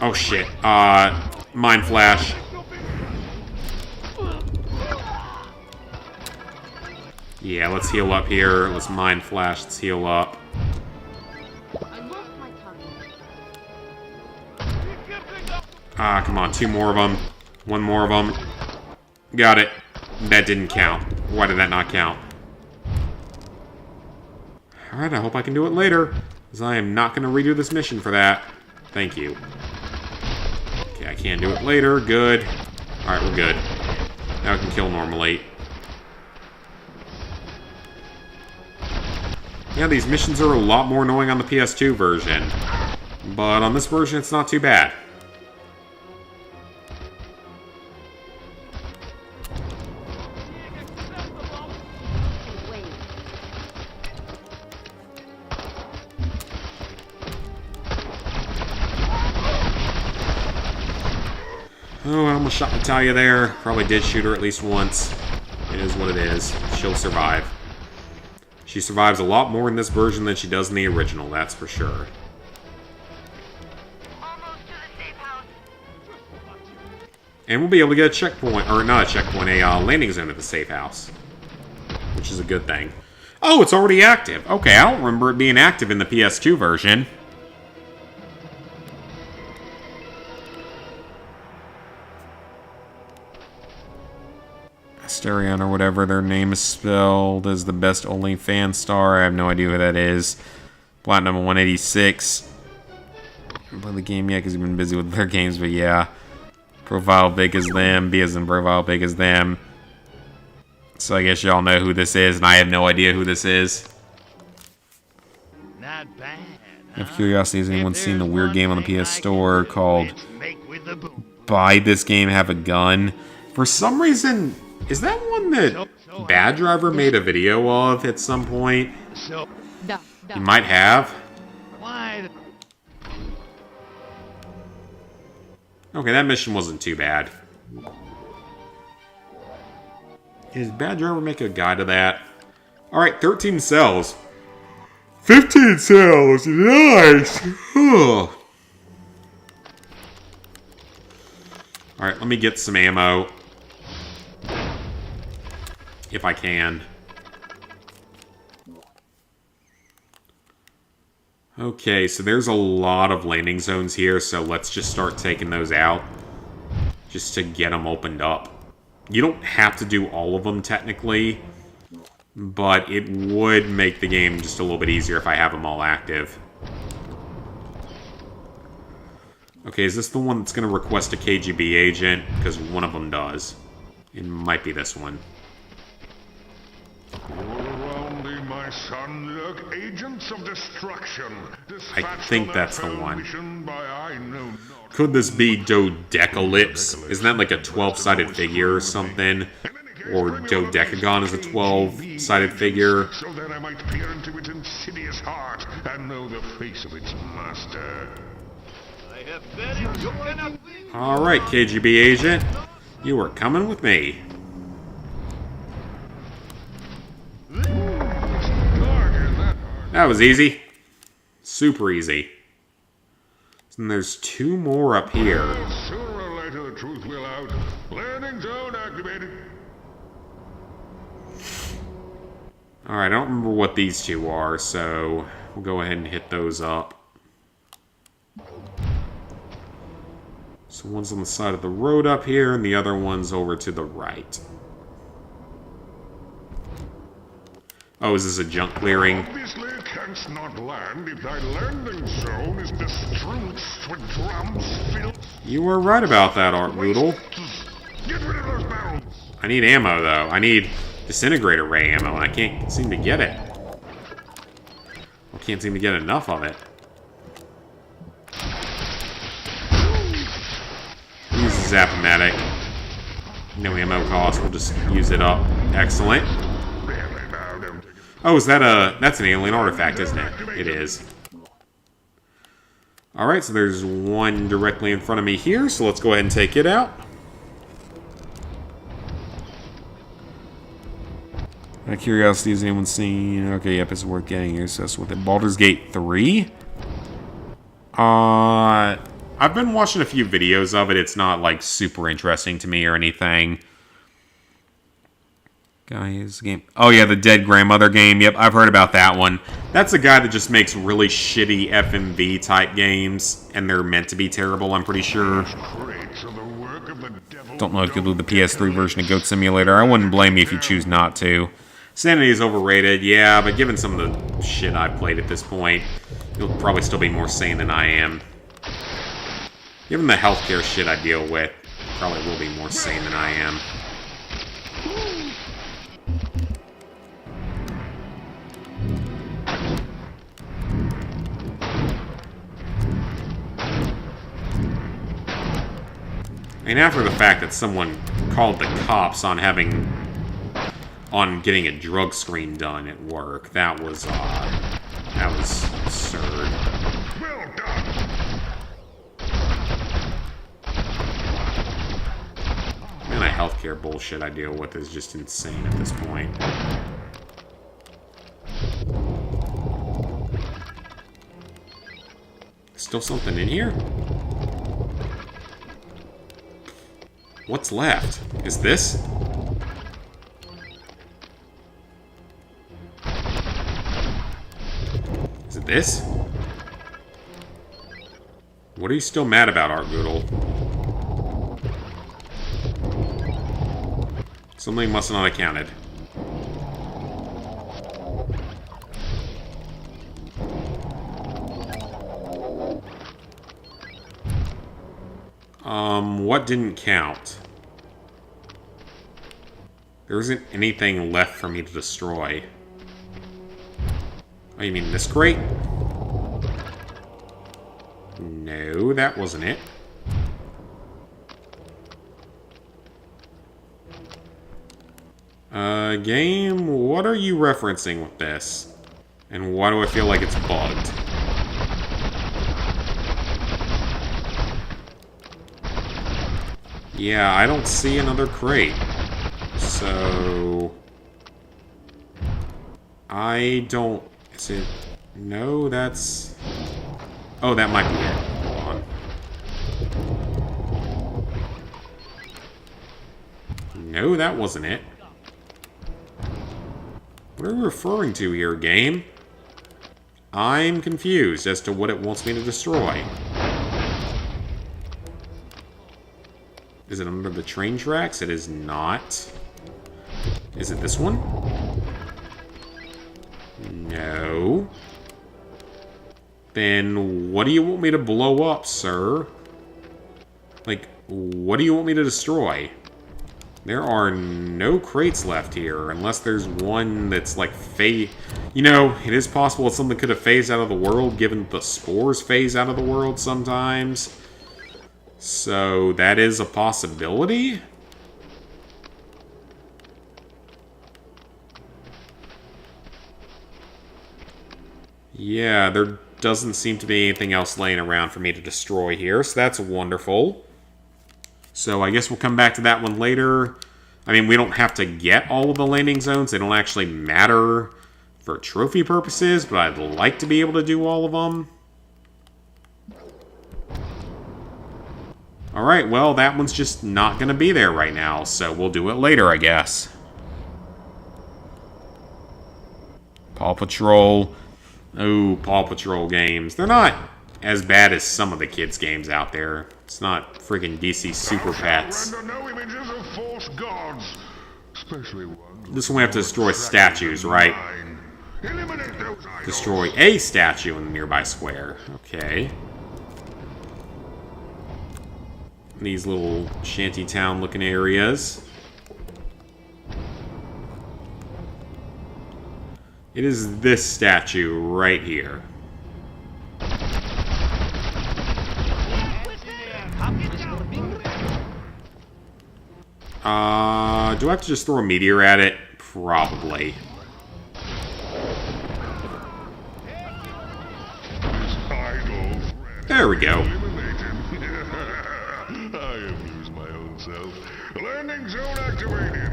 Oh shit. Mind Flash. Yeah, let's heal up here. Let's Mind Flash. Let's heal up. Ah, come on. 2 more of them. 1 more of them. Got it. That didn't count. Why did that not count? Alright, I hope I can do it later, because I am not going to redo this mission for that. Thank you. Okay, I can do it later. Good. Alright, we're good. Now I can kill normally. Yeah, these missions are a lot more annoying on the PS2 version. But on this version, it's not too bad. Oh, I almost shot Natalia there. Probably did shoot her at least once. It is what it is. She'll survive. She survives a lot more in this version than she does in the original, that's for sure. And we'll be able to get a checkpoint, or not a checkpoint, a landing zone at the safe house. Which is a good thing. Oh, it's already active. Okay, I don't remember it being active in the PS2 version. Asterion, or whatever their name is spelled, is the best OnlyFans star. I have no idea who that is. Platinum 186. I haven't played the game yet because we've been busy with their games, but yeah. Profile big as them. B as in profile big as them. So I guess y'all know who this is, and I have no idea who this is. Not bad. Out of curiosity, has anyone seen the weird game on the PS Store called Buy This Game, Have a Gun? For some reason, is that one that Bad Driver made a video of at some point. So, You might have. why? Okay, that mission wasn't too bad. Does Bad Driver make a guide of that? Alright, 13 cells. 15 cells! Nice! Alright, let me get some ammo. If I can. Okay, so there's a lot of landing zones here, so let's just start taking those out. Just to get them opened up. You don't have to do all of them, technically. But it would make the game just a little bit easier if I have them all active. Okay, is this the one that's going to request a KGB agent? Because one of them does. It might be this one. All around thee, my son, lurk agents of destruction. I think that's the one. Could this be Dodecalips? Isn't that like a 12-sided figure or something? Or Dodecagon is a 12-sided figure? So that I might peer into its insidious heart and know the face of its master. Alright, KGB agent. You are coming with me. That was easy. Super easy. And there's two more up here. Sooner or later the truth will out. Landing zone activated. Alright, I don't remember what these two are, so we'll go ahead and hit those up. So one's on the side of the road up here, and the other one's over to the right. Oh, is this a junk clearing? Obviously canst not land if thy landing zone is distressed with drums filled. You were right about that, Art Boodle. Get rid of those barrels. I need ammo, though. I need disintegrator ray ammo, and I can't seem to get it. I can't seem to get enough of it. Use the Zap-O-Matic. No ammo cost, we'll just use it up. Excellent. Oh, is that that's an alien artifact, isn't it? It is. Alright, so there's one directly in front of me here, so let's go ahead and take it out. Out of curiosity, has anyone seen... Okay, yep, it's worth getting here, so that's with it. Baldur's Gate 3? I've been watching a few videos of it. It's not, like, super interesting to me or anything. Guys, game. Oh, yeah, the Dead Grandmother game. Yep, I've heard about that one. That's a guy that just makes really shitty FMV-type games, and they're meant to be terrible, I'm pretty sure. Don't know if you could do the PS3 version of Goat Simulator. I wouldn't blame you if you choose not to. Sanity is overrated, yeah, but given some of the shit I've played at this point, you'll probably still be more sane than I am. Given the healthcare shit I deal with, probably will be more sane than I am. And after the fact that someone called the cops on getting a drug screen done at work, that was absurd. Well done. And the healthcare bullshit I deal with is just insane at this point. Still something in here? What's left? Is this? Is it this? What are you still mad about, Art Goodle? Something must not have counted. What didn't count? There isn't anything left for me to destroy. Oh, you mean this crate? No, that wasn't it. Game, what are you referencing with this? And why do I feel like it's bugged? Yeah, I don't see another crate. So... I don't... Is it... No, that's... Oh, that might be it. Hold on. No, that wasn't it. What are you referring to here, game? I'm confused as to what it wants me to destroy. Is it under the train tracks? It is not. Is it this one? No. Then what do you want me to blow up, sir? Like, what do you want me to destroy? There are no crates left here, unless there's one that's like You know, it is possible that something could have phased out of the world, given the spores phase out of the world sometimes. So, that is a possibility? Yeah, there doesn't seem to be anything else laying around for me to destroy here, so that's wonderful. So I guess we'll come back to that one later. I mean, we don't have to get all of the landing zones. They don't actually matter for trophy purposes, but I'd like to be able to do all of them. Alright, well, that one's just not going to be there right now, so we'll do it later, I guess. Paw Patrol. Oh, Paw Patrol games. They're not as bad as some of the kids' games out there. It's not freaking DC Super Pets. No images of false gods, especially ones. This one we have to destroy statues, right? Eliminate those idols. Destroy a statue in the nearby square. Okay. These little shantytown looking areas. It is this statue right here. Do I have to just throw a meteor at it? Probably. There we go. I amuse my own self. Landing zone activated.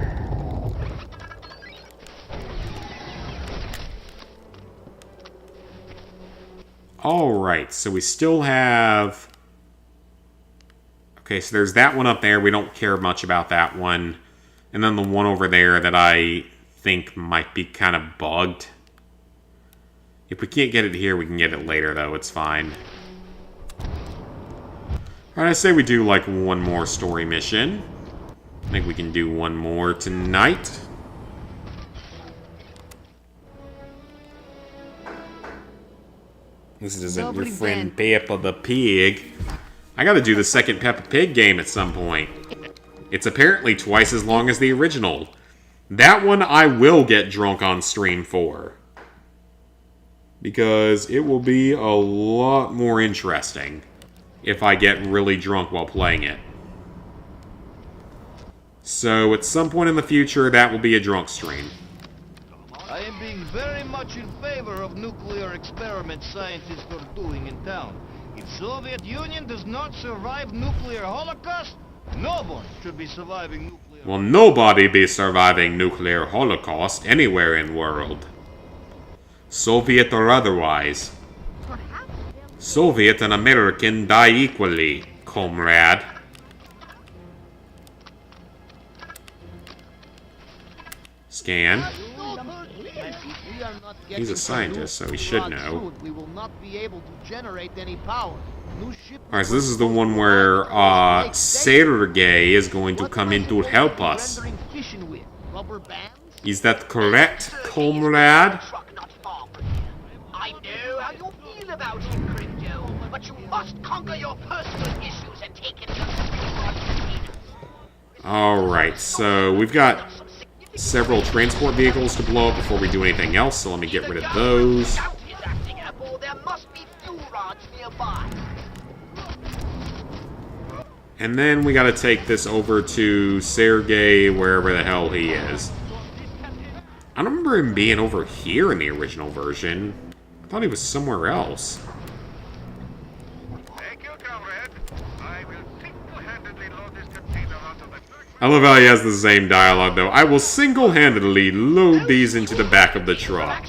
Alright, so we still have... Okay, so there's that one up there. We don't care much about that one. And then the one over there that I think might be kind of bugged. If we can't get it here, we can get it later, though. It's fine. Alright, I say we do, like, one more story mission. I think we can do one more tonight. This isn't your friend Peppa the Pig. I gotta do the second Peppa Pig game at some point. It's apparently twice as long as the original. That one I will get drunk on stream for. Because it will be a lot more interesting if I get really drunk while playing it. So at some point in the future, that will be a drunk stream. I am being very much in favor of nuclear experiments scientists are doing in town. If Soviet Union does not survive nuclear holocaust, no one should be surviving nuclear... Well, nobody be surviving nuclear holocaust anywhere in world. Soviet or otherwise. Soviet and American die equally, comrade. Scan. He's a scientist, so he should know. Alright, so this is the one where Sergey is going to come in to help us. Is that correct, comrade? I know how you feel about him, Crypto, but you must conquer your personal issues and take him to the... Alright, so we've got several transport vehicles to blow up before we do anything else, so let me get rid of those. And then we gotta take this over to Sergey, wherever the hell he is. I don't remember him being over here in the original version. I thought he was somewhere else. Thank you, comrade. I will single-handedly load this container onto the... I love how he has the same dialogue, though. I will single-handedly load these into the back of the truck.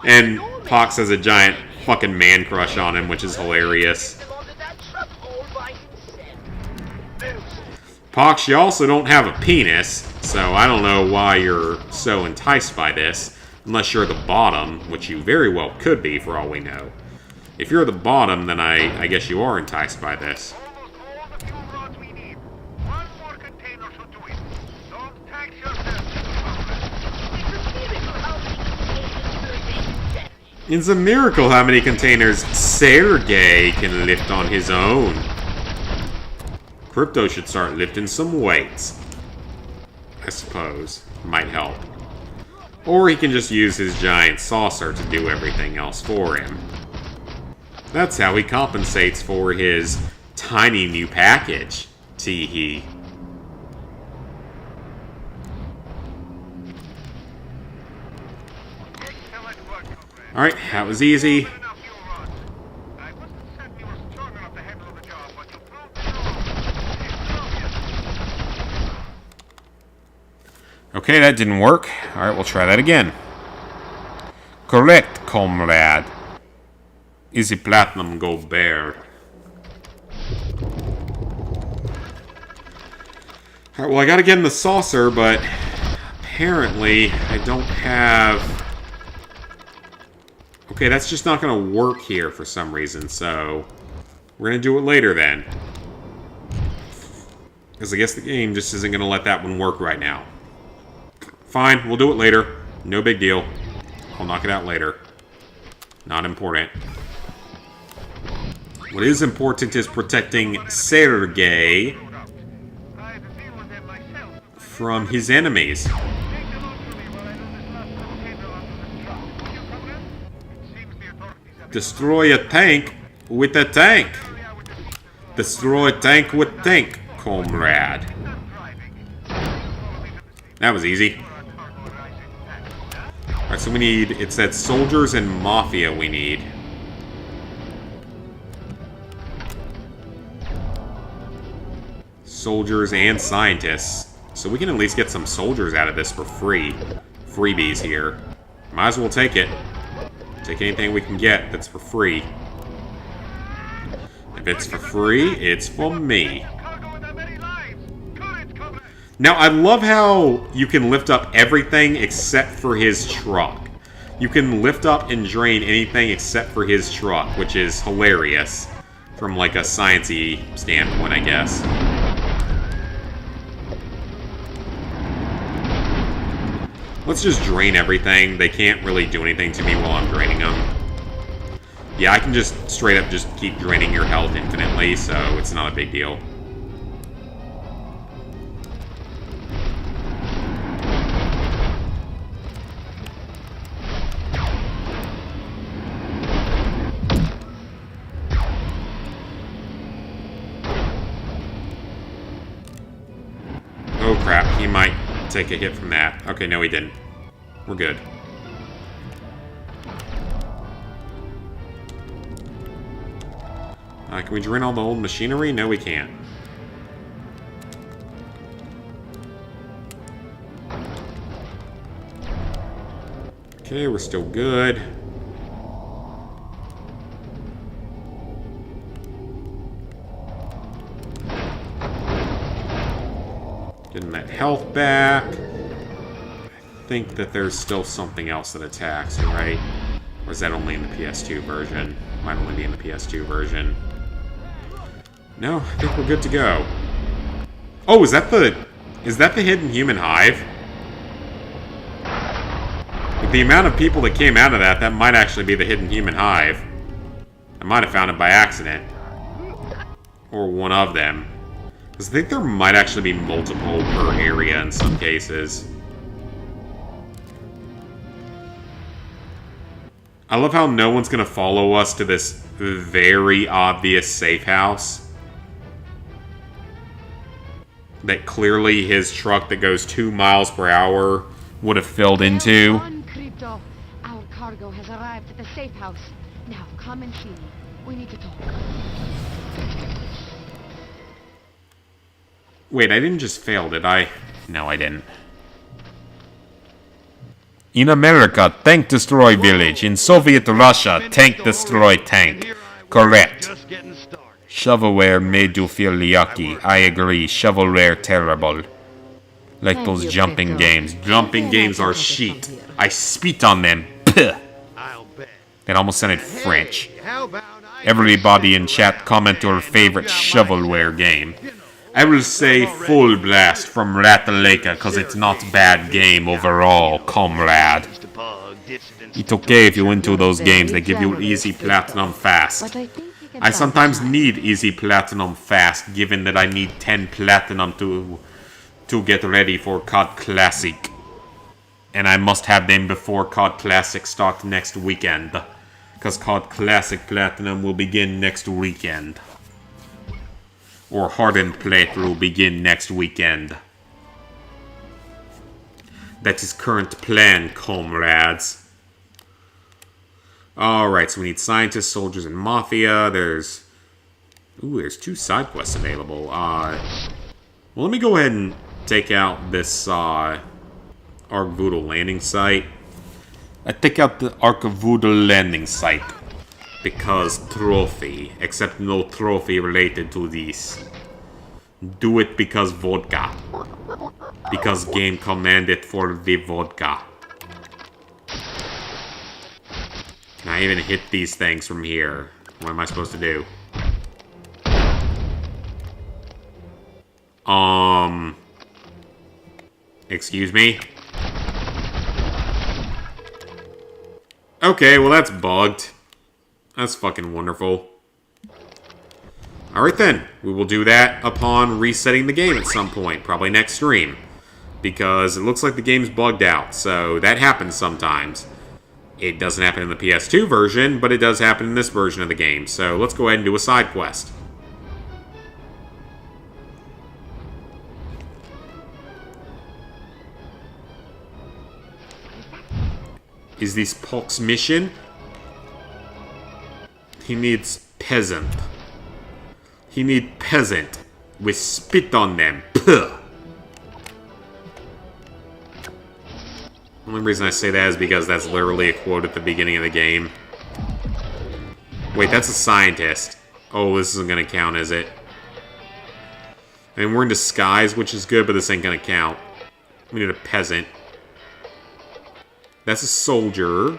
And Pox has a giant fucking man crush on him, which is hilarious. Pox, you also don't have a penis, so I don't know why you're so enticed by this. Unless you're the bottom, which you very well could be, for all we know. If you're the bottom, then I guess you are enticed by this. Almost all the fuel rods we need. One more container should do it. Don't tax yourself. It's a miracle how many containers Sergey can lift on his own. Crypto should start lifting some weights. I suppose. Might help. Or he can just use his giant saucer to do everything else for him. That's how he compensates for his tiny new package. Tee-hee. Alright, that was easy. Okay, that didn't work. Alright, we'll try that again. Correct, comrade. Easy platinum go bear. Alright, well I gotta get in the saucer, but apparently I don't have... Okay, that's just not gonna work here for some reason, so... We're gonna do it later then. Because I guess the game just isn't gonna let that one work right now. Fine, we'll do it later. No big deal. I'll knock it out later. Not important. What is important is protecting Sergey from his enemies. Destroy a tank with a tank. Destroy a tank with tank, comrade. That was easy. Alright, so we need, it said soldiers and mafia we need. Soldiers and scientists. So we can at least get some soldiers out of this for free. Freebies here. Might as well take it. Take anything we can get that's for free. If it's for free, it's for me. Now, I love how you can lift up everything except for his truck. You can lift up and drain anything except for his truck, which is hilarious. From, like, a sciencey standpoint, I guess. Let's just drain everything. They can't really do anything to me while I'm draining them. Yeah, I can just straight up just keep draining your health infinitely, so it's not a big deal. Oh crap, he might take a hit from that. Okay, no he didn't. We're good. Can we drain all the old machinery? No, we can't. Okay, we're still good. Getting that health back. I think that there's still something else that attacks, right? Or is that only in the PS2 version? Might only be in the PS2 version. No, I think we're good to go. Oh, is that the hidden human hive? With the amount of people that came out of that, that might actually be the hidden human hive. I might have found it by accident. Or one of them. Because I think there might actually be multiple per area in some cases. I love how no one's going to follow us to this very obvious safe house. That clearly his truck that goes 2 miles per hour would have filled into. Crypto, our cargo has arrived at the safe house. Now, come and see me. We need to talk. Wait, I didn't just fail, did I? No, I didn't. In America, tank destroy village. In Soviet Russia, tank destroy tank. Correct. Just getting started. Shovelware made you feel yucky. I agree. Shovelware terrible. Like Thank those you, jumping Crypto. games. Jumping games are shit. I spit on them. Puh. I'll bet. That almost sounded French. Hey, how about I Everybody in just chat sit comment your around favorite and shovelware game. I will say Full Blast from Rataleka, cause it's not bad game overall, comrade. It's okay if you're into those games, they give you easy platinum fast. But I think you can I find sometimes time. need easy platinum fast, given that I need 10 platinum to get ready for COD Classic. And I must have them before COD Classic starts next weekend. Because COD Classic Platinum will begin next weekend. Or Hardened playthrough will begin next weekend. That is current plan, comrades. Alright, so we need scientists, soldiers, and mafia. There's 2 side quests available. Well, let me go ahead and take out this Ark-Voodoo landing site. I take out the Ark-Voodoo landing site. Because trophy. Except no trophy related to this. Do it because vodka. Because game commanded for the vodka. Can I even hit these things from here? What am I supposed to do? Excuse me? Okay, well that's bugged. That's fucking wonderful. Alright then, we will do that upon resetting the game at some point, probably next stream. Because it looks like the game's bugged out, so that happens sometimes. It doesn't happen in the PS2 version, but it does happen in this version of the game. So let's go ahead and do a side quest. Is this Pox's mission? He needs peasant. He needs peasant. We spit on them. Puh. The only reason I say that is because that's literally a quote at the beginning of the game. Wait, that's a scientist. Oh, this isn't gonna count, is it? I mean, we're in disguise, which is good, but this ain't gonna count. We need a peasant. That's a soldier.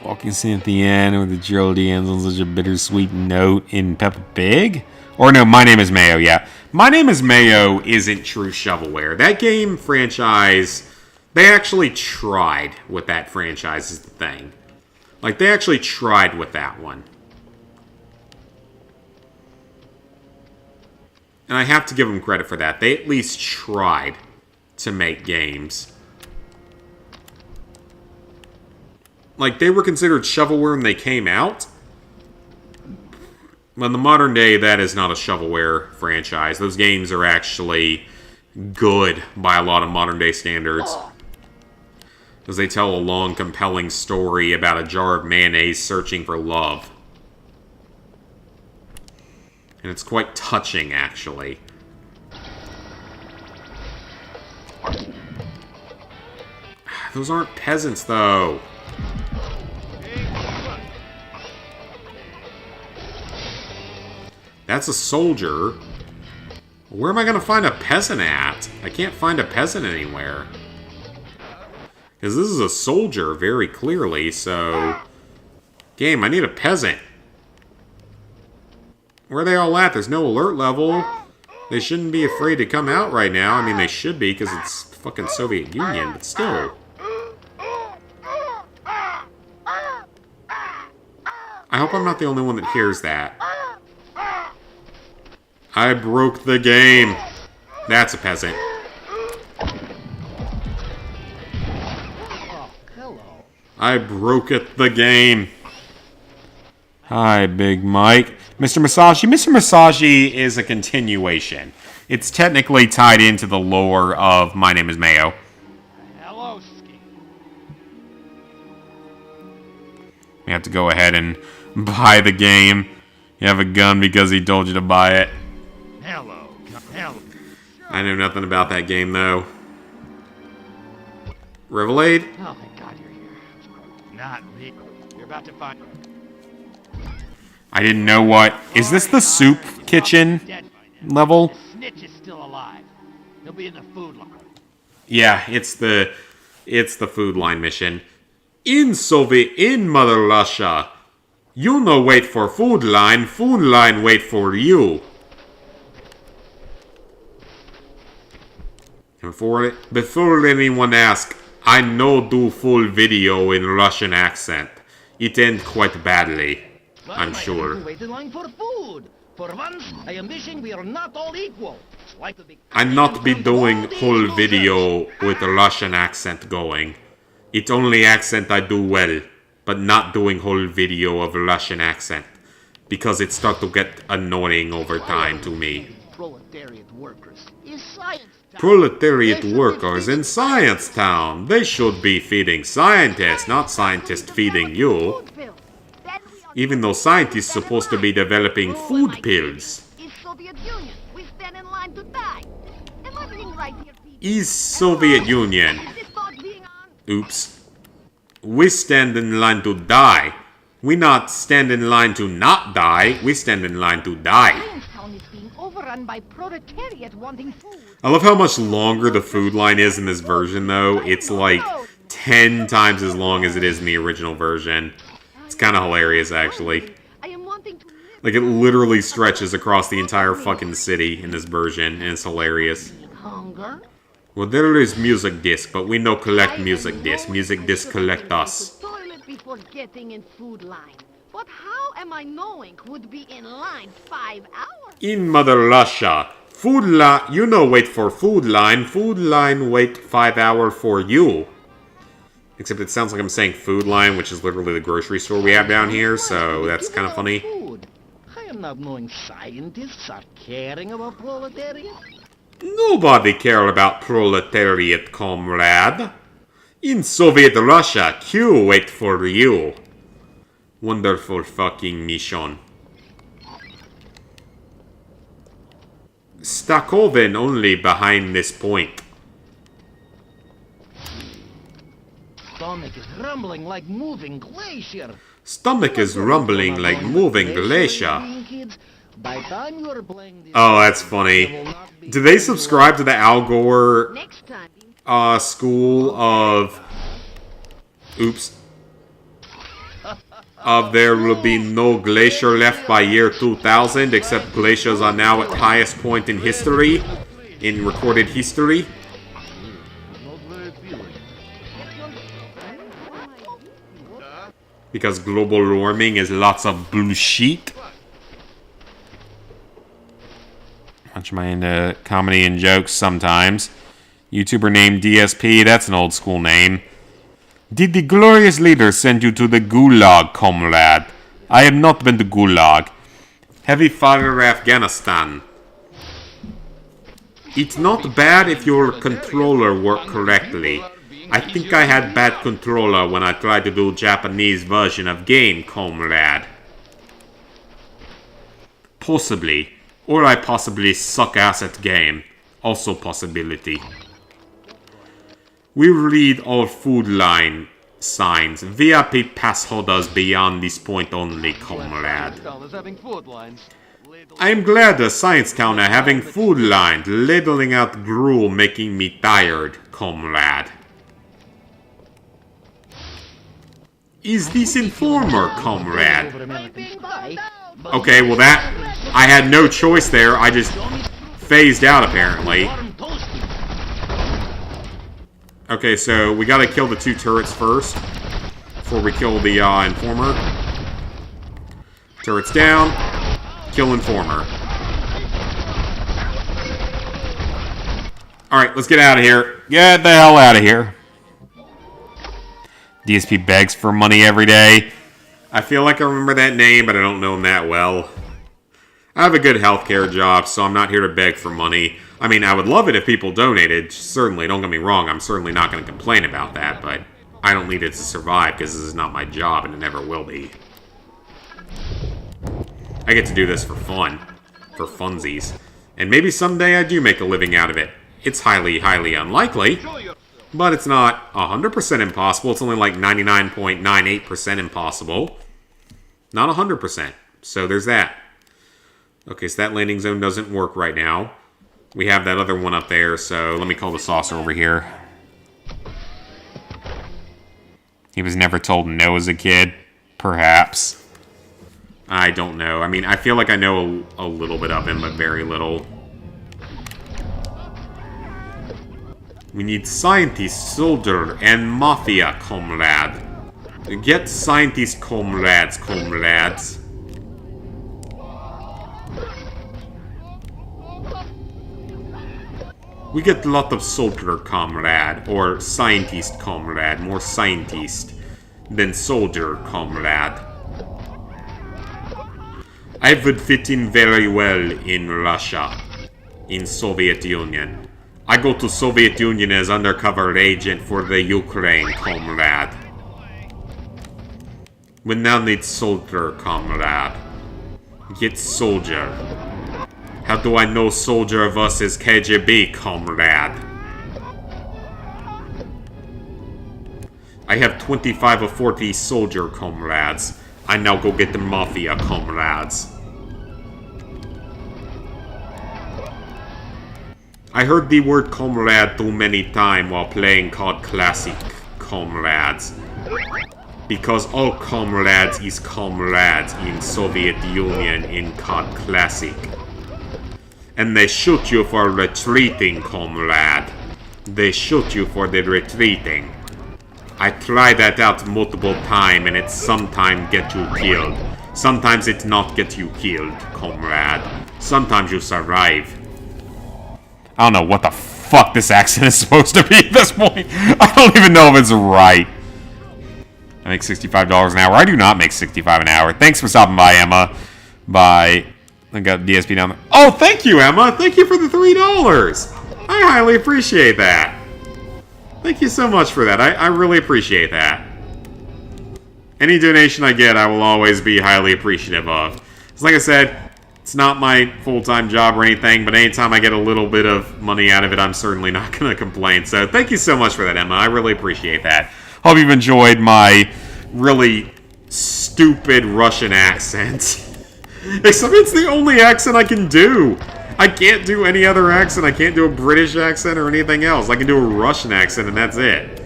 Walking scene at the end where the Geraldine ends on such a bittersweet note in Peppa Pig? Or no, My Name is Mayo, yeah. My Name is Mayo isn't true shovelware. That game franchise, they actually tried with that franchise is the thing. Like, they actually tried with that one. And I have to give them credit for that. They at least tried to make games. Like, they were considered shovelware when they came out. But in the modern day, that is not a shovelware franchise. Those games are actually good by a lot of modern day standards. Because they tell a long, compelling story about a jar of mayonnaise searching for love. And it's quite touching, actually. Those aren't peasants, though. That's a soldier. Where am I going to find a peasant at? I can't find a peasant anywhere. Because this is a soldier, very clearly, so... Game, I need a peasant. Where are they all at? There's no alert level. They shouldn't be afraid to come out right now. I mean, they should be, because it's the fucking Soviet Union, but still. I hope I'm not the only one that hears that. I broke the game. That's a peasant. I broke the game. Hi, Big Mike. Mr. Masashi. Mr. Masashi is a continuation. It's technically tied into the lore of My Name is Mayo. Hello, Ski. You have to go ahead and buy the game. You have a gun because he told you to buy it. Hello. Hello. I know nothing about that game, though. Revelade? Oh, thank God you're here. Not me. You're about to find... I didn't know what... Is this the soup kitchen level? The snitch is still alive. He'll be in the food line. Yeah, it's the food line mission. In Mother Russia, you no wait for food line wait for you. Before anyone asks, I no do full video in Russian accent. It end quite badly, I'm sure. Wait in line for food. For once, I am wishing we are not all equal. I'm not be doing whole video with a Russian accent going. It's only accent I do well, but not doing whole video of a Russian accent. Because it start to get annoying over time to me. Proletariat workers is science. Proletariat workers in Science Town. They should be feeding scientists, not scientists feeding you. Even though scientists supposed to be developing food pills. Is Soviet Union. We stand in line to die. Am I being right here, people? Is Soviet Union. Oops. We stand in line to die. We not stand in line to not die. We stand in line to die. Town is being overrun by proletariat wanting food. I love how much longer the food line is in this version, though. It's like 10 times as long as it is in the original version. It's kind of hilarious, actually. Like, it literally stretches across the entire fucking city in this version, and it's hilarious. Hunger? Well, there is music disc, but we no collect music disc. Music disc collect us. Toilet before getting in food line. But how am I knowing who'd be in line 5 hours? In Mother Russia, you no wait for food line wait 5 hours for you. Except it sounds like I'm saying food line, which is literally the grocery store we have down here, so that's kind of funny. I am not knowing scientists are caring about proletariat. Nobody care about proletariat, comrade. In Soviet Russia, Q wait for you. Wonderful fucking mission. Stakoven only behind this point. Stomach is rumbling like moving glacier. Stomach is rumbling like moving glacier. By time you are playing this, oh, that's funny. Do they subscribe to the Al Gore school of... Oops. Of there will be no glacier left by year 2000, except glaciers are now at highest point in history, in recorded history. Because global warming is lots of bullshit. Much am I into comedy and jokes sometimes. YouTuber named DSP, that's an old school name. Did the glorious leader send you to the Gulag, comrade? I have not been to Gulag. Heavy fire Afghanistan. It's not bad if your controller worked correctly. I think I had bad controller when I tried to do Japanese version of game, comrade. Possibly. Or I possibly suck ass at game. Also possibility. We read all food line signs. VIP pass holders beyond this point only, comrade. I am glad the Science Town are having food lines. Ladling out gruel making me tired, comrade. Is this informer, comrade? Okay, well that... I had no choice there. I just phased out, apparently. Okay, so we gotta kill the 2 turrets first. Before we kill the informer. Turrets down. Kill informer. Alright, let's get out of here. Get the hell out of here. DSP begs for money every day. I feel like I remember that name, but I don't know him that well. I have a good healthcare job, so I'm not here to beg for money. I mean, I would love it if people donated. Certainly, don't get me wrong, I'm certainly not going to complain about that, but I don't need it to survive because this is not my job and it never will be. I get to do this for fun. For funsies. And maybe someday I do make a living out of it. It's highly, highly unlikely, but it's not 100% impossible. It's only like 99.98% impossible. Not 100%. So there's that. Okay, so that landing zone doesn't work right now. We have that other one up there, so let me call the saucer over here. He was never told no as a kid. Perhaps. I don't know. I mean, I feel like I know a little bit of him, but very little. We need scientist, soldier, and mafia, comrade. Get scientist, comrades. We get a lot of soldier, comrade, or scientist, comrade. More scientist than soldier, comrade. I would fit in very well in Russia, in Soviet Union. I go to Soviet Union as undercover agent for the Ukraine, comrade. We now need soldier, comrade. Get soldier. How do I know soldier versus KGB, comrade? I have 25 or 40 soldier, comrades. I now go get the mafia, comrades. I heard the word comrade too many times while playing COD Classic, comrades. Because all comrades is comrades in Soviet Union in COD Classic. And they shoot you for retreating, comrade. They shoot you for the retreating. I tried that out multiple times and it sometimes get you killed. Sometimes it not get you killed, comrade. Sometimes you survive. I don't know what the fuck this accent is supposed to be at this point. I don't even know if it's right. I make $65 an hour. I do not make $65 an hour. Thanks for stopping by, Emma. Bye. I got DSP down there. Oh, thank you, Emma. Thank you for the $3. I highly appreciate that. Thank you so much for that. I really appreciate that. Any donation I get, I will always be highly appreciative of. Because like I said, it's not my full-time job or anything, but anytime I get a little bit of money out of it, I'm certainly not going to complain. So thank you so much for that, Emma. I really appreciate that. Hope you've enjoyed my really stupid Russian accent. Except it's the only accent I can do. I can't do any other accent. I can't do a British accent or anything else. I can do a Russian accent and that's it.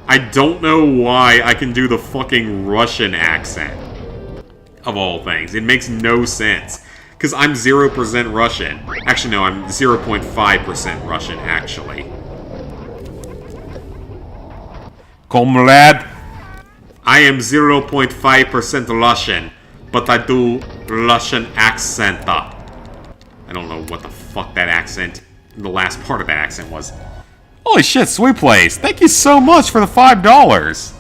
I don't know why I can do the fucking Russian accent. Of all things. It makes no sense. Because I'm 0% Russian. Actually, no, I'm 0.5% Russian, actually. Comrade, I am 0.5% Russian. But I do Russian accent. I don't know what the fuck that accent, the last part of that accent was. Holy shit, Sweet Place. Thank you so much for the $5.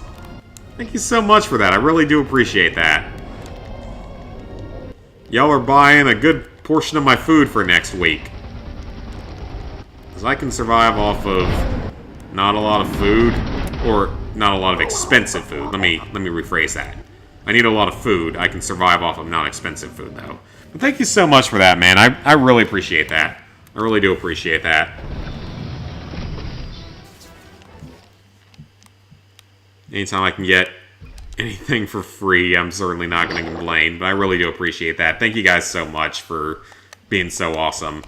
Thank you so much for that. I really do appreciate that. Y'all are buying a good portion of my food for next week. Because I can survive off of not a lot of food, or not a lot of expensive food. Let me rephrase that. I need a lot of food. I can survive off of not expensive food, though. But thank you so much for that, man. I really appreciate that. I really do appreciate that. Anytime I can get anything for free, I'm certainly not going to complain. But I really do appreciate that. Thank you guys so much for being so awesome.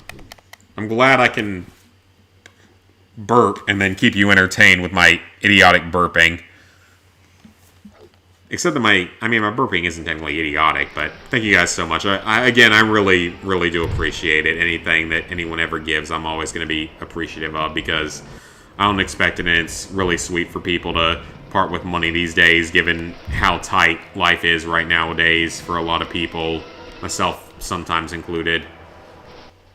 I'm glad I can burp and then keep you entertained with my idiotic burping. Except that my burping isn't technically idiotic, but thank you guys so much. Again, I really, really do appreciate it. Anything that anyone ever gives, I'm always going to be appreciative of, because I don't expect it, and it's really sweet for people to part with money these days, given how tight life is right nowadays for a lot of people, myself sometimes included.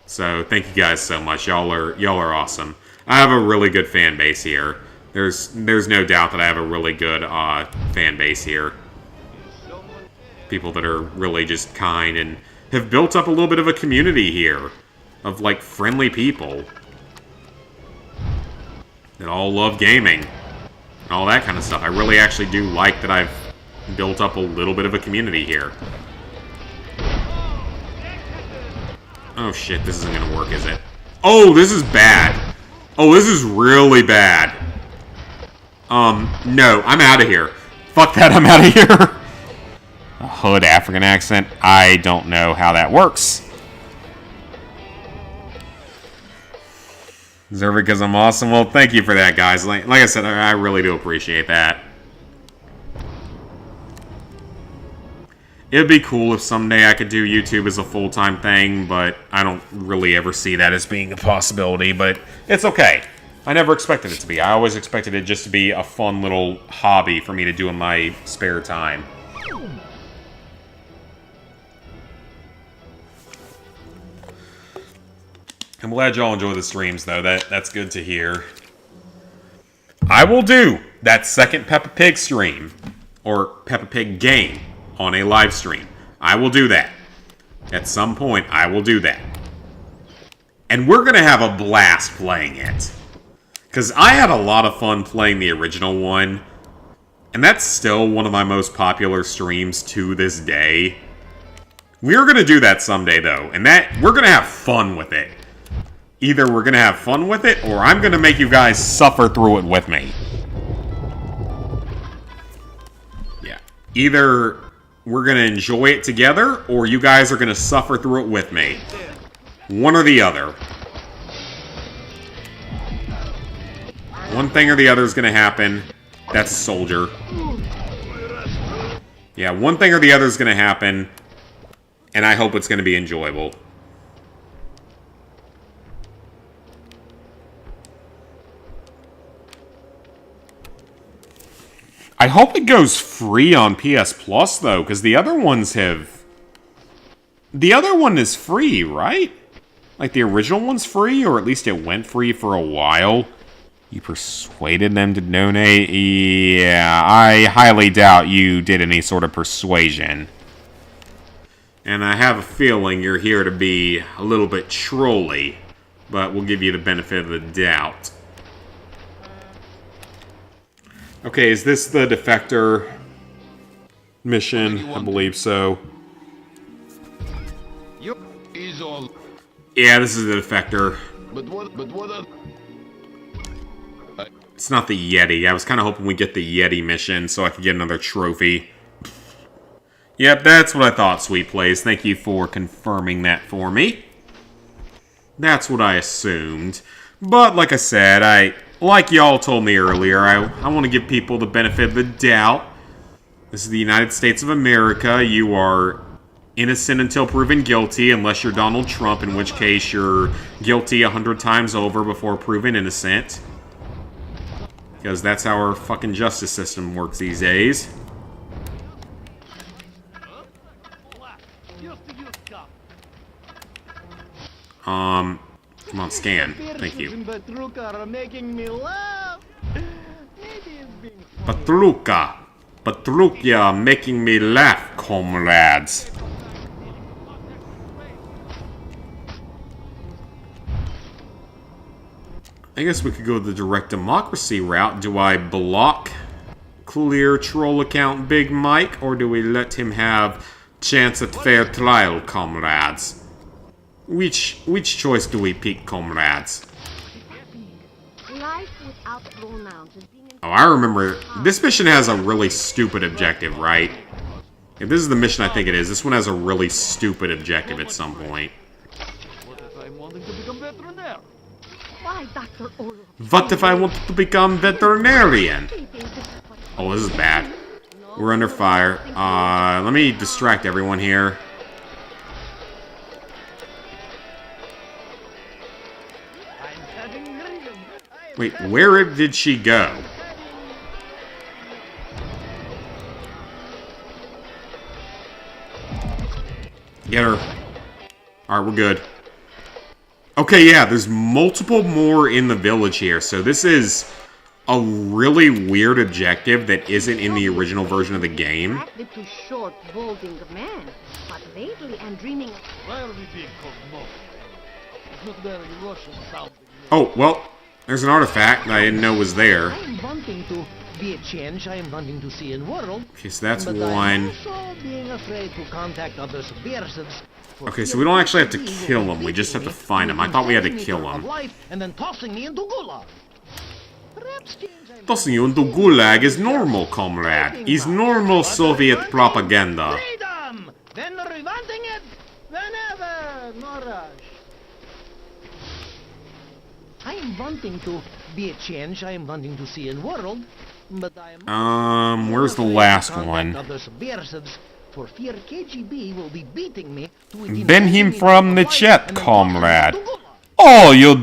So thank you guys so much. Y'all are awesome. I have a really good fan base here. There's no doubt that I have a really good fan base here. People that are really just kind and have built up a little bit of a community here of, like, friendly people that all love gaming and all that kind of stuff. I really actually do like that I've built up a little bit of a community here. Oh shit, this isn't gonna work, is it? Oh, this is bad. Oh, this is really bad. No, I'm out of here. Fuck that, I'm out of here. A hood African accent. I don't know how that works. Deserve it because I'm awesome? Well, thank you for that, guys. Like I said, I really do appreciate that. It'd be cool if someday I could do YouTube as a full-time thing, but I don't really ever see that as being a possibility, but it's okay. I never expected it to be. I always expected it just to be a fun little hobby for me to do in my spare time. I'm glad y'all enjoy the streams, though. That's good to hear. I will do that second Peppa Pig stream, or Peppa Pig game, on a live stream. I will do that. At some point, I will do that. And we're going to have a blast playing it. Because I had a lot of fun playing the original one. And that's still one of my most popular streams to this day. We're going to do that someday, though. And we're going to have fun with it. Either we're going to have fun with it, or I'm going to make you guys suffer through it with me. Yeah. Either we're going to enjoy it together, or you guys are going to suffer through it with me. One or the other. One thing or the other is going to happen. That's Soldier. Yeah, one thing or the other is going to happen, and I hope it's going to be enjoyable. I hope it goes free on PS Plus, though, because the other ones have... The other one is free, right? Like, the original one's free, or at least it went free for a while. You persuaded them to donate? Yeah, I highly doubt you did any sort of persuasion. And I have a feeling you're here to be a little bit trolly, but we'll give you the benefit of the doubt. Okay, is this the Defector mission? I believe so. Yeah, this is the Defector. It's not the Yeti. I was kind of hoping we'd get the Yeti mission so I could get another trophy. Yep, that's what I thought, Sweet Plays. Thank you for confirming that for me. That's what I assumed. But like I said, like y'all told me earlier, I want to give people the benefit of the doubt. This is the United States of America. You are innocent until proven guilty, unless you're Donald Trump, in which case you're guilty 100 times over before proven innocent. Because that's how our fucking justice system works these days. Come on, scan. Thank you. Patruka making me laugh, comrades. I guess we could go the direct democracy route. Do I block clear troll account Big Mike, or do we let him have chance at fair trial, comrades? Which choice do we pick, comrades? Oh, I remember. This mission has a really stupid objective, right? If this is the mission I think it is, this one has a really stupid objective at some point. What if I wanted to become veterinarian? Oh, this is bad. We're under fire. Let me distract everyone here. Wait, where did she go? Get her. Alright, we're good. Okay, yeah, there's multiple more in the village here. So this is a really weird objective that isn't in the original version of the game. Attracted to short, balding men. But lately I'm dreaming of... Why are we being called monks? It's not very Russian sounding. Oh, well, there's an artifact that I didn't know was there. I am wanting to be a change. I am wanting to see in world. Okay, so that's but one. I'm also being afraid to contact other subversives. Okay, so we don't actually have to kill him. We just have to find him. I thought we had to kill him. And then tossing me into gulag. Tossing you into gulag is normal, comrade. Is normal Soviet propaganda. Freedom! Then rewanting it whenever, no rush. I am wanting to be a change. I am wanting to see in world, but I am. Where's the last one? Other subversives, for fear KGB will be beating me. Ben him from the chat, comrade. Oh, you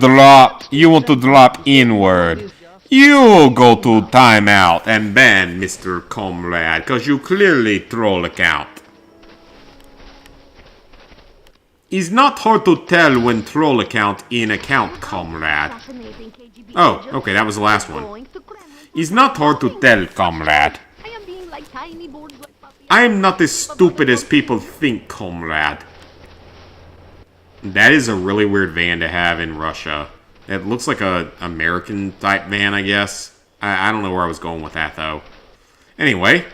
want to drop inward. You go to timeout And ban Mr. Comrade, cause you clearly troll account. It's not hard to tell when troll account in account, comrade. Oh, okay, that was the last one. It's not hard to tell, comrade. I am being like tiny boards like puppies. I am not as stupid as people think, comrade. That is a really weird van to have in Russia. It looks like a American type van, I guess. I don't know where I was going with that, though. Anyway.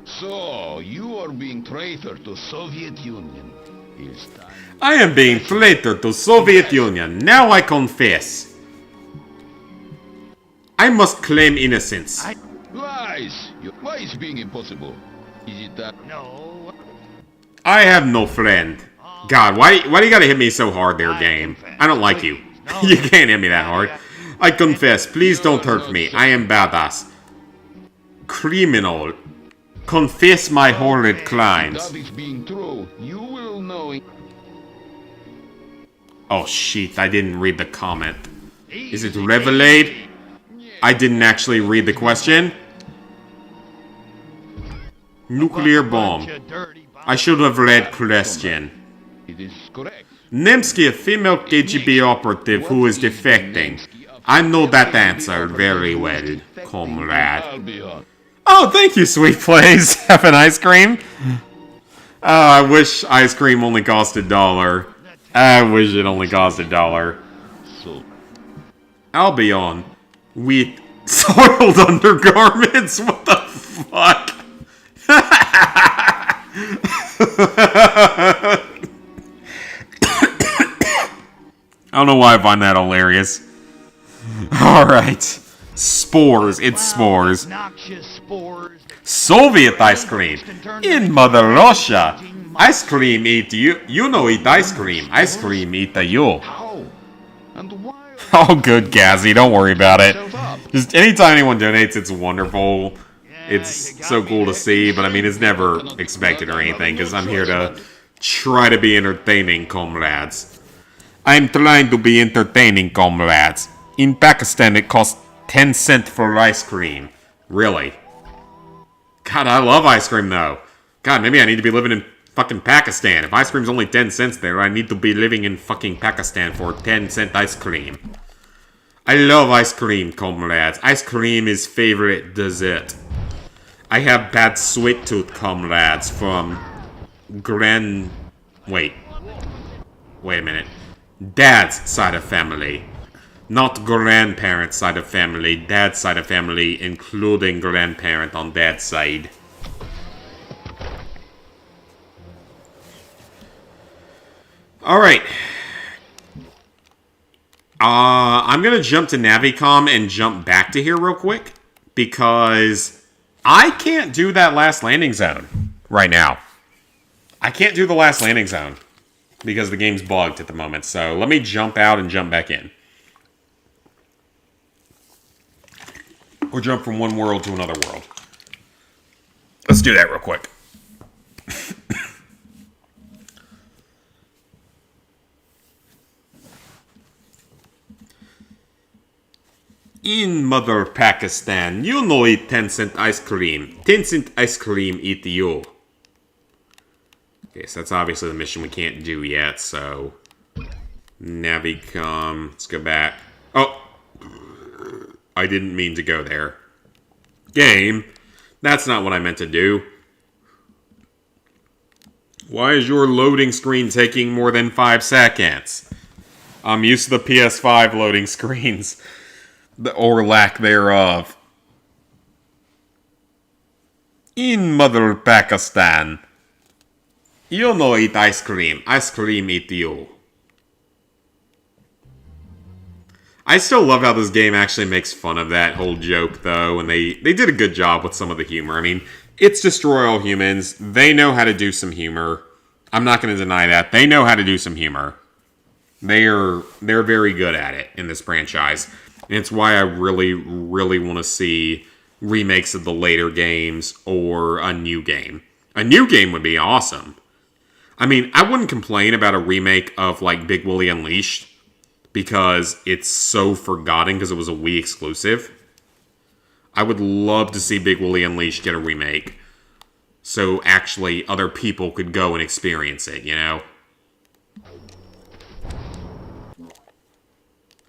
So, you are being traitor to Soviet Union. I am being traitor to Soviet Union. Now I confess. I must claim innocence. Lies! Why is being impossible? Is it that? No. I have no friend. God, why do you gotta hit me so hard there, game? I don't like you. You can't hit me that hard. I confess, please don't hurt me. I am badass. Criminal. Confess my horrid crimes. That is being true. You will know it. Oh shit, I didn't read the comment. Is it Revelade? I didn't actually read the question. Nuclear bomb. I should have read question. It is correct. Nemsky, a female KGB operative who is defecting. I know that answer very well, comrade. I'll be on. Oh, thank you, Sweet Plays. Have an ice cream? Oh, I wish ice cream only cost $1. I wish it only cost $1. So, I'll be on. With soiled undergarments? What the fuck? I don't know why I find that hilarious. Alright. Spores. It's spores. Noxious spores. Soviet ice cream. In Mother Russia. Ice cream eat you. You know eat ice cream. Ice cream eat you. how? And why? Oh, good, Gazzy. Don't worry about it. Just anytime anyone donates, it's wonderful. It's so cool to see, but I mean, it's never expected or anything, because I'm here to try to be entertaining, comrades. I'm trying to be entertaining, comrades. In Pakistan, it costs 10 cents for ice cream. Really? God, I love ice cream, though. God, maybe I need to be living in fucking Pakistan. If ice cream's only 10 cents there, I need to be living in fucking Pakistan for 10-cent ice cream. I love ice cream, comrades. Ice cream is favorite dessert. I have bad sweet tooth, comrades, from Wait a minute. Dad's side of family. Not grandparents' side of family. Dad's side of family, including grandparent on dad's side. Alright. I'm gonna jump to Navicom and jump back to here real quick, because I can't do that last landing zone right now. I can't do the last landing zone because the game's bugged at the moment. So let me jump out and jump back in. Or jump from one world to another world. Let's do that real quick. In Mother Pakistan, you know eat 10-cent ice cream. 10-cent ice cream eat you. Okay, so that's obviously the mission we can't do yet, so... Navicom, let's go back. Oh! I didn't mean to go there. Game, that's not what I meant to do. Why is your loading screen taking more than 5 seconds? I'm used to the PS5 loading screens. Or lack thereof. In Mother Pakistan, you no eat ice cream eat you. I still love how this game actually makes fun of that whole joke, though, and they did a good job with some of the humor. I mean, it's Destroy All Humans. They know how to do some humor. I'm not going to deny that. They know how to do some humor. They're very good at it in this franchise. And it's why I really, really want to see remakes of the later games or a new game. A new game would be awesome. I mean, I wouldn't complain about a remake of, like, Big Willy Unleashed because it's so forgotten because it was a Wii exclusive. I would love to see Big Willy Unleashed get a remake so actually other people could go and experience it, you know?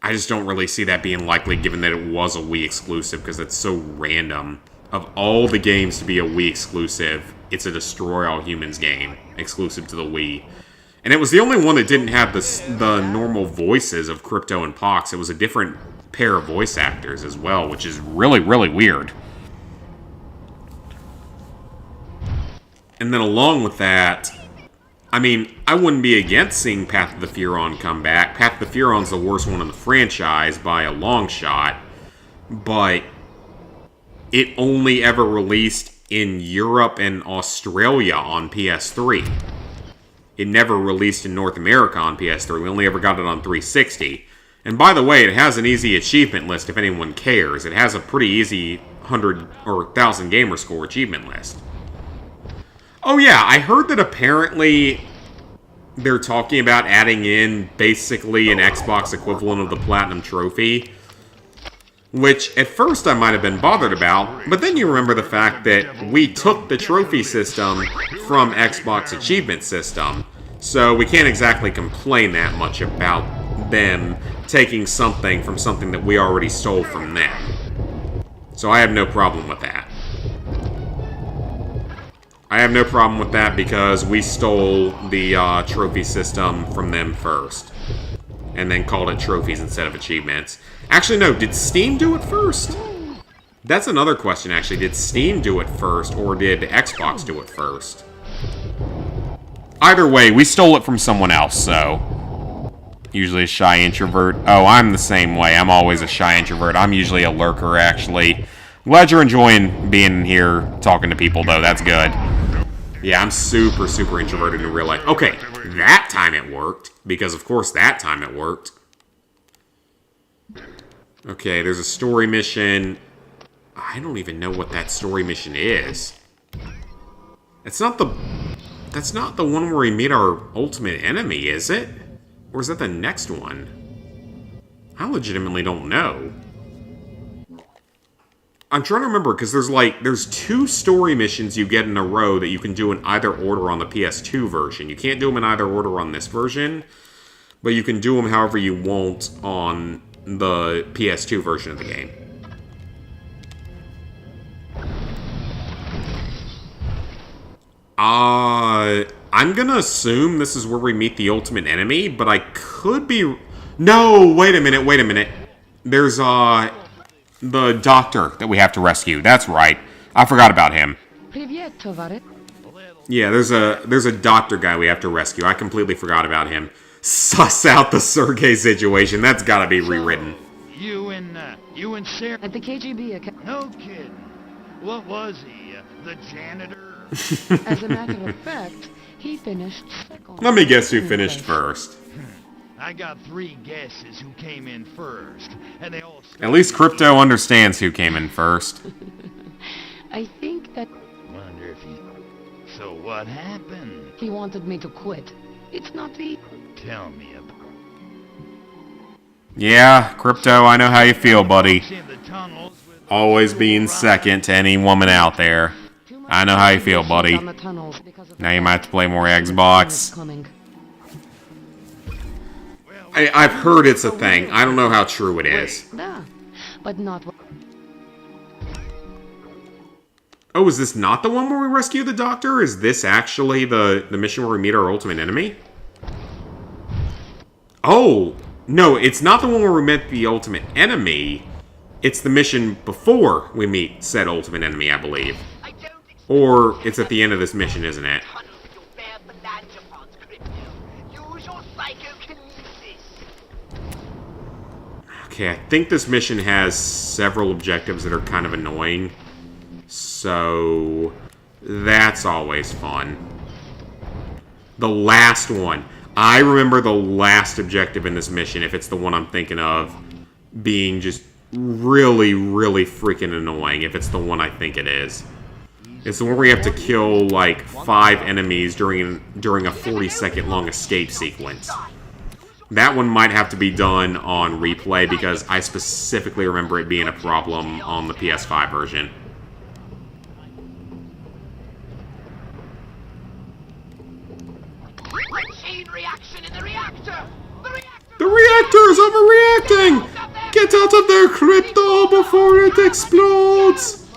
I just don't really see that being likely given that it was a Wii exclusive because it's so random. Of all the games to be a Wii exclusive, it's a Destroy All Humans game exclusive to the Wii. And it was the only one that didn't have the normal voices of Crypto and Pox. It was a different pair of voice actors as well, which is really, really weird. And then along with that, I mean, I wouldn't be against seeing Path of the Furon come back. Path of the Furon's the worst one in the franchise by a long shot, but it only ever released in Europe and Australia on PS3. It never released in North America on PS3. We only ever got it on 360. And by the way, it has an easy achievement list if anyone cares. It has a pretty easy 100 or 1,000 gamer score achievement list. Oh yeah, I heard that apparently they're talking about adding in basically an Xbox equivalent of the Platinum Trophy. Which, at first I might have been bothered about, but then you remember the fact that we took the trophy system from Xbox Achievement System, so we can't exactly complain that much about them taking something from something that we already stole from them. So I have no problem with that. I have no problem with that because we stole the trophy system from them first. And then called it trophies instead of achievements. Actually, no, did Steam do it first? That's another question, actually. Did Steam do it first, or did Xbox do it first? Either way, we stole it from someone else, so... Usually a shy introvert. Oh, I'm the same way. I'm always a shy introvert. I'm usually a lurker, actually. Glad you're enjoying being here, talking to people, though. That's good. Yeah, I'm super, super introverted in real life. Okay, that time it worked. Because, of course, that time it worked. Okay, there's a story mission. I don't even know what that story mission is. It's not the... That's not the one where we meet our ultimate enemy, is it? Or is that the next one? I legitimately don't know. I'm trying to remember, because there's 2 story missions you get in a row that you can do in either order on the PS2 version. You can't do them in either order on this version, but you can do them however you want on the PS2 version of the game. I'm gonna assume this is where we meet the ultimate enemy, but I could be... No, wait a minute. There's, the doctor that we have to rescue. That's right. I forgot about him. Yeah, there's a doctor guy we have to rescue. I completely forgot about him. Suss out the Sergei situation. That's gotta be rewritten. You and Sarah... At the KGB account. No kidding. What was he? The janitor? As a matter of fact, he finished second. Let me guess who finished first. I got 3 guesses who came in first, and they all... At least Crypto understands who came in first. I think that... Wonder if he... So what happened? He wanted me to quit. It's not the... Tell me about... Yeah, Crypto, I know how you feel, buddy. Always being second to any woman out there. I know how you feel, buddy. Now you might have to play more Xbox. I've heard it's a thing. I don't know how true it is. but not... Oh, is this not the one where we rescue the doctor? Is this actually the mission where we meet our ultimate enemy? Oh, no, it's not the one where we met the ultimate enemy. It's the mission before we meet said ultimate enemy, I believe. Or it's at the end of this mission, isn't it? Okay, I think this mission has several objectives that are kind of annoying. So, that's always fun. The last one. I remember the last objective in this mission, if it's the one I'm thinking of, being just really, really freaking annoying, if it's the one I think it is. It's the one where you have to kill, like, 5 enemies during a 40-second long escape sequence. That one might have to be done on replay, because I specifically remember it being a problem on the PS5 version. The reactor is overreacting! Get out of there, Crypto, before it explodes!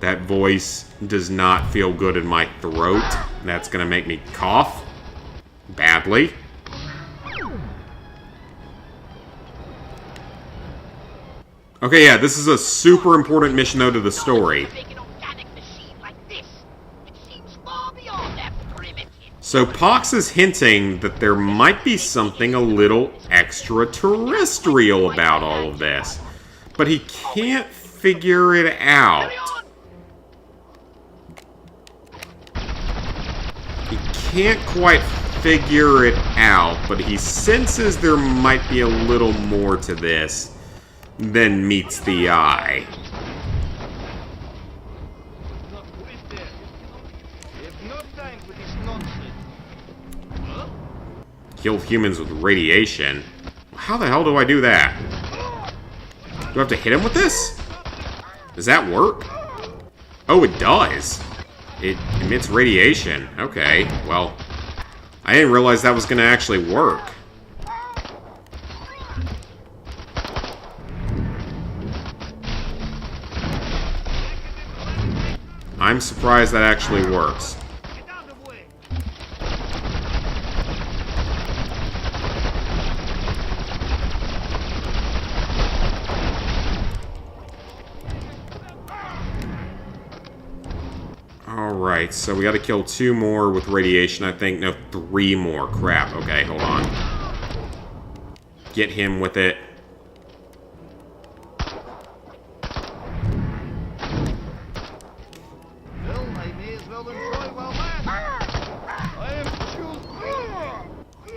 That voice does not feel good in my throat. That's gonna make me cough badly. Okay, yeah, this is a super important mission, though, to the story. So Pox is hinting that there might be something a little extraterrestrial about all of this. But he can't figure it out. He can't quite figure it out, but he senses there might be a little more to this than meets the eye. Kill humans with radiation? How the hell do I do that? Do I have to hit him with this? Does that work? Oh, it does. It emits radiation. Okay, well, I didn't realize that was going to actually work. I'm surprised that actually works. Alright, so we gotta kill 2 more with radiation, I think. No, 3 more. Crap. Okay, hold on. Get him with it.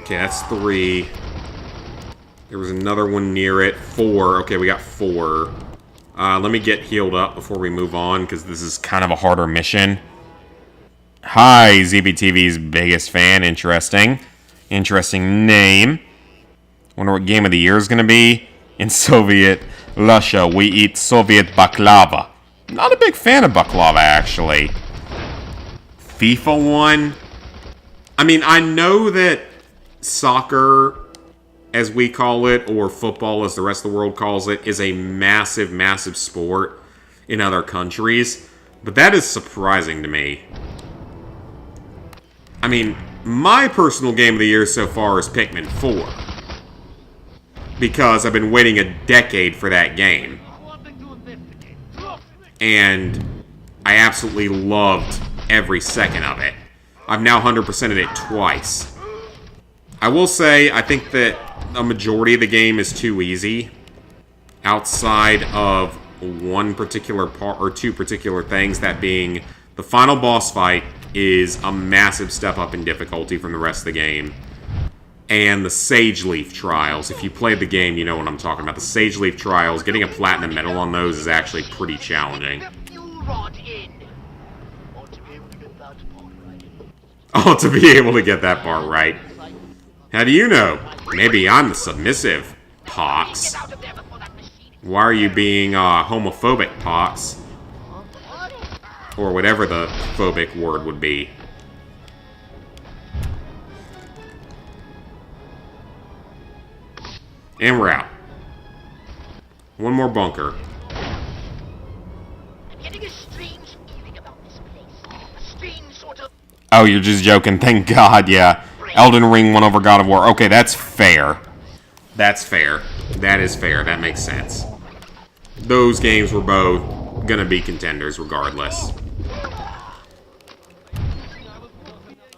Okay, that's 3. There was another one near it. 4. Okay, we got 4. Let me get healed up before we move on, because this is kind of a harder mission. Hi, ZBTV's biggest fan. Interesting. Interesting name. Wonder what game of the year is going to be. In Soviet Russia, we eat Soviet baklava. Not a big fan of baklava, actually. FIFA 1? I mean, I know that soccer, as we call it, or football as the rest of the world calls it, is a massive, massive sport in other countries. But that is surprising to me. I mean, my personal game of the year so far is Pikmin 4. Because I've been waiting a decade for that game. And I absolutely loved every second of it. I've now 100%ed it twice. I will say, I think that a majority of the game is too easy. Outside of one particular part, or 2 particular things, that being the final boss fight is a massive step up in difficulty from the rest of the game. And the Sage Leaf Trials. If you played the game, you know what I'm talking about. The Sage Leaf Trials, getting a platinum medal on those is actually pretty challenging. Oh, to be able to get that part right. How do you know? Maybe I'm the submissive, Pox. Why are you being homophobic, Pox? Or whatever the phobic word would be. And we're out. One more bunker. I'm getting a strange feeling about this place. A strange sort of... Oh, you're just joking. Thank God, yeah. Elden Ring won over God of War. Okay, that's fair. That's fair. That is fair. That makes sense. Those games were both gonna be contenders regardless.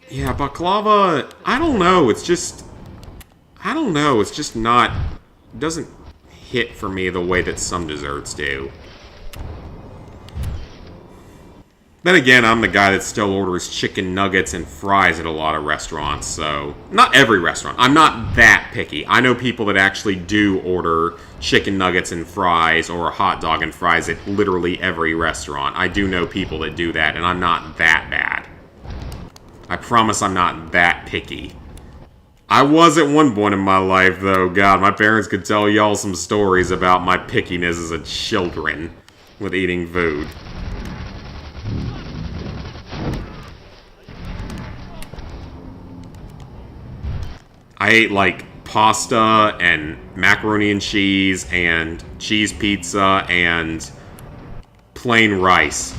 Yeah, Baklava, I don't know. It's just... I don't know. It's just not... It doesn't hit for me the way that some desserts do. Then again, I'm the guy that still orders chicken nuggets and fries at a lot of restaurants, so... Not every restaurant. I'm not that picky. I know people that actually do order chicken nuggets and fries or a hot dog and fries at literally every restaurant. I do know people that do that, and I'm not that bad. I promise I'm not that picky. I was at one point in my life, though. God, my parents could tell y'all some stories about my pickiness as a children with eating food. I ate, like, pasta and macaroni and cheese pizza and plain rice.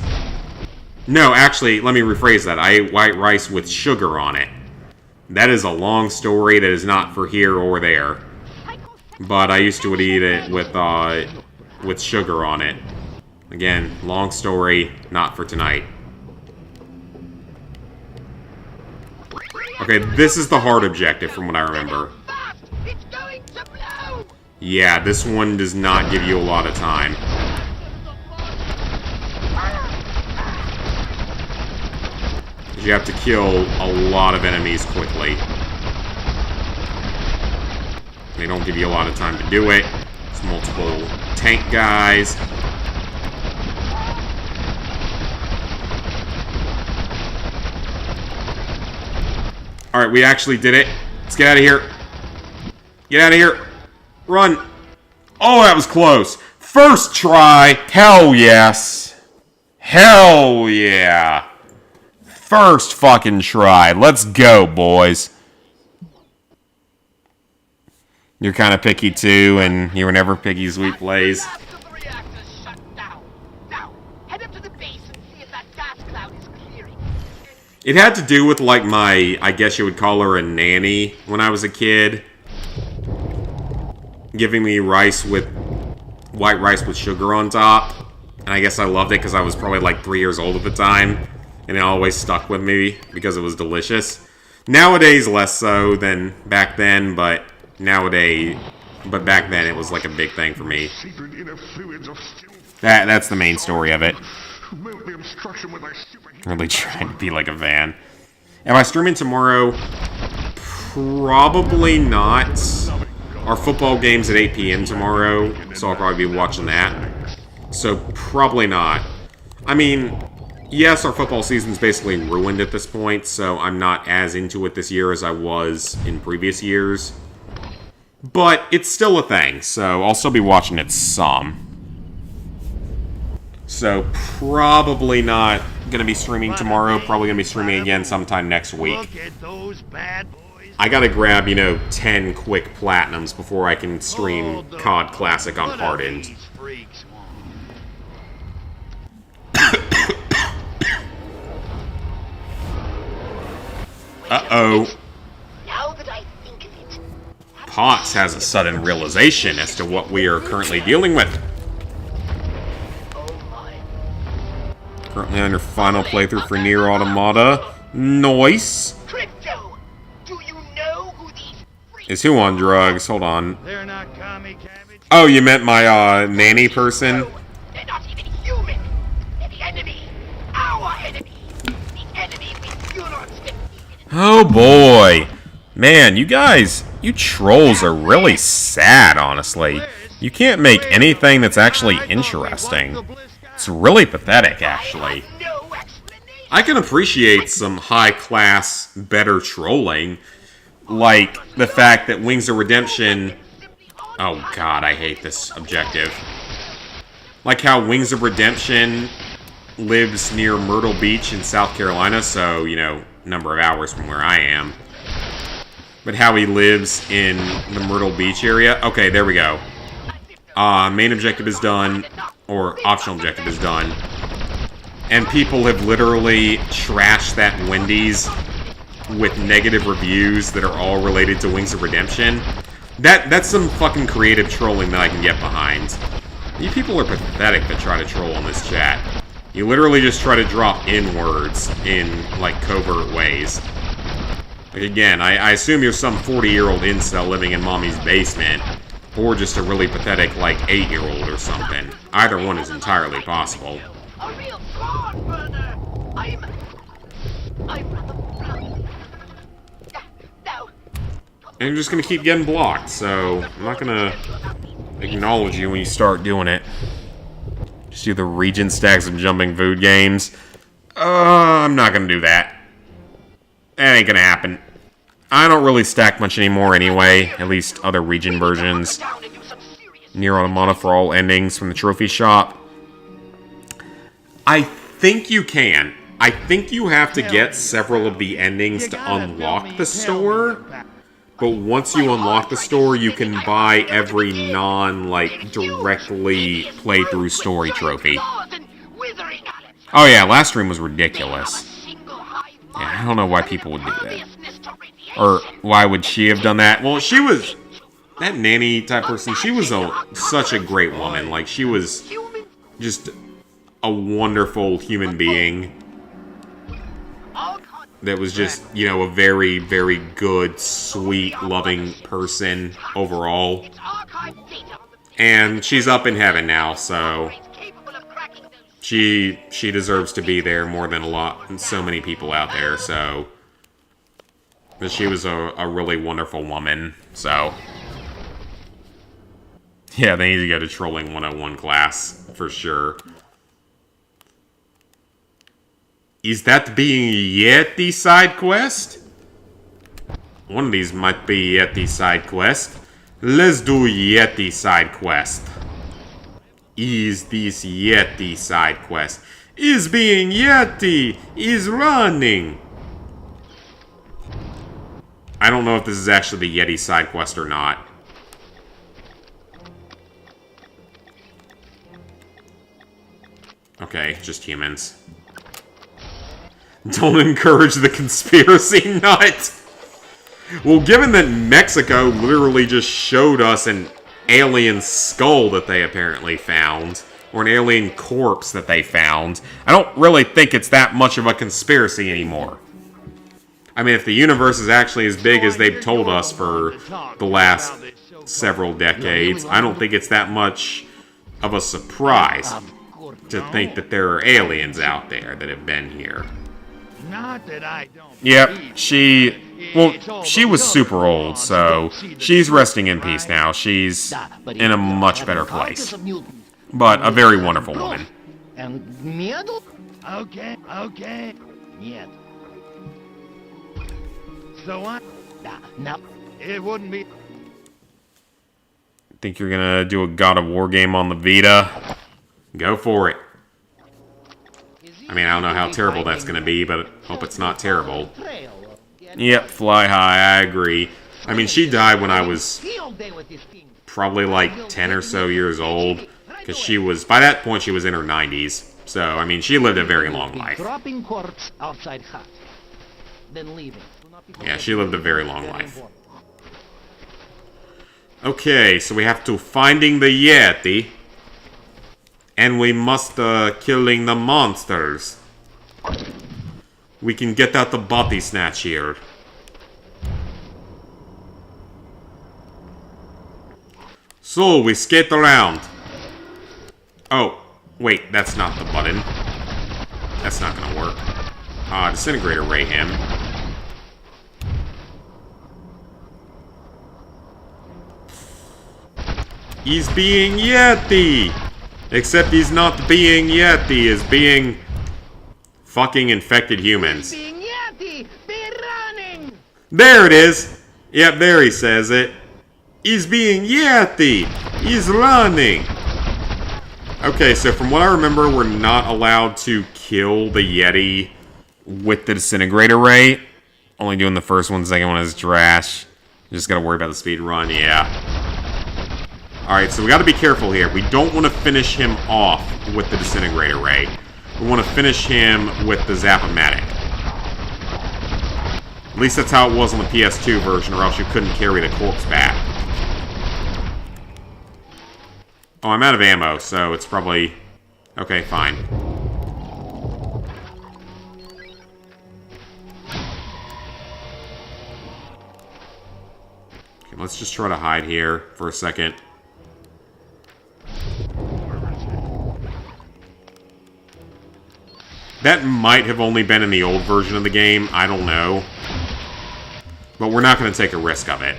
No, actually, let me rephrase that. I ate white rice with sugar on it. That is a long story that is not for here or there. But I used to eat it with sugar on it. Again, long story, not for tonight. Okay, this is the hard objective from what I remember. Yeah, this one does not give you a lot of time. You have to kill a lot of enemies quickly. They don't give you a lot of time to do it. There's multiple tank guys. Alright, we actually did it. Let's get out of here. Get out of here. Run. Oh, that was close. First try. Hell yes. Hell yeah. First fucking try. Let's go, boys. You're kind of picky too, and you were never picky sweet plays. It had to do with, like, my, I guess you would call her a nanny when I was a kid. Giving me rice with, white rice with sugar on top. And I guess I loved it because I was probably, like, 3 years old at the time. And it always stuck with me because it was delicious. Nowadays, less so than back then, but nowadays, but back then it was, like, a big thing for me. That's the main story of it. Really trying to be like a van. Am I streaming tomorrow? Probably not. Our football game's at 8 p.m. tomorrow, so I'll probably be watching that. So, probably not. I mean, yes, our football season's basically ruined at this point, so I'm not as into it this year as I was in previous years. But it's still a thing, so I'll still be watching it some. So, probably not going to be streaming tomorrow. Probably going to be streaming again sometime next week. I got to grab, 10 quick platinums before I can stream COD Classic on Hardened. Uh-oh. Potts has a sudden realization as to what we are currently dealing with. Currently on your final playthrough for Nier Automata. Nice. Crypto, do you know who these Is who on drugs? Hold on. Oh, you meant my nanny person? They're not even human. They're the enemy. Our enemy. The enemy we do not defeat. Oh boy. Man, you guys, you trolls are really sad, honestly. You can't make anything that's actually interesting. It's really pathetic, actually. I can appreciate some high-class, better trolling. Like, the fact that Wings of Redemption... Oh god, I hate this objective. Like how Wings of Redemption lives near Myrtle Beach in South Carolina, so, number of hours from where I am. But how he lives in the Myrtle Beach area. Okay, there we go. Main objective is done, or optional objective is done. And people have literally trashed that Wendy's with negative reviews that are all related to Wings of Redemption. That's some fucking creative trolling that I can get behind. You people are pathetic that try to troll in this chat. You literally just try to drop in-words in, like, covert ways. Like, again, I assume you're some 40-year-old incel living in mommy's basement, or just a really pathetic, like, 8-year-old or something. Either one is entirely possible. A real sword burner! I'm rather proud. No. And you're just gonna keep getting blocked, so I'm not gonna acknowledge you when you start doing it. Just do the region stacks of jumping food games. I'm not gonna do that. That ain't gonna happen. I don't really stack much anymore anyway, at least other region versions. Near Automata for all endings from the trophy shop. I think you can. I think you have to get several of the endings to unlock the store. But once you unlock the store, you can buy every non, directly playthrough story trophy. Oh yeah, last stream was ridiculous. Yeah, I don't know why people would do that. Or why would she have done that? Well, she was... That nanny type person, she was such a great woman. Like, she was just a wonderful human being. That was just, you know, a very, very good, sweet, loving person overall. And she's up in heaven now, so she deserves to be there more than so many people out there, so. But she was a really wonderful woman, so. Yeah, they need to go to Trolling 101 class, for sure. Is that being Yeti side quest? One of these might be Yeti side quest. Let's do Yeti side quest. Is this Yeti side quest? Is being Yeti is running. I don't know if this is actually the Yeti side quest or not. Okay, just humans. Don't encourage the conspiracy nut! Well, given that Mexico literally just showed us an alien skull that they apparently found, or an alien corpse that they found, I don't really think it's that much of a conspiracy anymore. I mean, if the universe is actually as big as they've told us for the last several decades, I don't think it's that much of a surprise to think that there are aliens out there that have been here. Not that I don't. Yep, she was super old, so she's resting in peace now. She's in a much better place. But a very wonderful woman. Okay. Нет. So what? No. It wouldn't be. Think you're gonna do a God of War game on the Vita? Go for it. I mean, I don't know how terrible that's gonna be, but I hope it's not terrible. Yep, fly high, I agree. I mean, she died when I was probably like 10 or so years old. Because she was, by that point, she was in her 90s. So, I mean, she lived a very long life. Yeah, she lived a very long life. Okay, so we have to finding the Yeti. And we must killing the monsters. We can get out the body snatch here. So, we skate around. Oh, wait, that's not the button. That's not gonna work. Disintegrator ray him. He's being Yeti! Except he's not being Yeti, he's being fucking infected humans. Being Yeti, be running. There it is! Yep, there he says it. He's being Yeti! He's running! Okay, so from what I remember, we're not allowed to kill the Yeti with the disintegrator ray. Only doing the first one, second one is trash. Just gotta worry about the speed run, yeah. Alright, so we gotta be careful here. We don't want to finish him off with the Disintegrator Ray. We want to finish him with the Zap-O-Matic. At least that's how it was on the PS2 version, or else you couldn't carry the corpse back. Oh, I'm out of ammo, so it's probably... Okay, fine. Okay, let's just try to hide here for a second. That might have only been in the old version of the game, I don't know. But we're not going to take a risk of it.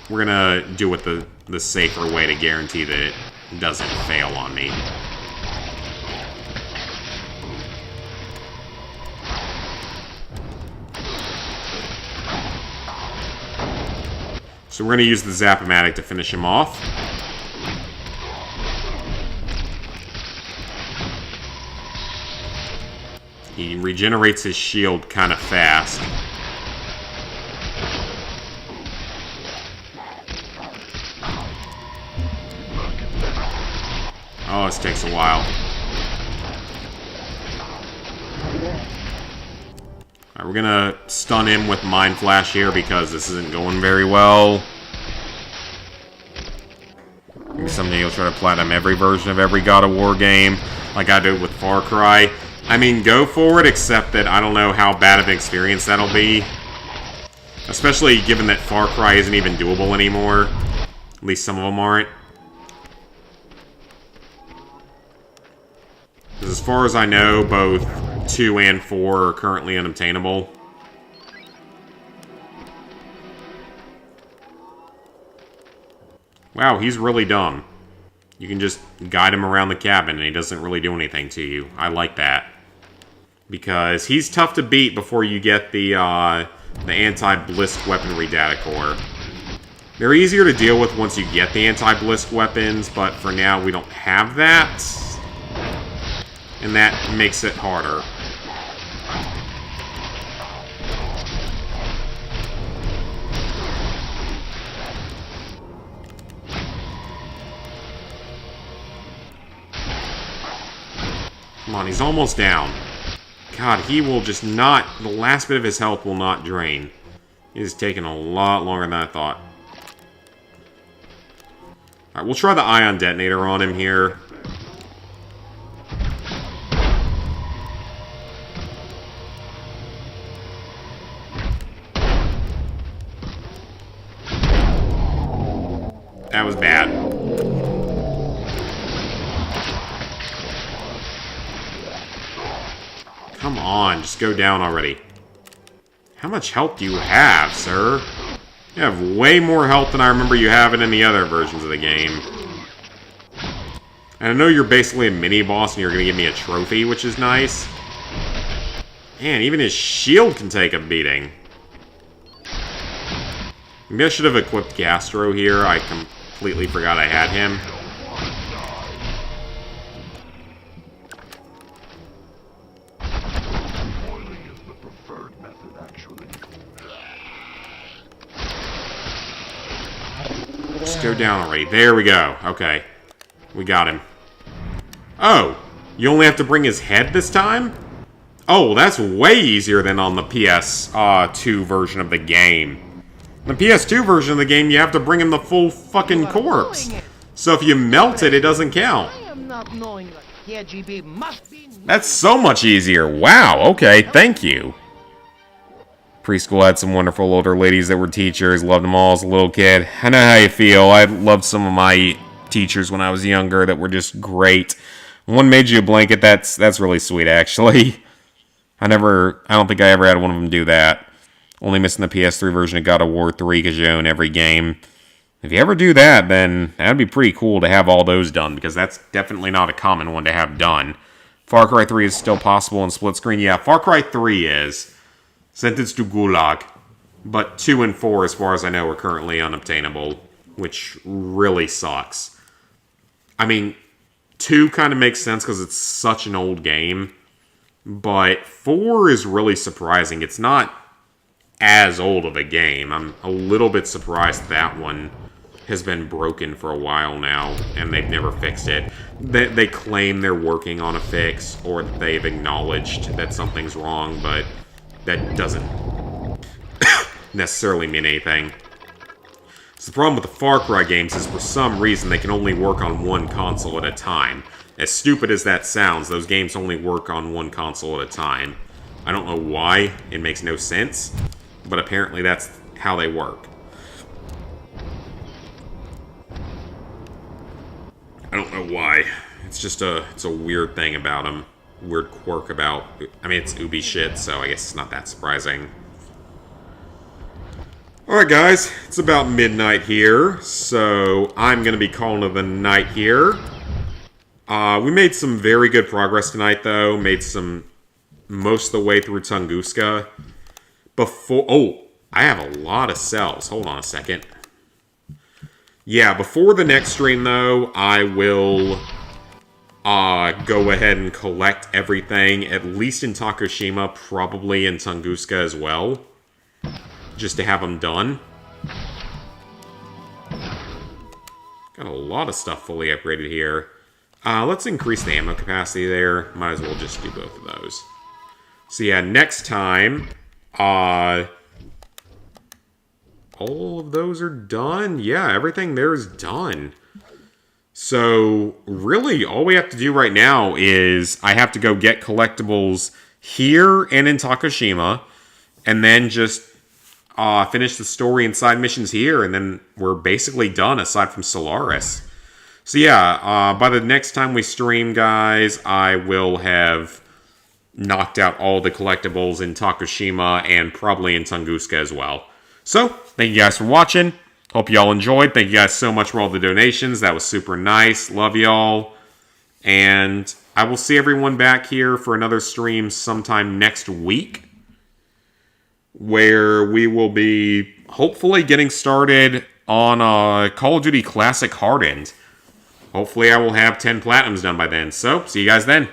We're going to do it the safer way to guarantee that it doesn't fail on me. So we're going to use the Zap-O-Matic to finish him off. He regenerates his shield kind of fast. Oh, this takes a while. Alright, we're gonna stun him with Mind Flash here because this isn't going very well. Maybe someday you'll try to platinum every version of every God of War game, like I do with Far Cry. I mean, go for it, except that I don't know how bad of an experience that'll be. Especially given that Far Cry isn't even doable anymore. At least some of them aren't. Because as far as I know, both 2 and 4 are currently unobtainable. Wow, he's really dumb. You can just guide him around the cabin and he doesn't really do anything to you. I like that. Because he's tough to beat before you get the anti-blisk weaponry data core. They're easier to deal with once you get the anti-blisk weapons, but for now we don't have that. And that makes it harder. Come on, he's almost down. God, he will just not... The last bit of his health will not drain. He's taking a lot longer than I thought. Alright, we'll try the ion detonator on him here. That was bad. Come on, just go down already. How much health do you have, sir? You have way more health than I remember you having in the other versions of the game. And I know you're basically a mini-boss and you're going to give me a trophy, which is nice. Man, even his shield can take a beating. Maybe I should have equipped Gastro here. I completely forgot I had him. Just go down already. There we go. Okay. We got him. Oh! You only have to bring his head this time? Oh, that's way easier than on the PS2 version of the game. The PS2 version of the game, you have to bring him the full fucking corpse. So if you melt it, it doesn't count. That's so much easier. Wow, okay, thank you. Preschool had some wonderful older ladies that were teachers. Loved them all as a little kid. I know how you feel. I loved some of my teachers when I was younger that were just great. One made you a blanket. That's really sweet, actually. I don't think I ever had one of them do that. Only missing the PS3 version of God of War 3 because you own every game. If you ever do that, then that'd be pretty cool to have all those done, because that's definitely not a common one to have done. Far Cry 3 is still possible in split screen. Yeah, Far Cry 3 is. Sentenced to Gulag. But 2 and 4, as far as I know, are currently unobtainable, which really sucks. I mean, 2 kind of makes sense because it's such an old game. But 4 is really surprising. It's not as old of a game. I'm a little bit surprised that one has been broken for a while now, and they've never fixed it. They claim they're working on a fix, or that they've acknowledged that something's wrong, but that doesn't necessarily mean anything. So the problem with the Far Cry games is for some reason they can only work on one console at a time. As stupid as that sounds, those games only work on one console at a time. I don't know why, it makes no sense, but apparently that's how they work. I don't know why. It's just it's a weird thing about them. Weird quirk about... I mean, it's Ubi shit, so I guess it's not that surprising. Alright guys, it's about midnight here, so I'm going to be calling it a night here. We made some very good progress tonight, though. Made some... most of the way through Tunguska. Before... oh, I have a lot of cells. Hold on a second. Yeah, before the next stream, though, I will go ahead and collect everything, at least in Takoshima, probably in Tunguska as well, just to have them done. Got a lot of stuff fully upgraded here. Let's increase the ammo capacity there. Might as well just do both of those. So yeah, next time, all of those are done. Yeah, everything there is done. So, really, all we have to do right now is I have to go get collectibles here and in Takoshima, and then just finish the story and side missions here, and then we're basically done, aside from Solaris. So yeah, by the next time we stream, guys, I will have knocked out all the collectibles in Takoshima and probably in Tunguska as well. So, thank you guys for watching. Hope y'all enjoyed. Thank you guys so much for all the donations. That was super nice. Love y'all. And I will see everyone back here for another stream sometime next week, where we will be hopefully getting started on Call of Duty Classic Hardened. Hopefully I will have 10 Platinums done by then. So, see you guys then.